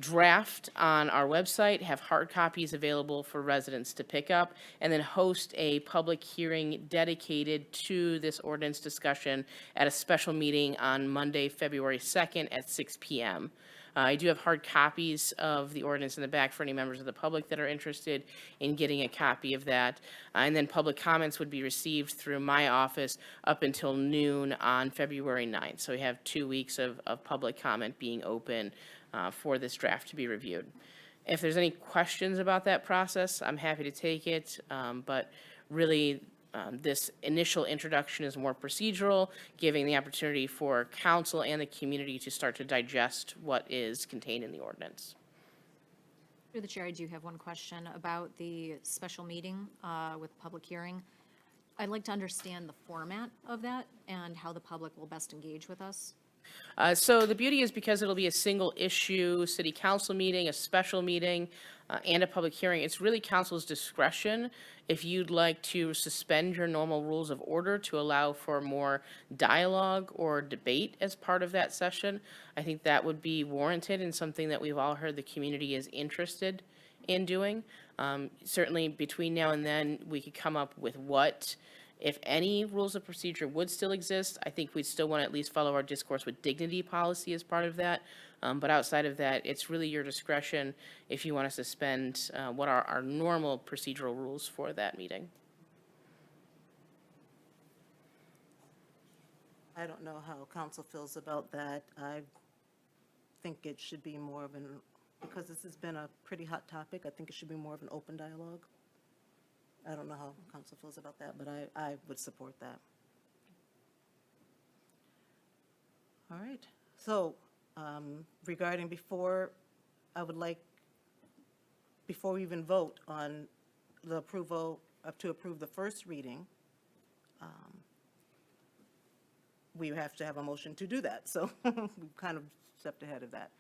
draft on our website, have hard copies available for residents to pick up, and then host a public hearing dedicated to this ordinance discussion at a special meeting on Monday, February 2nd at 6 p.m. I do have hard copies of the ordinance in the back for any members of the public that are interested in getting a copy of that. And then public comments would be received through my office up until noon on February 9th. So we have 2 weeks of public comment being open for this draft to be reviewed. If there's any questions about that process, I'm happy to take it, but really this initial introduction is more procedural, giving the opportunity for council and the community to start to digest what is contained in the ordinance. Through the chair, I do have one question about the special meeting with public hearing. I'd like to understand the format of that and how the public will best engage with us. So the beauty is because it'll be a single issue city council meeting, a special meeting, and a public hearing, it's really council's discretion if you'd like to suspend your normal rules of order to allow for more dialogue or debate as part of that session. I think that would be warranted and something that we've all heard the community is interested in doing. Certainly between now and then, we could come up with what, if any, rules of procedure would still exist. I think we'd still want to at least follow our discourse with dignity policy as part of that. But outside of that, it's really your discretion if you want to suspend what are our normal procedural rules for that meeting. I don't know how council feels about that. I think it should be more of an, because this has been a pretty hot topic, I think it should be more of an open dialogue. I don't know how council feels about that, but I would support that. All right, so regarding before we even vote on the approval to approve the first reading, we have to have a motion to do that. So we've kind of stepped ahead of that.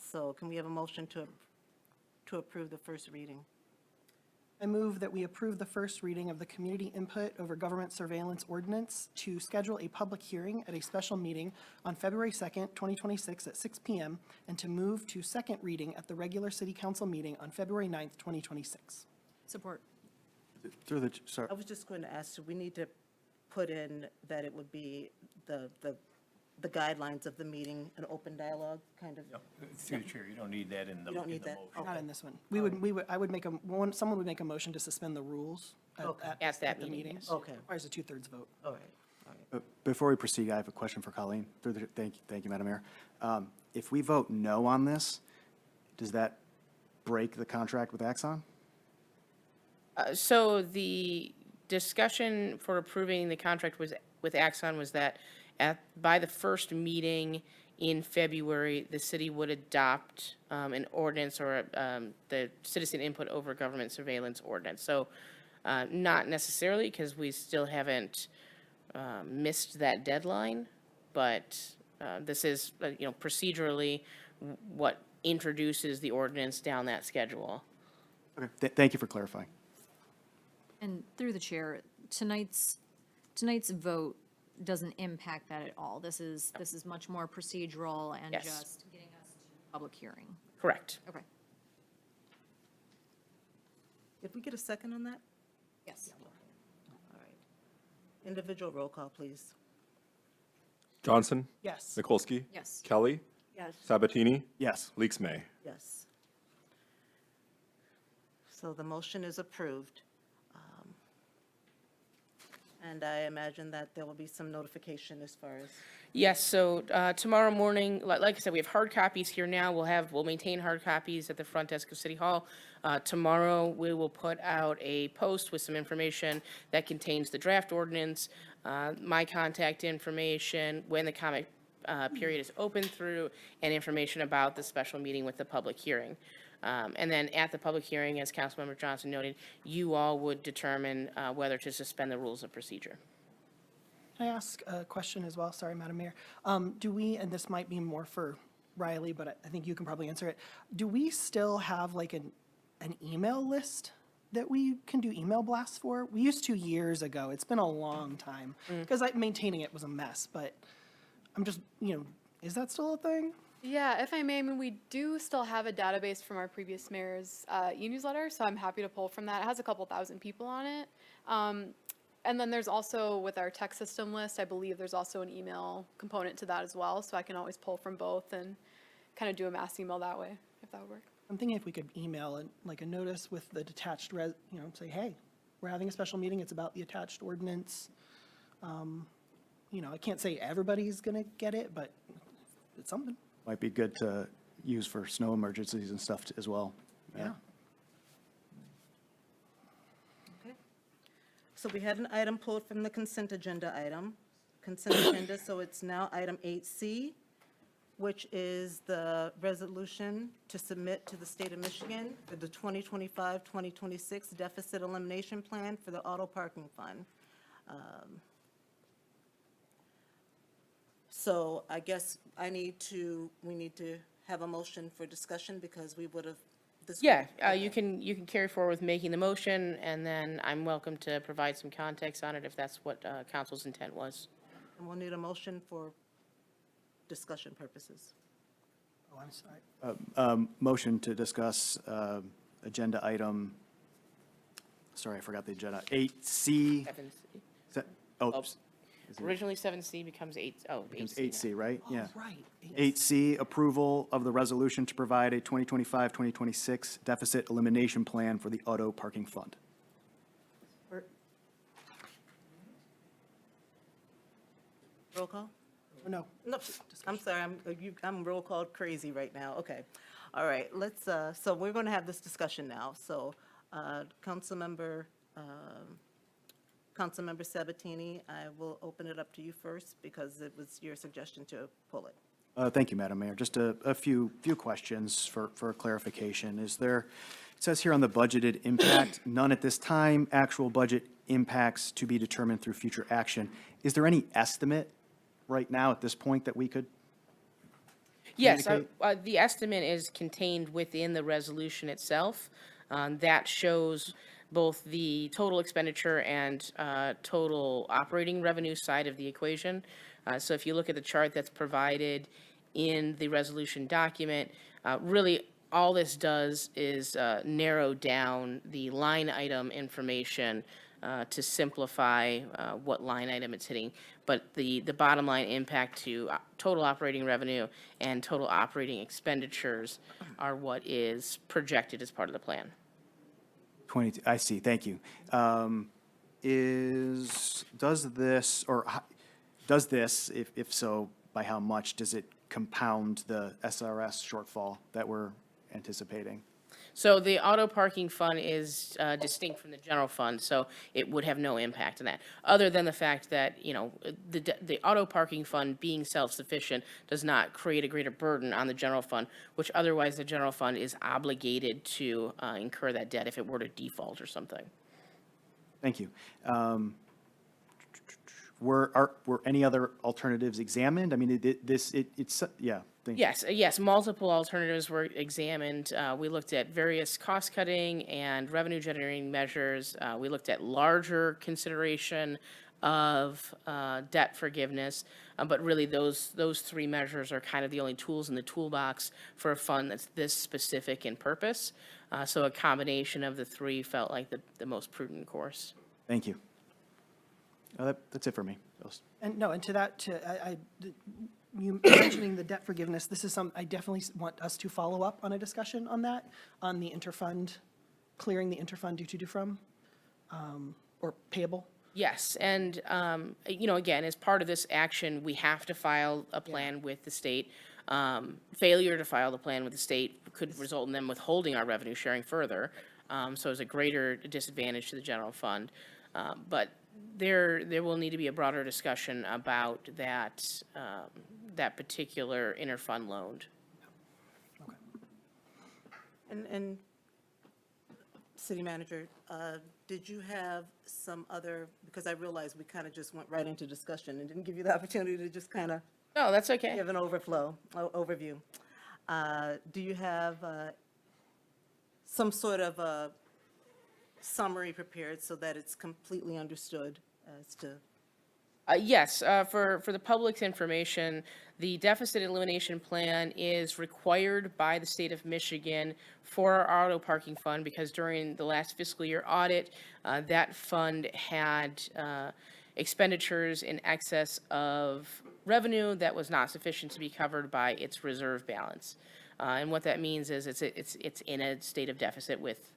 So can we have a motion to approve the first reading? I move that we approve the first reading of the community input over government surveillance ordinance to schedule a public hearing at a special meeting on February 2nd, 2026 at 6 p.m. and to move to second reading at the regular city council meeting on February 9th, 2026. Support. Sorry. I was just going to ask, do we need to put in that it would be the guidelines of the meeting, an open dialogue, kind of? Through the chair, you don't need that in the You don't need that? motion. Not in this one. I would make someone would make a motion to suspend the rules At that the meeting, yes. Okay, Requires a 2/3 vote. all right, all right. Before we proceed, I have a question for Colleen. Thank you, Madam Mayor. If we vote no on this, does that break the contract with Axon? So the discussion for approving the contract with Axon was that by the first meeting in February, the city would adopt an ordinance or the citizen input over government surveillance ordinance. So not necessarily, because we still haven't missed that deadline, but this is, procedurally what introduces the ordinance down that schedule. Okay, thank you for clarifying. And through the chair, tonight's vote doesn't impact that at all. This is much more procedural and Yes. just getting us to public hearing. Correct. Okay. Did we get a second on that? Yes. All right. Individual roll call, please. Johnson? Yes. Mikulski? Yes. Kelly? Yes. Sabatini? Yes. Leaks May. Yes. So the motion is approved. And I imagine that there will be some notification as far as, Yes, so tomorrow morning, like I said, we have hard copies here now. We'll maintain hard copies at the front desk of City Hall. Tomorrow, we will put out a post with some information that contains the draft ordinance, my contact information, when the comment period is open through, and information about the special meeting with the public hearing. And then at the public hearing, as Councilmember Johnson noted, you all would determine whether to suspend the rules of procedure. Can I ask a question as well? Sorry, Madam Mayor. Do we, and this might be more for Riley, but I think you can probably answer it. Do we still have like an email list that we can do email blasts for? We used to years ago. It's been a long time because maintaining it was a mess, but I'm just, is that still a thing? Yeah, if I may, we do still have a database from our previous mayor's e-newsletter, so I'm happy to pull from that. It has a couple thousand people on it. And then there's also, with our text system list, I believe there's also an email component to that as well, so I can always pull from both and kind of do a mass email that way, if that would work. I'm thinking if we could email a notice with the detached, say, hey, we're having a special meeting, it's about the attached ordinance. I can't say everybody's gonna get it, but it's something. Might be good to use for snow emergencies and stuff as well. Yeah. okay. So we had an item pulled from the consent agenda, so it's now item 8C, which is the resolution to submit to the state of Michigan for the 2025-2026 deficit elimination plan for the auto parking fund. So I guess we need to have a motion for discussion because we would have. Yeah, you can carry forward with making the motion, and then I'm welcome to provide some context on it if that's what council's intent was. And we'll need a motion for discussion purposes. Oh, I'm sorry. Motion to discuss agenda item, sorry, I forgot the agenda, 8C. 7C. Oops. Originally 7C becomes 8, Becomes 8C. 8C, right? Yeah. Right. 8C, approval of the resolution to provide a 2025-2026 deficit elimination plan for the auto parking fund. Roll call? No. No, I'm sorry, I'm roll called crazy right now. Okay. All right, let's, so we're going to have this discussion now. So, Councilmember Sabatini, I will open it up to you first because it was your suggestion to pull it. Thank you, Madam Mayor. Just a few questions for clarification. Is there, it says here on the budgeted impact, none at this time, actual budget impacts to be determined through future action. Is there any estimate right now at this point that we could Yes, communicate? the estimate is contained within the resolution itself. That shows both the total expenditure and total operating revenue side of the equation. So if you look at the chart that's provided in the resolution document, really all this does is narrow down the line item information to simplify what line item it's hitting. But the bottom line impact to total operating revenue and total operating expenditures are what is projected as part of the plan. 20, I see, thank you. Does this, if so, by how much, does it compound the SRS shortfall that we're anticipating? So the auto parking fund is distinct from the general fund, so it would have no impact on that, other than the fact that, you know, the auto parking fund being self-sufficient does not create a greater burden on the general fund, which otherwise the general fund is obligated to incur that debt if it were to default or something. Thank you. Were any other alternatives examined? I mean, yeah. thank you. Yes, multiple alternatives were examined. We looked at various cost-cutting and revenue-generating measures. We looked at larger consideration of debt forgiveness, but really those three measures are kind of the only tools in the toolbox for a fund that's this specific in purpose. So a combination of the three felt like the most prudent course. Thank you. That's it for me. And to that, you mentioning the debt forgiveness, this is I definitely want us to follow up on a discussion on that, on the interfund, clearing the interfund due to from, or payable. Yes, and, you know, again, as part of this action, we have to file a plan with the state. Failure to file the plan with the state could result in them withholding our revenue sharing further, so it's a greater disadvantage to the general fund. But there will need to be a broader discussion about that, that particular interfund loan. And City Manager, did you have some other, because I realized we kind of just went right into discussion and didn't give you the opportunity to just kind of No, that's okay. give an overview. Do you have some sort of a summary prepared so that it's completely understood as to? Yes, for the public's information, the deficit elimination plan is required by the state of Michigan for our auto parking fund because during the last fiscal year audit, that fund had expenditures in excess of revenue that was not sufficient to be covered by its reserve balance. And what that means is it's in a state of deficit with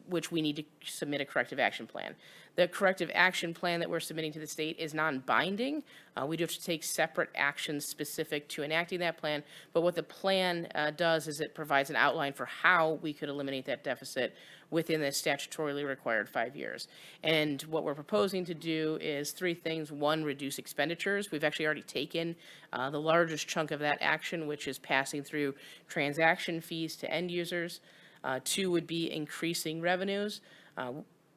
which we need to submit a corrective action plan. The corrective action plan that we're submitting to the state is non-binding. We do have to take separate actions specific to enacting that plan, but what the plan does is it provides an outline for how we could eliminate that deficit within the statutorily required 5 years. And what we're proposing to do is three things. One, reduce expenditures. We've actually already taken the largest chunk of that action, which is passing through transaction fees to end users. Two would be increasing revenues.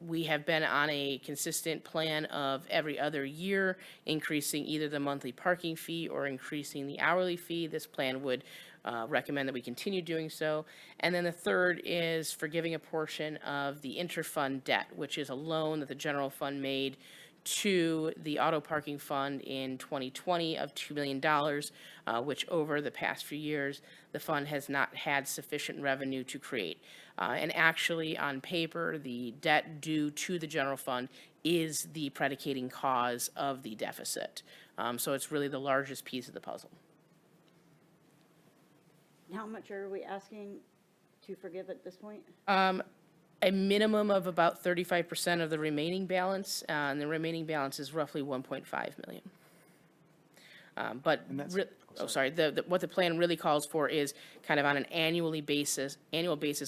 We have been on a consistent plan of every other year increasing either the monthly parking fee or increasing the hourly fee. This plan would recommend that we continue doing so. And then the third is forgiving a portion of the interfund debt, which is a loan that the general fund made to the auto parking fund in 2020 of $2 million, which over the past few years, the fund has not had sufficient revenue to create. And actually, on paper, the debt due to the general fund is the predicating cause of the deficit. So it's really the largest piece of the puzzle. How much are we asking to forgive at this point? A minimum of about 35% of the remaining balance, and the remaining balance is roughly 1.5 million. But what the plan really calls for is kind of on an annual basis,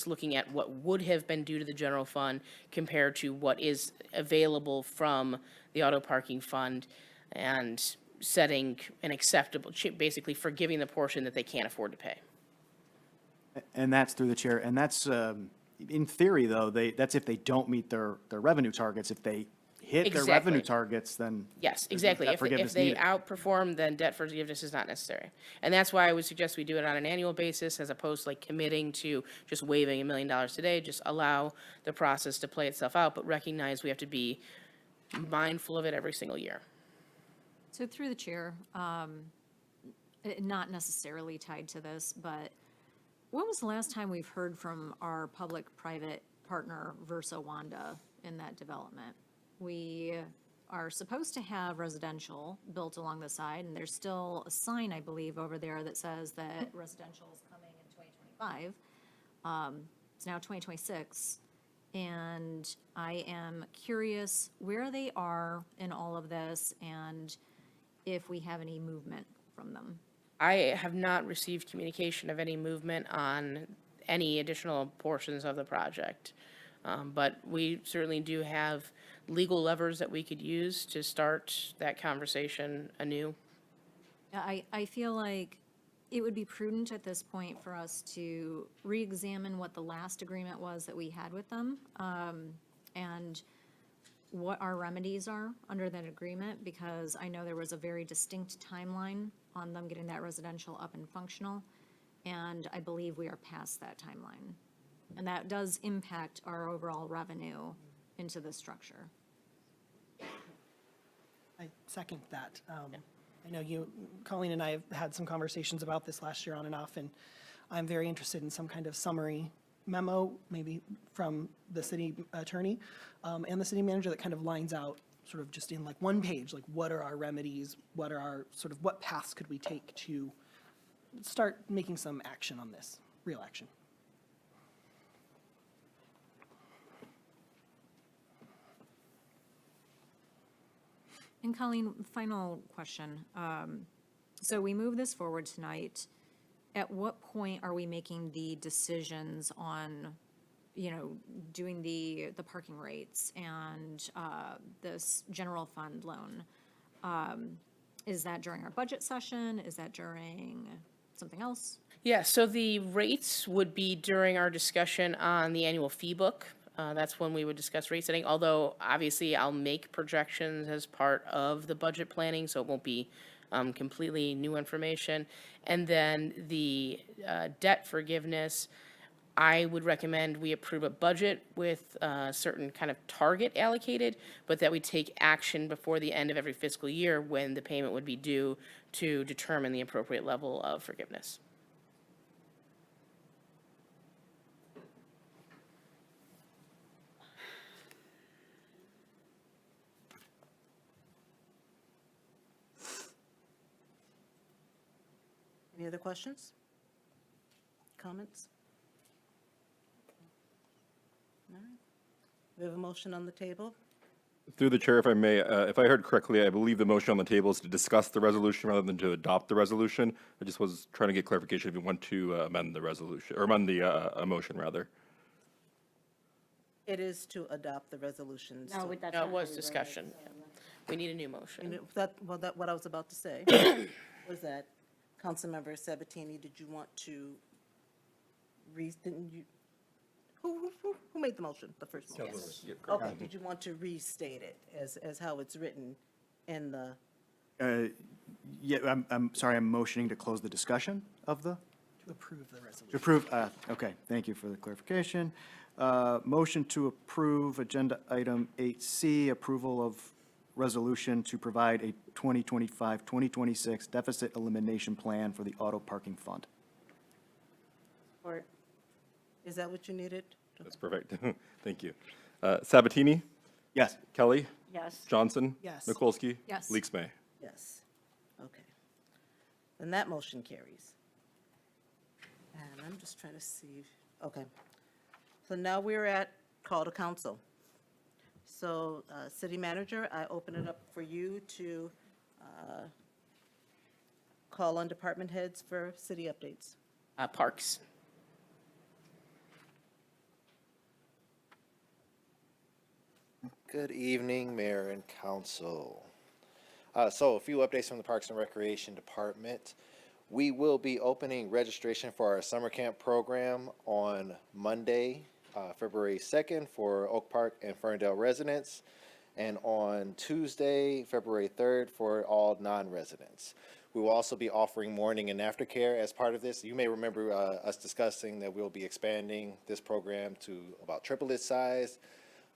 looking at what would have been due to the general fund compared to what is available from the auto parking fund, and setting an acceptable, basically forgiving the portion that they can't afford to pay. And that's through the chair. And that's, in theory, though, that's if they don't meet their revenue targets. If they hit their revenue targets, then yes, there's exactly. debt If forgiveness they needed. outperform, then debt forgiveness is not necessary. And that's why I would suggest we do it on an annual basis as opposed to like committing to just waiving $1 million today. Just allow the process to play itself out, but recognize we have to be mindful of it every single year. So through the chair, not necessarily tied to this, but when was the last time we've heard from our public-private partner, Versa Wanda, in that development? We are supposed to have residential built along the side, and there's still a sign, I believe, over there that says that residential is coming in 2025. It's now 2026, and I am curious where they are in all of this and if we have any movement from them. I have not received communication of any movement on any additional portions of the project. But we certainly do have legal levers that we could use to start that conversation anew. Yeah, I feel like it would be prudent at this point for us to re-examine what the last agreement was that we had with them, and what our remedies are under that agreement, because I know there was a very distinct timeline on them getting that residential up and functional, and I believe we are past that timeline. And that does impact our overall revenue into the structure. I second that. I know you, Colleen and I have had some conversations about this last year on and off, and I'm very interested in some kind of summary memo, maybe from the city attorney and the city manager, that kind of lines out sort of just in like one page, like what are our remedies, what are our sort of, what paths could we take to start making some action on this, real action. And Colleen, final question. So we move this forward tonight. At what point are we making the decisions on, doing the parking rates and this general fund loan? Is that during our budget session? Is that during something else? Yeah, so the rates would be during our discussion on the annual fee book. That's when we would discuss rate setting, although obviously I'll make projections as part of the budget planning, so it won't be completely new information. And then the debt forgiveness, I would recommend we approve a budget with a certain kind of target allocated, but that we take action before the end of every fiscal year when the payment would be due to determine the appropriate level of forgiveness. Any other questions? Comments? All right. We have a motion on the table. Through the chair, if I may, if I heard correctly, I believe the motion on the table is to discuss the resolution rather than to adopt the resolution. I just was trying to get clarification if you want to amend the resolution, or amend the motion, rather. It is to adopt the resolution. No, so- that's No, not it was really discussion. We need a new motion. What I was about to say was that, Councilmember Sabatini, did you want to didn't you, who made the motion, the first one? Yes. Okay, did you want to restate it as how it's written in the, Yeah, I'm sorry, I'm motioning to close the discussion of the, To approve the resolution. to approve, okay, thank you for the clarification. Motion to approve Agenda Item 8C, approval of resolution to provide a 2025-2026 deficit elimination plan for the auto parking fund. or, is that what you needed? That's perfect. Thank you. Sabatini? Yes. Kelly? Yes. Johnson? Yes. Mikulski? Yes. Leaks May? Yes. Okay. Then that motion carries. And I'm just trying to see, okay. So now we're at call to council. So, City Manager, I open it up for you to call on department heads for city updates. Parks. Good evening, Mayor and Council. So a few updates from the Parks and Recreation Department. We will be opening registration for our summer camp program on Monday, February 2nd for Oak Park and Ferndale residents, and on Tuesday, February 3rd for all non-residents. We will also be offering morning and aftercare as part of this. You may remember us discussing that we'll be expanding this program to about triple its size.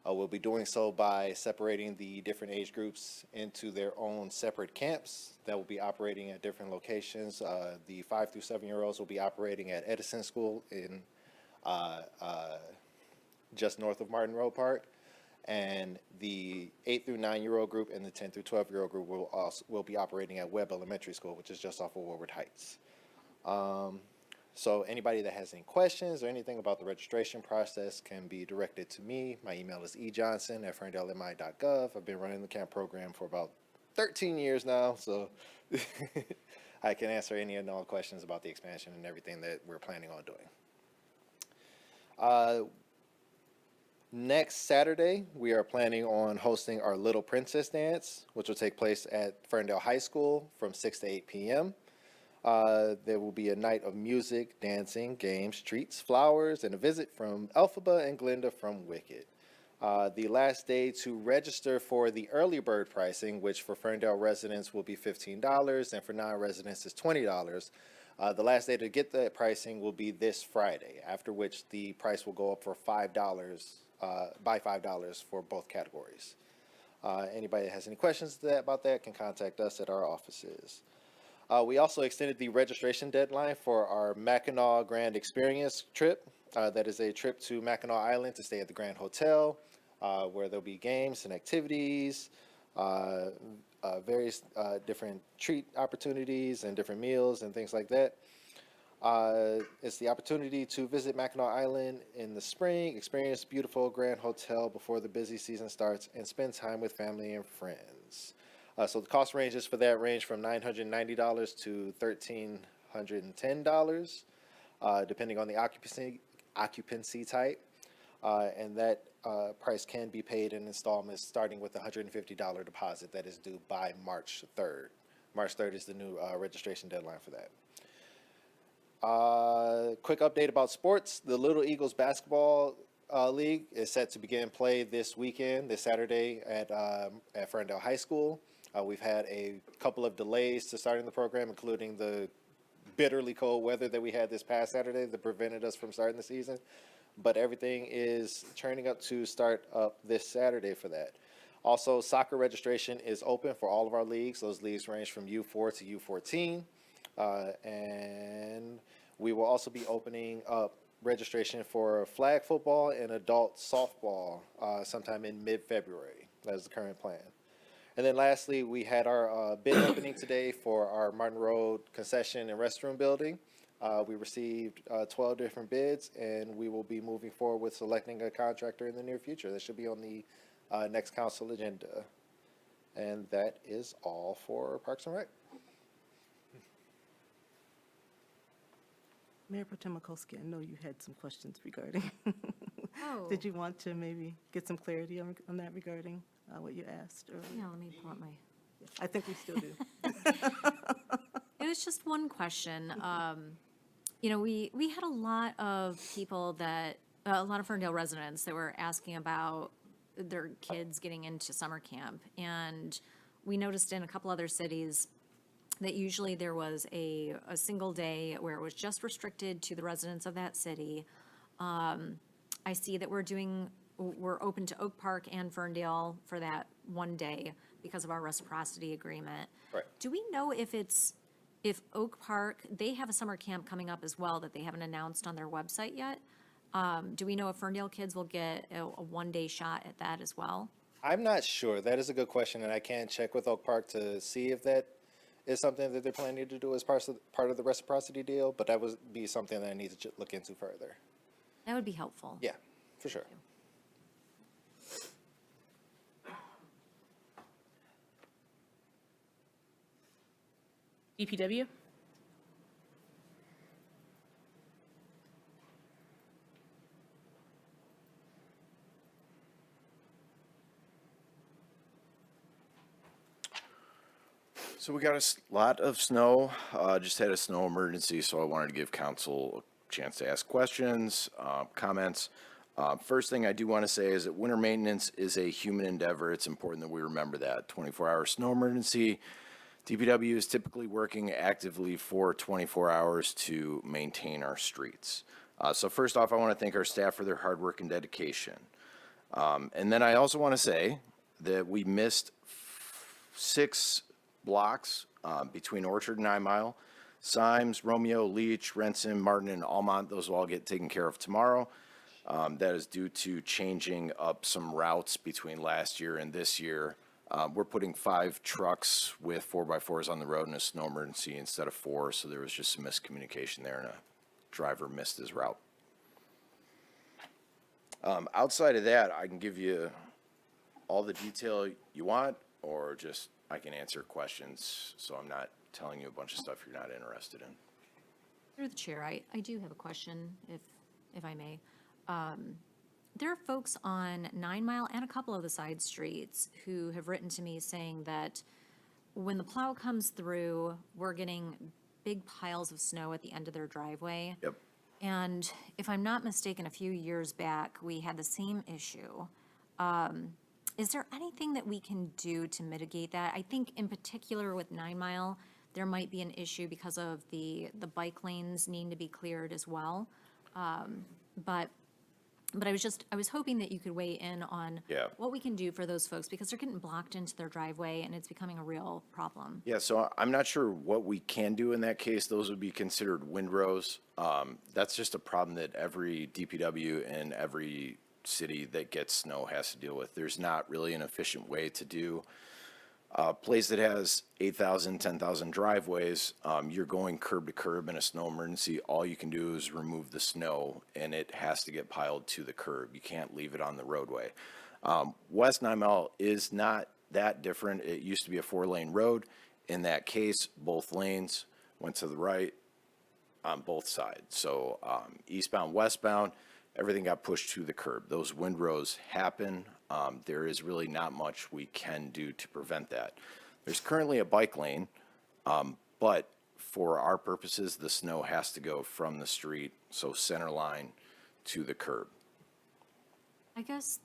We'll be doing so by separating the different age groups into their own separate camps that will be operating at different locations. The 5 through 7-year-olds will be operating at Edison School in just north of Martin Road Park, and the 8 through 9-year-old group and the 10 through 12-year-old group will be operating at Webb Elementary School, which is just off of Woodward Heights. So anybody that has any questions or anything about the registration process can be directed to me. My email is ejohnson@ferndalemI.gov. I've been running the camp program for about 13 years now, so I can answer any and all questions about the expansion and everything that we're planning on doing. Next Saturday, we are planning on hosting our Little Princess Dance, which will take place at Ferndale High School from 6 to 8 p.m. There will be a night of music, dancing, games, treats, flowers, and a visit from Elphaba and Glinda from Wicked. The last day to register for the early bird pricing, which for Ferndale residents will be $15 and for non-residents is $20. The last day to get that pricing will be this Friday, after which the price will go up for $5, by $5 for both categories. Anybody that has any questions about that can contact us at our offices. We also extended the registration deadline for our Mackinac Grand Experience trip. That is a trip to Mackinac Island to stay at the Grand Hotel, where there'll be games and activities, various different treat opportunities and different meals and things like that. It's the opportunity to visit Mackinac Island in the spring, experience beautiful Grand Hotel before the busy season starts, and spend time with family and friends. So the cost ranges for that range from $990 to $1,310, depending on the occupancy type. And that price can be paid in installments starting with a $150 deposit that is due by March 3rd. March 3rd is the new registration deadline for that. Quick update about sports. The Little Eagles basketball league is set to begin play this weekend, this Saturday at Ferndale High School. We've had a couple of delays to starting the program, including the bitterly cold weather that we had this past Saturday that prevented us from starting the season. But everything is turning up to start up this Saturday for that. Also, soccer registration is open for all of our leagues. Those leagues range from U4 to U14. And we will also be opening up registration for flag football and adult softball sometime in mid-February. That is the current plan. And then lastly, we had our bid opening today for our Martin Road concession and restroom building. We received 12 different bids, and we will be moving forward with selecting a contractor in the near future. That should be on the next council agenda. And that is all for Parks and Rec. Mayor Pro Tem Mikulski, I know you had some questions regarding. Oh. Did you want to maybe get some clarity on that regarding what you asked earlier? Yeah, let me pull up my. I think we still do. It was just one question. You know, we had a lot of people that, a lot of Ferndale residents that were asking about their kids getting into summer camp. And we noticed in a couple other cities that usually there was a single day where it was just restricted to the residents of that city. I see that we're open to Oak Park and Ferndale for that one day because of our reciprocity agreement. Right. Do we know if Oak Park, they have a summer camp coming up as well that they haven't announced on their website yet? Do we know if Ferndale kids will get a one-day shot at that as well? I'm not sure. That is a good question, and I can check with Oak Park to see if that is something that they're planning to do as part of the reciprocity deal, but that would be something that I need to look into further. That would be helpful. Yeah, for sure. DPW? So we got a lot of snow, just had a snow emergency, so I wanted to give council a chance to ask questions, comments. First thing I do want to say is that winter maintenance is a human endeavor. It's important that we remember that. 24-hour snow emergency, DPW is typically working actively for 24 hours to maintain our streets. So first off, I want to thank our staff for their hard work and dedication. And then I also want to say that we missed 6 blocks between Orchard and 9 Mile. Symes, Romeo, Leach, Renson, Martin, and Almont, those will all get taken care of tomorrow. That is due to changing up some routes between last year and this year. We're putting 5 trucks with 4x4s on the road in a snow emergency instead of 4, so there was just some miscommunication there and a driver missed his route. Outside of that, I can give you all the detail you want, or just I can answer questions, so I'm not telling you a bunch of stuff you're not interested in. Through the chair, I do have a question, if I may. There are folks on 9 Mile and a couple of the side streets who have written to me saying that when the plow comes through, we're getting big piles of snow at the end of their driveway. Yep. And if I'm not mistaken, a few years back, we had the same issue. Is there anything that we can do to mitigate that? I think in particular with 9 Mile, there might be an issue because of the bike lanes needing to be cleared as well. But I was hoping that you could weigh in on Yeah. what we can do for those folks, because they're getting blocked into their driveway and it's becoming a real problem. Yeah, so I'm not sure what we can do in that case. Those would be considered windrows. That's just a problem that every DPW and every city that gets snow has to deal with. There's not really an efficient way to do. A place that has 8,000, 10,000 driveways, you're going curb to curb in a snow emergency. All you can do is remove the snow, and it has to get piled to the curb. You can't leave it on the roadway. West 9 Mile is not that different. It used to be a 4-lane road. In that case, both lanes went to the right on both sides. So eastbound, westbound, everything got pushed to the curb. Those windrows happen. There is really not much we can do to prevent that. There's currently a bike lane, but for our purposes, the snow has to go from the street, so center line, to the curb. I guess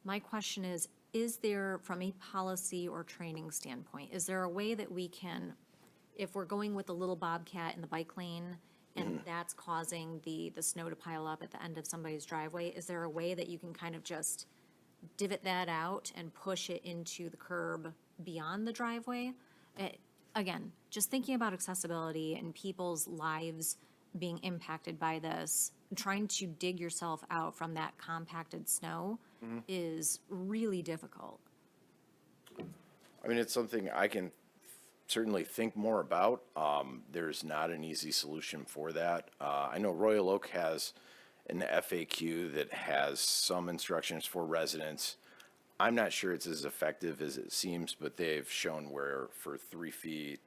my question is there, from a policy or training standpoint, is there a way that we can, if we're going with the little Bobcat in the bike lane, and that's causing the snow to pile up at the end of somebody's driveway, is there a way that you can kind of just divot that out and push it into the curb beyond the driveway? Again, just thinking about accessibility and people's lives being impacted by this, trying to dig yourself out from that compacted snow is really difficult. I mean, it's something I can certainly think more about. There's not an easy solution for that. I know Royal Oak has an FAQ that has some instructions for residents. I'm not sure it's as effective as it seems, but they've shown where for 3 feet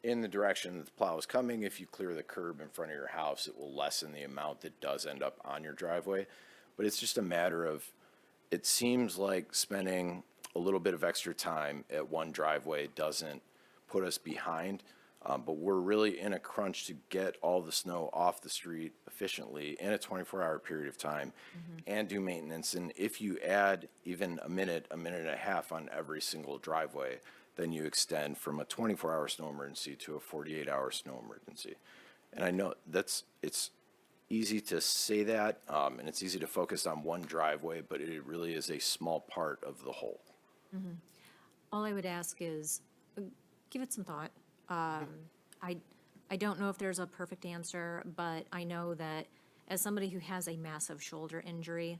in the direction that the plow is coming, if you clear the curb in front of your house, it will lessen the amount that does end up on your driveway. But it's just a matter of, it seems like spending a little bit of extra time at one driveway doesn't put us behind, but we're really in a crunch to get all the snow off the street efficiently in a 24-hour period of time and do maintenance. And if you add even a minute and a half on every single driveway, then you extend from a 24-hour snow emergency to a 48-hour snow emergency. And I know it's easy to say that, and it's easy to focus on one driveway, but it really is a small part of the whole. All I would ask is, give it some thought. I don't know if there's a perfect answer, but I know that as somebody who has a massive shoulder injury,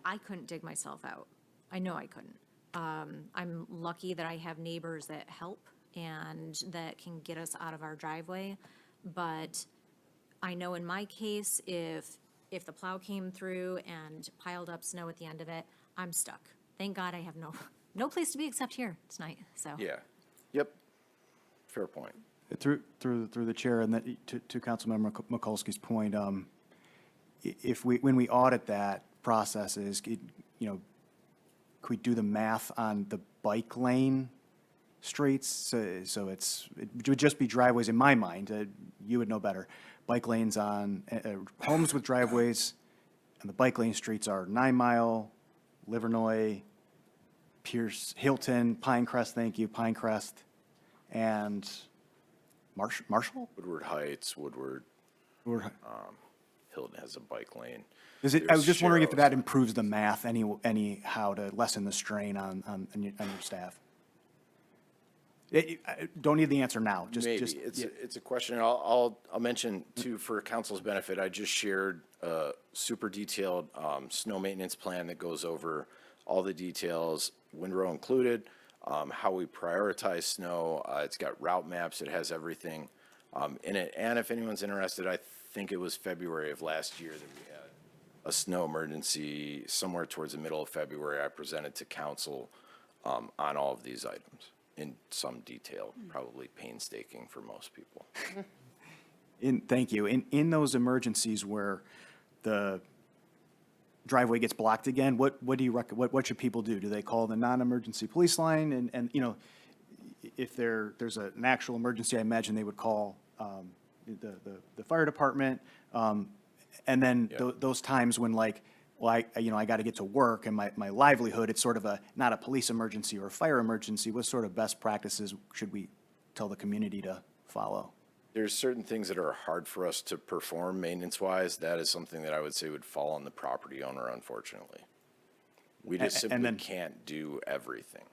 I couldn't dig myself out. I know I couldn't. I'm lucky that I have neighbors that help and that can get us out of our driveway. But I know in my case, if the plow came through and piled up snow at the end of it, I'm stuck. Thank God I have no place to be except here tonight, so. Yeah. Yep. Fair point. Through the chair, and that, to Councilmember Mikulski's point, when we audit that process, could we do the math on the bike lane streets? So it would just be driveways in my mind. You would know better. Bike lanes on homes with driveways, and the bike lane streets are 9 Mile, Livernois, Pierce, Hilton, Pinecrest, thank you, Pinecrest, and Marshall? Woodward Heights, Hilton has a bike lane. I was just wondering if that improves the math anyhow to lessen the strain on your staff. I don't need the answer now. Maybe. It's a question. I'll mention too, for council's benefit, I just shared a super detailed snow maintenance plan that goes over all the details, windrow included, how we prioritize snow. It's got route maps. It has everything in it. And if anyone's interested, I think it was February of last year that we had a snow emergency somewhere towards the middle of February. I presented to council on all of these items in some detail, probably painstaking for most people. Thank you. In those emergencies where the driveway gets blocked again, what do you what should people do? Do they call the non-emergency police line? And, you know, if there's an actual emergency, I imagine they would call, the fire department. And then those times when like, well, I got to get to work and my livelihood, it's sort of not a police emergency or a fire emergency. What sort of best practices should we tell the community to follow? There's certain things that are hard for us to perform maintenance-wise. That is something that I would say would fall on the property owner, unfortunately. We just simply can't do everything.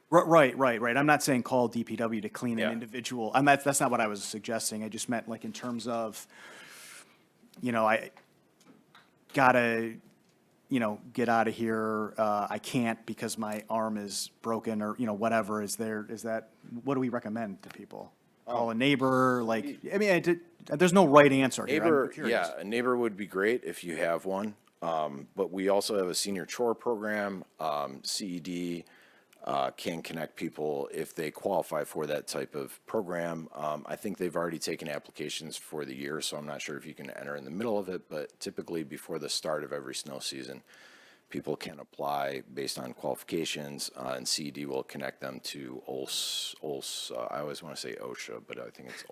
Right. I'm not saying call DPW to clean an individual. And that's not what I was suggesting. I just meant like in terms of, you know, I gotta, you know, get out of here. I can't because my arm is broken or, you know, whatever. What do we recommend to people? Call a neighbor, like, I mean, there's no right answer here. I'm curious. A neighbor would be great if you have one. But we also have a senior chore program. CED can connect people if they qualify for that type of program. I think they've already taken applications for the year, so I'm not sure if you can enter in the middle of it, but typically before the start of every snow season, people can apply based on qualifications, and CED will connect them to OLS. I always want to say OSHA, but I think it's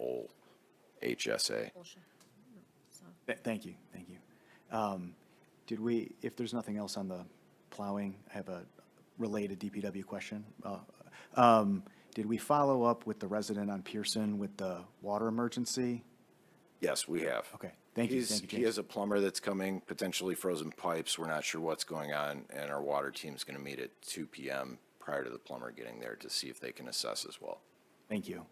HSA. Thank you. If there's nothing else on the plowing, I have a related DPW question. Did we follow up with the resident on Pearson with the water emergency? Yes, we have. Okay, thank you. He has a plumber that's coming, potentially frozen pipes. We're not sure what's going on, and our water team's going to meet at 2 p.m. prior to the plumber getting there to see if they can assess as well. Thank you.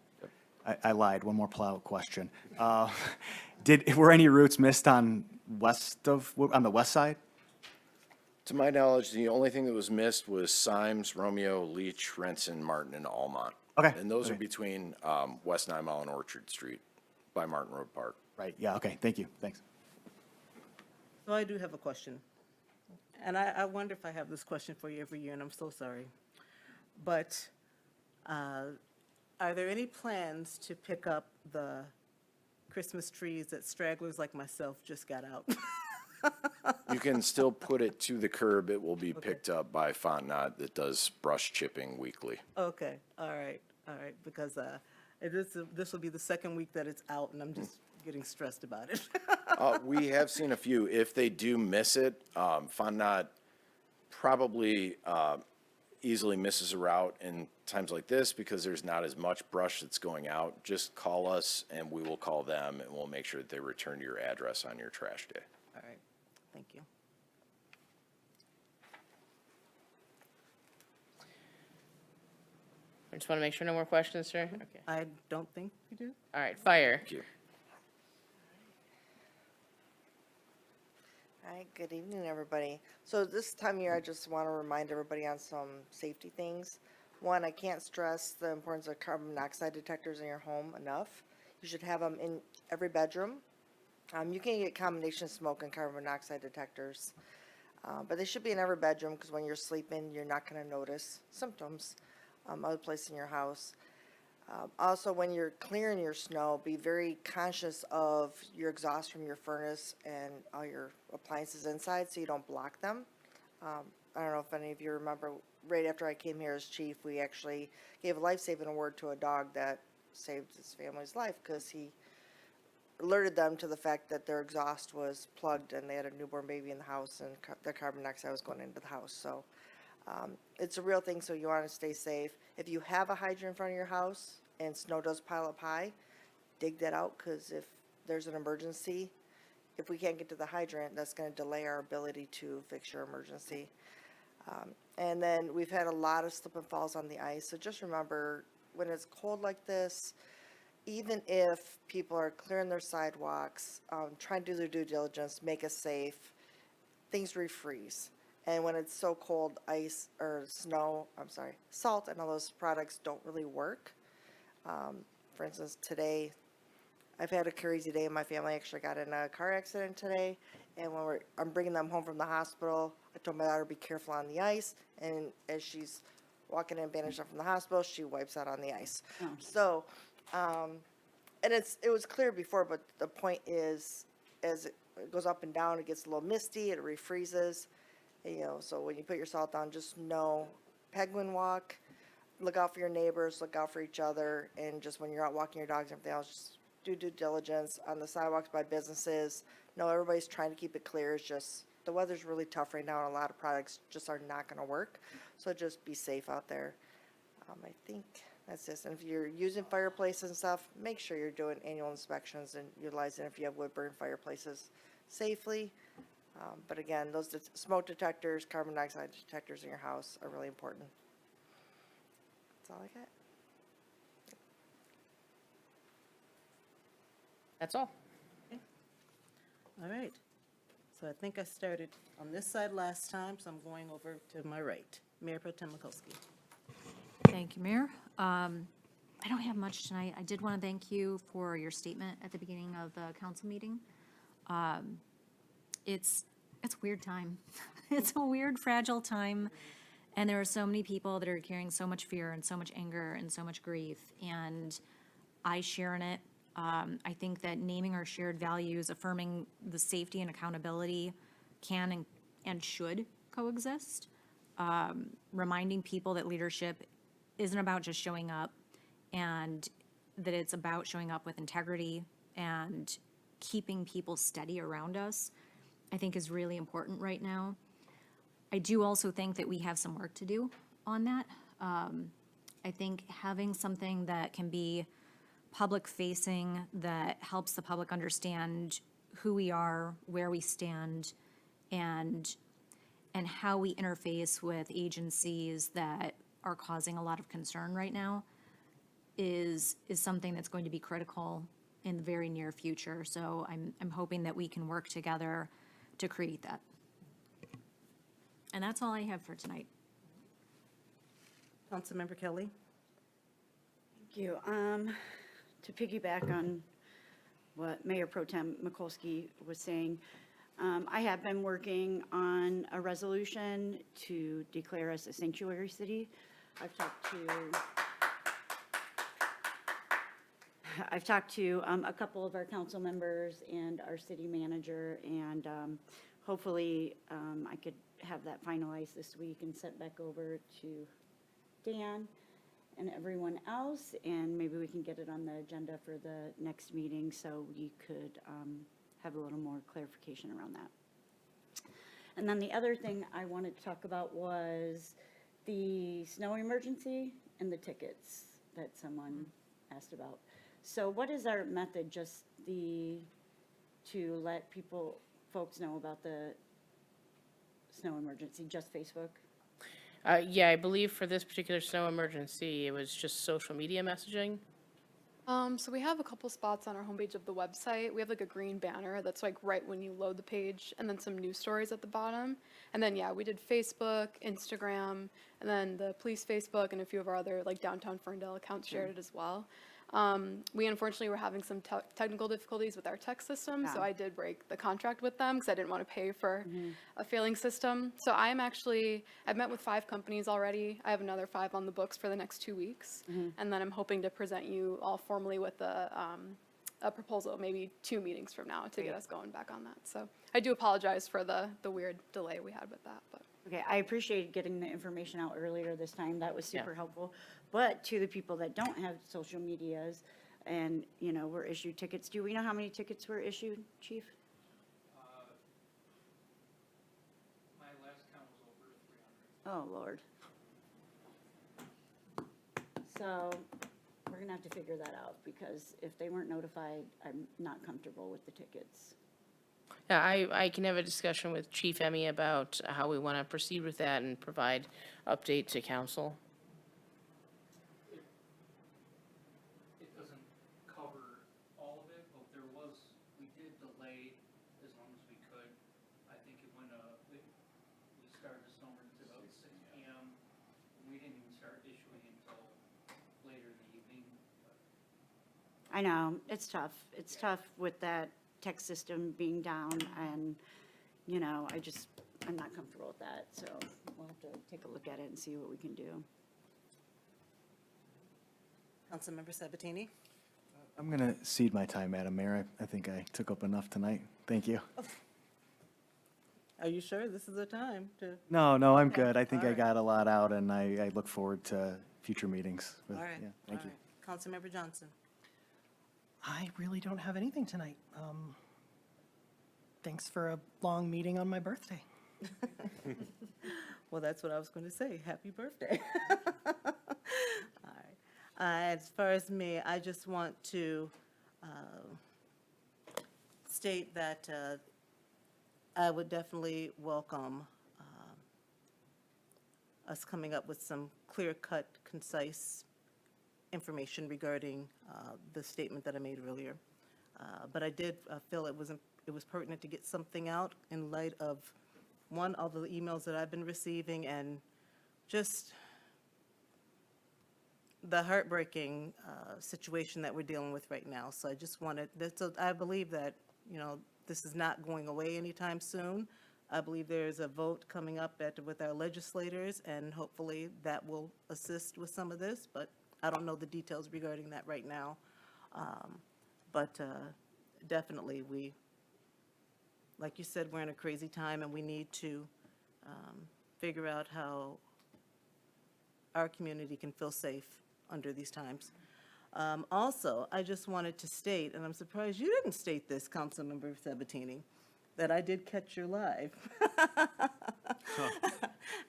I lied. One more plow question. Were any routes missed on the west side? To my knowledge, the only thing that was missed was Symes, Romeo, Leach, Renson, Martin, and Almont. Okay. And those are between West 9 Mile and Orchard Street by Martin Road Park. Right, yeah, okay, thank you, thanks. So I do have a question. And I wonder if I have this question for you every year, and I'm so sorry. But are there any plans to pick up the Christmas trees that stragglers like myself just got out? You can still put it to the curb. It will be picked up by Fontenot that does brush chipping weekly. Okay, all right, because this will be the second week that it's out, and I'm just getting stressed about it. We have seen a few. If they do miss it, Fontenot probably easily misses a route in times like this because there's not as much brush that's going out. Just call us, and we will call them, and we'll make sure that they return to your address on your trash day. All right, thank you. I just want to make sure no more questions, sir. Okay. I don't think you do. All right, fire. Thank you. Hi, good evening, everybody. So this time of year, I just want to remind everybody on some safety things. One, I can't stress the importance of carbon monoxide detectors in your home enough. You should have them in every bedroom. You can get combination smoke and carbon monoxide detectors, but they should be in every bedroom because when you're sleeping, you're not going to notice symptoms other place in your house. Also, when you're clearing your snow, be very conscious of your exhaust from your furnace and all your appliances inside so you don't block them. I don't know if any of you remember, right after I came here as chief, we actually gave a life-saving award to a dog that saved his family's life because he alerted them to the fact that their exhaust was plugged and they had a newborn baby in the house and the carbon dioxide was going into the house. So it's a real thing, so you want to stay safe. If you have a hydrant in front of your house and snow does pile up high, dig that out because if there's an emergency, if we can't get to the hydrant, that's going to delay our ability to fix your emergency. And then we've had a lot of slip and falls on the ice, so just remember when it's cold like this, even if people are clearing their sidewalks, trying to do their due diligence, make us safe, things refreeze. And when it's so cold, ice or salt and all those products don't really work. For instance, today, I've had a crazy day. My family actually got in a car accident today. And when I'm bringing them home from the hospital, I told my daughter, be careful on the ice. And as she's walking in bandaged up from the hospital, she wipes out on the ice. So And it was clear before, but the point is, as it goes up and down, it gets a little misty, it refreezes. You know, so when you put your salt down, just know, penguin walk, look out for your neighbors, look out for each other, and just when you're out walking your dogs and everything else, just do due diligence on the sidewalks by businesses. No, everybody's trying to keep it clear. It's just, the weather's really tough right now, and a lot of products just are not gonna work. So just be safe out there. I think that's this. And if you're using fireplaces and stuff, make sure you're doing annual inspections and utilizing if you have wood burn fireplaces safely. But again, those smoke detectors, carbon dioxide detectors in your house are really important. That's all I got. That's all. All right. So I think I started on this side last time, so I'm going over to my right. Mayor Pro Tem Mikulski. Thank you, Mayor. I don't have much tonight. I did want to thank you for your statement at the beginning of the council meeting. It's a weird time. It's a weird, fragile time, and there are so many people that are carrying so much fear and so much anger and so much grief, and I share in it. I think that naming our shared values, affirming the safety and accountability can and should coexist. Reminding people that leadership isn't about just showing up, and that it's about showing up with integrity and keeping people steady around us, I think is really important right now. I do also think that we have some work to do on that. I think having something that can be public-facing, that helps the public understand who we are, where we stand, and how we interface with agencies that are causing a lot of concern right now is something that's going to be critical in the very near future. So I'm hoping that we can work together to create that. And that's all I have for tonight. Councilmember Kelly. Thank you. To piggyback on what Mayor Pro Tem Mikulski was saying, I have been working on a resolution to declare us a sanctuary city. I've talked to a couple of our council members and our city manager, and hopefully I could have that finalized this week and sent back over to Dan and everyone else, and maybe we can get it on the agenda for the next meeting so we could have a little more clarification around that. And then the other thing I wanted to talk about was the snow emergency and the tickets that someone asked about. So what is our method, just to let folks know about the snow emergency, just Facebook? Yeah, I believe for this particular snow emergency, it was just social media messaging. So we have a couple spots on our homepage of the website. We have like a green banner that's like right when you load the page, and then some news stories at the bottom. And then, yeah, we did Facebook, Instagram, and then the police Facebook and a few of our other like downtown Ferndale accounts shared it as well. We unfortunately were having some technical difficulties with our text system, so I did break the contract with them because I didn't want to pay for a failing system. So I've met with 5 companies already. I have another 5 on the books for the next 2 weeks, and then I'm hoping to present you all formally with a proposal, maybe 2 meetings from now, to get us going back on that. So I do apologize for the weird delay we had with that, but. Okay, I appreciate getting the information out earlier this time. That was super helpful. But to the people that don't have social medias and, were issued tickets, do we know how many tickets were issued, Chief? My last count was over 300. Oh, Lord. So we're going to have to figure that out, because if they weren't notified, I'm not comfortable with the tickets. Yeah, I can have a discussion with Chief Emmy about how we want to proceed with that and provide update to council. It doesn't cover all of it, but we did delay as long as we could. I think it went, we started the snow emergency about 6 p.m. We didn't even start issuing until later in the evening. I know, it's tough. It's tough with that text system being down, and, I'm not comfortable with that, so we'll have to take a look at it and see what we can do. Councilmember Sabatini. I'm going to cede my time, Madam Mayor. I think I took up enough tonight. Thank you. Are you sure this is the time to? No, no, I'm Okay, good. I think all I right. got a lot out, and I look forward to future meetings. with- All right. yeah, Thank all you. right. Councilmember Johnson. I really don't have anything tonight. Thanks for a long meeting on my birthday. Well, that's what I was going to say. Happy birthday. All right. As far as me, I just want to state that I would definitely welcome us coming up with some clear-cut, concise information regarding the statement that I made earlier. But I did feel it was pertinent to get something out in light of, one, all the emails that I've been receiving, and just the heartbreaking situation that we're dealing with right now. So I just wanted, so I believe that, this is not going away anytime soon. I believe there's a vote coming up with our legislators, and hopefully that will assist with some of this, but I don't know the details regarding that right now. But definitely, like you said, we're in a crazy time, and we need to figure out how our community can feel safe under these times. Also, I just wanted to state, and I'm surprised you didn't state this, Councilmember Sabatini, that I did catch your live.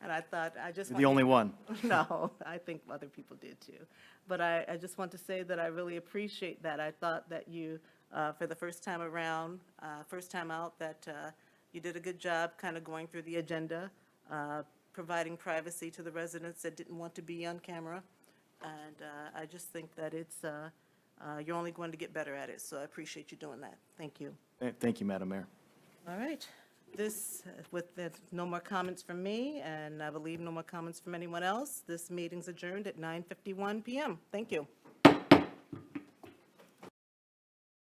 And I thought, I just. You're the only one. No, I think other people did too. But I just want to say that I really appreciate that. I thought that you, for the first time around, first time out, that you did a good job kind of going through the agenda, providing privacy to the residents that didn't want to be on camera. And I just think that you're only going to get better at it. So I appreciate you doing that. Thank you. Thank you, Madam Mayor. All right. With no more comments from me, and I believe no more comments from anyone else, this meeting's adjourned at 9:51 PM. Thank you.